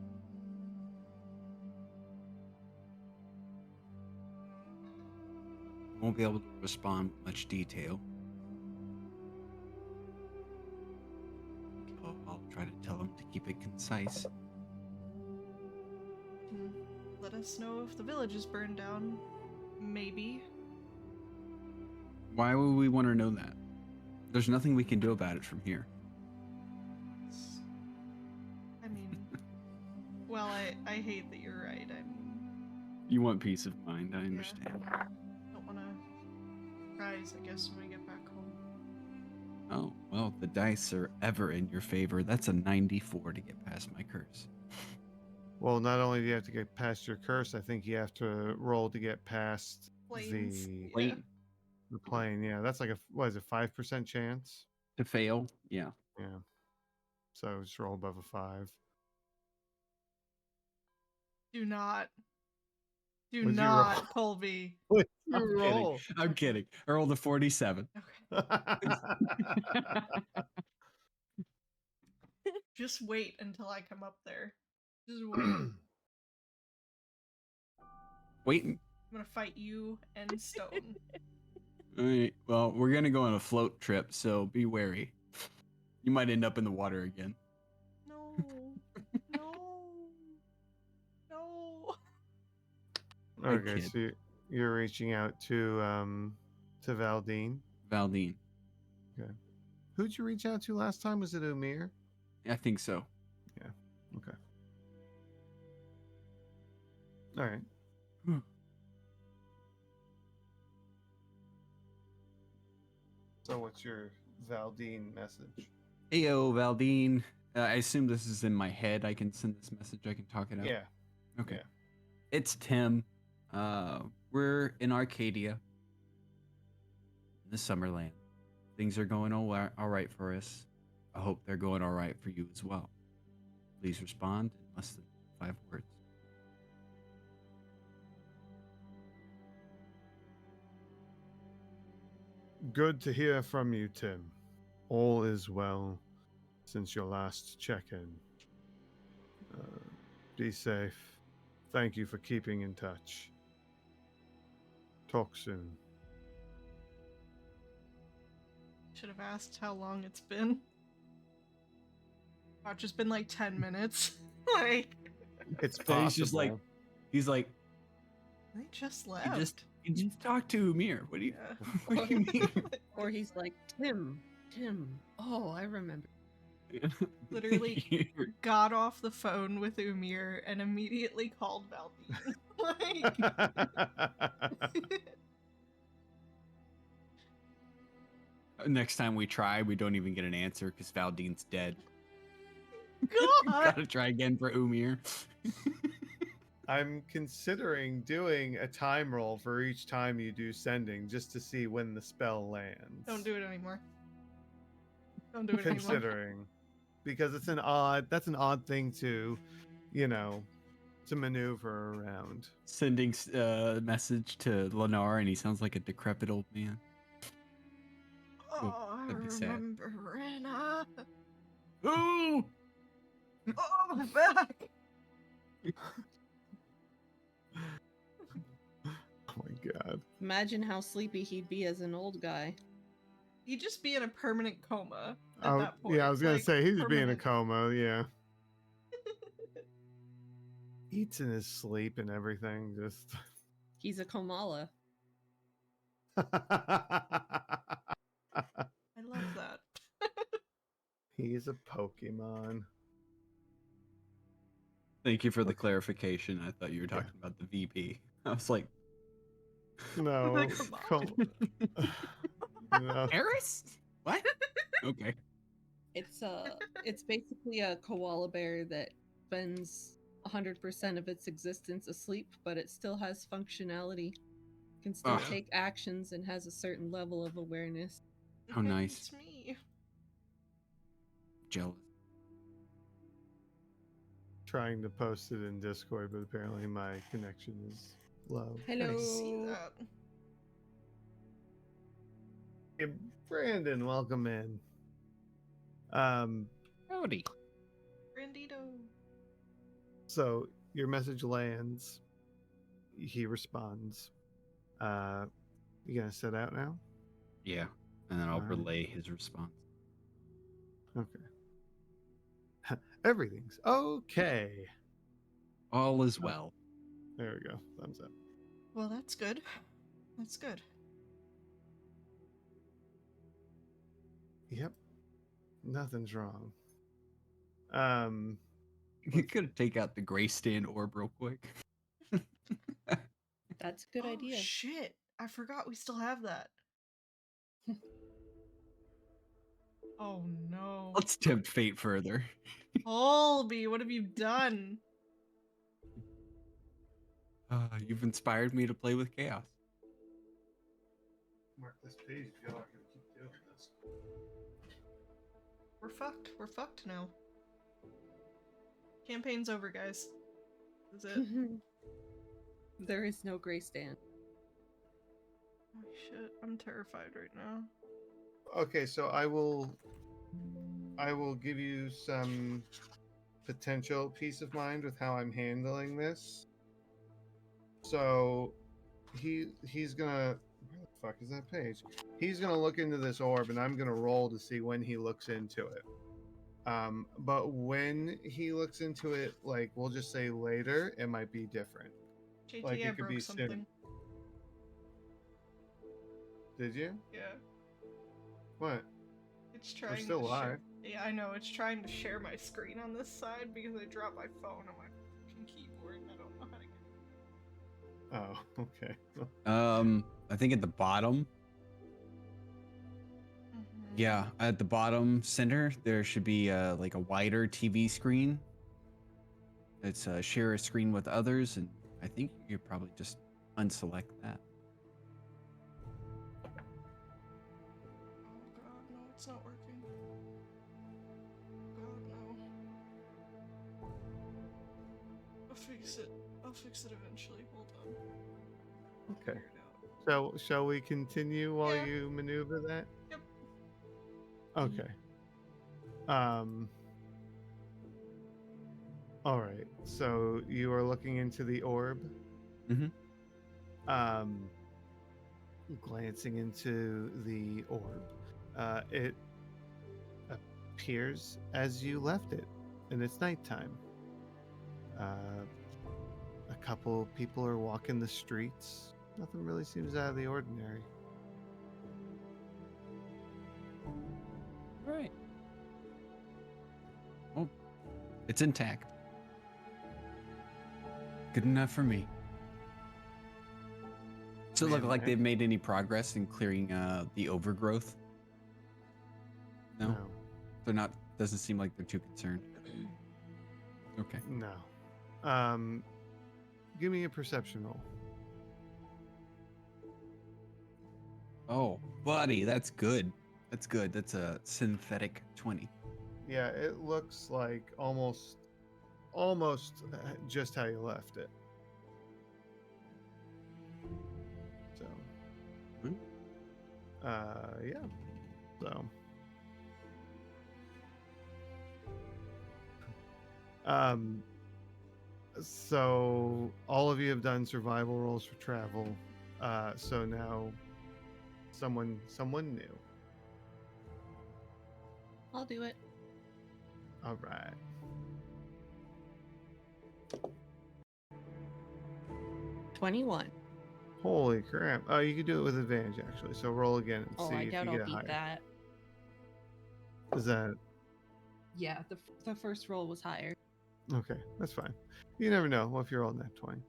Won't be able to respond with much detail. I'll try to tell him to keep it concise. Let us know if the village is burned down. Maybe. Why would we want to know that? There's nothing we can do about it from here. I mean, well, I hate that you're right. I mean, You want peace of mind, I understand. don't want to rise, I guess, when we get back home. Oh, well, the dice are ever in your favor. That's a 94 to get past my curse. Well, not only do you have to get past your curse, I think you have to roll to get past Planes, the yeah. the plane. Yeah, that's like what is it, 5% chance? To fail? Yeah. Yeah. So just roll above a 5. Do not. Do What'd you roll? not, Colby. What'd I'm you roll? kidding. I'm kidding. I rolled a 47. Okay. Just wait until I come up there. Just wait. I'm Waiting. gonna fight you and Stone. All right. Well, we're going to go on a float trip, so be wary. You might end up in the water again. No. No. No. Okay, kid. so you're reaching out to Valdine. Valdine. Who'd you reach out to last time? Was it Umir? I think so. Okay. All right. Hmm. So what's your Valdine message? Heyo, Valdine. I assume this is in my head. I can send this message. I can talk it out. Yeah. Okay. yeah. It's Tim. We're in Arcadia, in the Summerland. Things are going all right for us. I hope they're going all right for you as well. Please respond in less than 5 words. Good to hear from you, Tim. All is well since your last check-in. Be safe. Thank you for keeping in touch. Talk soon. Should have asked how long it's been. Oh, it's just been like 10 minutes. Like, It's So he's just like, possible. they just you left. just talk to Umir. What do you, Yeah. what do you mean? Or he's like, Tim. Oh, I remember. Literally got off the phone with Umir and immediately called Valdine. Like, Next time we try, we don't even get an answer because Valdine's dead. God. Gotta try again for Umir. I'm considering doing a time roll for each time you do sending just to see when the spell lands. Don't do it anymore. Don't do it anymore. Considering. Because that's an odd thing to, to maneuver around. Sending a message to Lennar, and he sounds like a decrepit old man. Oh, I that'd be sad. remember Rena. Ooh! Oh, my back. Oh my god. Imagine how sleepy he'd be as an old guy. He'd just be in a permanent coma at that point. Yeah, I was gonna Like, say he's being in a permanent. coma, yeah. eats in his sleep and everything. Just He's a Komala. I love that. He's a Pokemon. Thank you for the Okay. clarification. I thought you were talking about the VP. I was like, No, Come on. no. Eris? What? Okay. It's basically a koala bear that spends 100% of its existence asleep, but it still has functionality. Can still Ugh. take actions and has a certain level of awareness. How nice. It's me. Jealous. Trying to post it in Discord, but apparently my connection is low. Hello. I see that. Hey, Brandon, welcome in. Howdy. Brandito. So your message lands. He responds. You gonna set out now? Yeah. And then I'll Alright. relay his response. Okay. Everything's okay. All is well. There we go. Thumbs up. Well, that's good. That's good. Yep. Nothing's wrong. You could take out the gray stand orb real quick. That's a good Oh, idea. shit. I forgot we still have that. Oh no. Let's tempt fate further. Colby, what have you done? You've inspired me to play with chaos. Mark this page if y'all are gonna keep doing this. We're fucked. We're fucked now. Campaign's over, guys. This is it. There is no gray stand. Oh shit, I'm terrified right now. Okay, so I will give you some potential peace of mind with how I'm handling this. So he's gonna, where the fuck is that page? He's gonna look into this orb and I'm gonna roll to see when he looks into it. But when he looks into it, like we'll just say later, it might be different. JT, Like, it I could broke be something. soon. Did you? Yeah. What? It's trying still to live. share. Yeah, I know. It's trying to share my screen on this side because I dropped my phone on my fucking keyboard and I don't know how to get it. Oh, okay. I think at the bottom. Mhm. Yeah, at the bottom center, there should be like a wider TV screen. It's share a screen with others, and I think you could probably just unselect that. Oh god, no, it's not working. God, no. I'll fix it. I'll fix it eventually. Hold on. I'll Okay. figure it out. Shall we continue while Yeah. you maneuver that? Yep. Okay. All right. So you are looking into the orb. Mhm. Glancing into the orb, it appears as you left it, and it's nighttime. A couple people are walking the streets. Nothing really seems out of the ordinary. Right. Well, it's intact. Good enough for me. Does it look Man, like they've made any progress in clearing the overgrowth? No? They're not. Doesn't seem like they're too concerned. Okay. No. Give me a perception roll. Oh, buddy, that's good. That's good. That's a synthetic 20. Yeah, it looks like almost just how you left it. So, Hmm. yeah. So all of you have done survival rolls for travel. So now someone new. I'll do it. All right. 21. Holy crap. Oh, you can do it with advantage, actually. So roll again and Oh, see I if doubt you I'll get beat higher. that. Is that... Yeah, the first roll was higher. Okay, that's fine. You never know. What if you're rolling that 20?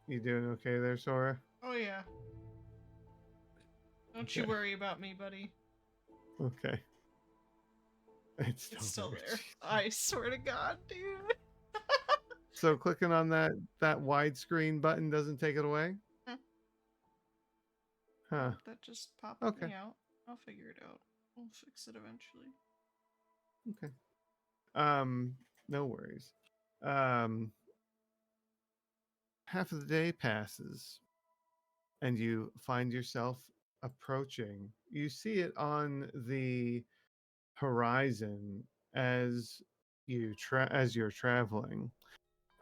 You doing okay there, Sora? Oh yeah. Don't you Okay. worry about me, buddy. Okay. It's It's still there. there. I swear to God, dude. So clicking on that widescreen button doesn't take it away? Hmm. Huh. Nope, that just popped Okay. me out. I'll figure it out. We'll fix it eventually. Okay. No worries. Half of the day passes and you find yourself approaching. You see it on the horizon as as you're traveling,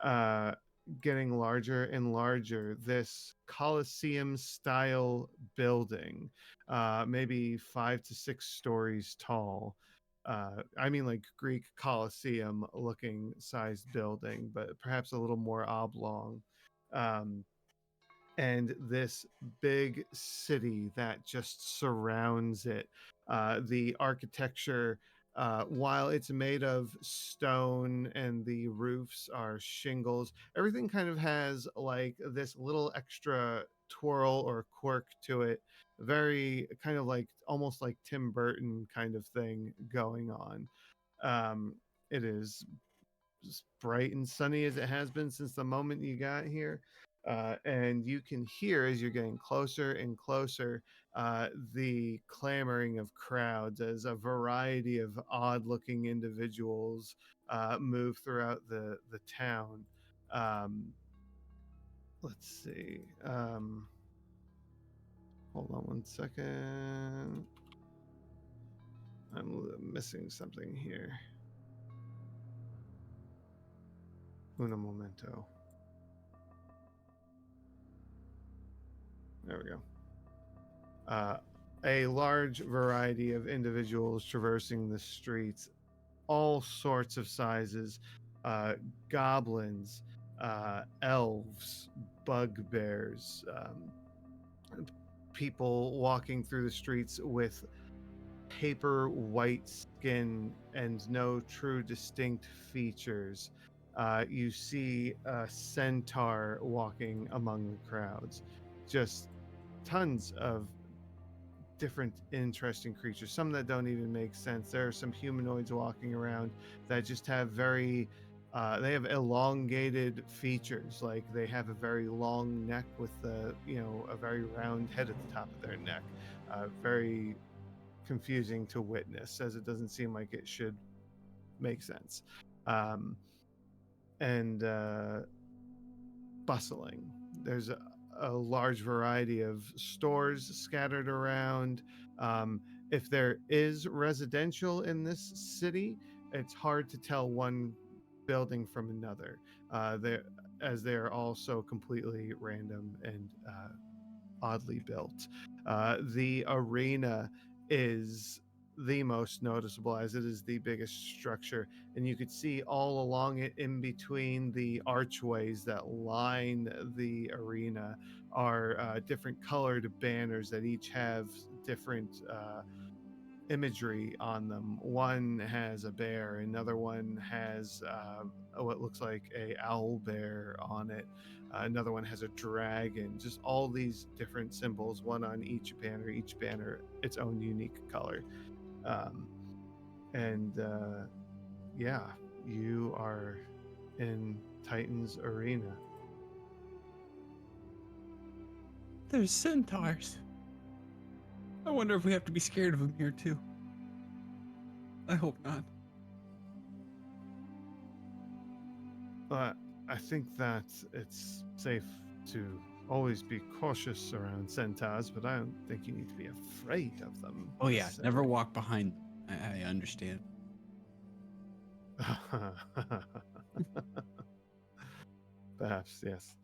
uh getting larger and larger, this Colosseum style building, maybe 5 to 6 stories tall. I mean, like Greek Colosseum looking sized building, but perhaps a little more oblong. um, and this big city that just surrounds it. The architecture, while it's made of stone and the roofs are shingles, everything kind of has like this little extra twirl or quirk to it. Very kind of like almost like Tim Burton kind of thing going on. It is as bright and sunny as it has been since the moment you got here. And you can hear as you're getting closer and closer the clamoring of crowds as a variety of odd looking individuals move throughout the town. Let's see. Hold on one second. I'm missing something here. Uno momento. There we go. A large variety of individuals traversing the streets, all sorts of sizes, goblins, elves, bugbears, people walking through the streets with paper white skin and no true distinct features. You see a centaur walking among the crowds. Just tons of different interesting creatures, some that don't even make sense. There are some humanoids walking around that just have very they have elongated features, like they have a very long neck with a very round head at the top of their neck. Very confusing to witness, as it doesn't seem like it should make sense. And Bustling. There's a large variety of stores scattered around. If there is residential in this city, it's hard to tell one building from another. As they're all so completely random and oddly built. The arena is the most noticeable, as it is the biggest structure, and you could see all along it, in between the archways that line the arena, are different colored banners that each have different imagery on them. One has a bear, another one has what looks like a owl bear on it, another one has a dragon. Just all these different symbols, one on each banner its own unique color. And Yeah, you are in Titan's arena. There's centaurs. I wonder if we have to be scared of them here too. I hope not. But I think that it's safe to always be cautious around centaurs, but I don't think you need to be afraid of them. Oh yeah, never walk behind them. I understand. Perhaps, yes.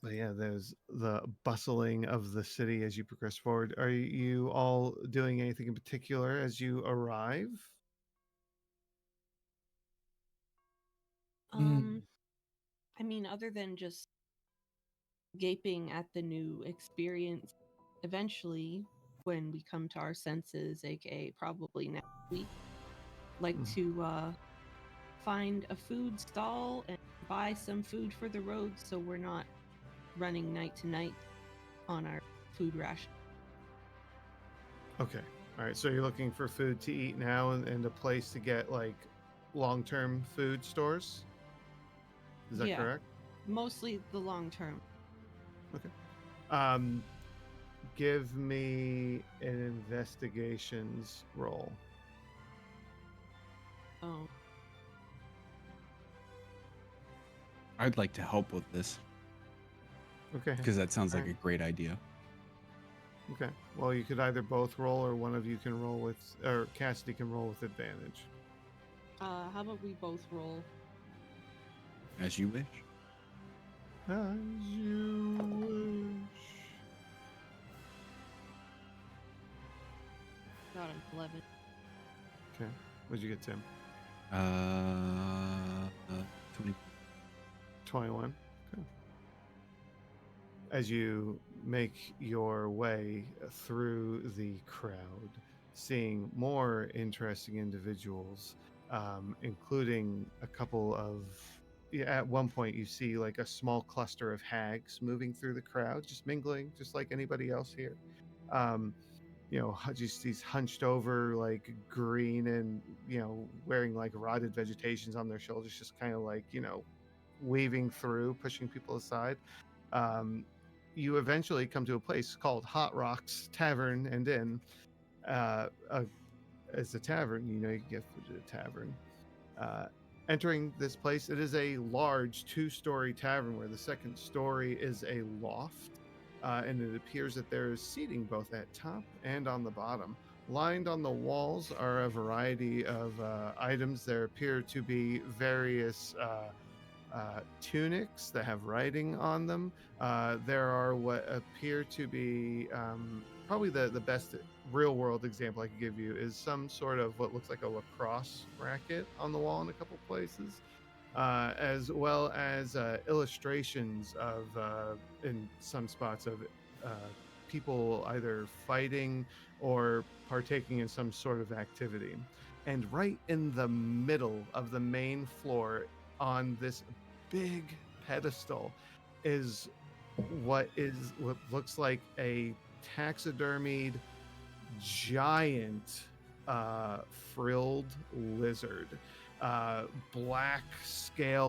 But yeah, there's the bustling of the city as you progress forward. Are you all doing anything in particular as you arrive? I mean, other than just gaping at the new experience, eventually, when we come to our senses, aka probably next week, like Mhm. to find a food stall and buy some food for the road so we're not running night to night on our food ration. Okay. All right. So you're looking for food to eat now and a place to get like long-term food stores. Is that Yeah. correct? Mostly the long term. Okay. Give me an investigations roll. Oh, I'd like to help with this Okay. because that sounds like Alright. a great idea. Okay. Well, you could either both roll, or one of you can roll with, or Cassidy can roll with advantage. how about we both roll? As you wish. As you wish. Got an 11. Okay. What'd you get, Tim? 20. 21. Okay. As you make your way through the crowd, seeing more interesting individuals, including a couple of. Yeah, at one point, you see like a small cluster of hags moving through the crowd, just mingling, just like anybody else here. Just these hunched over, like green and wearing like rotted vegetations on their shoulders, just kind of like weaving through, pushing people aside. You eventually come to a place called Hot Rocks Tavern and Inn. As a tavern, you get food at a tavern. Entering this place, it is a large 2-story tavern where the second story is a loft, and it appears that there is seating both at top and on the bottom. Lined on the walls are a variety of items. There appear to be various tunics that have writing on them. There are what appear to be probably the best real world example I could give you is some sort of what looks like a lacrosse racket on the wall in a couple places, as well as illustrations of in some spots of people either fighting or partaking in some sort of activity. And right in the middle of the main floor on this big pedestal is what looks like a taxidermied giant frilled lizard, black scale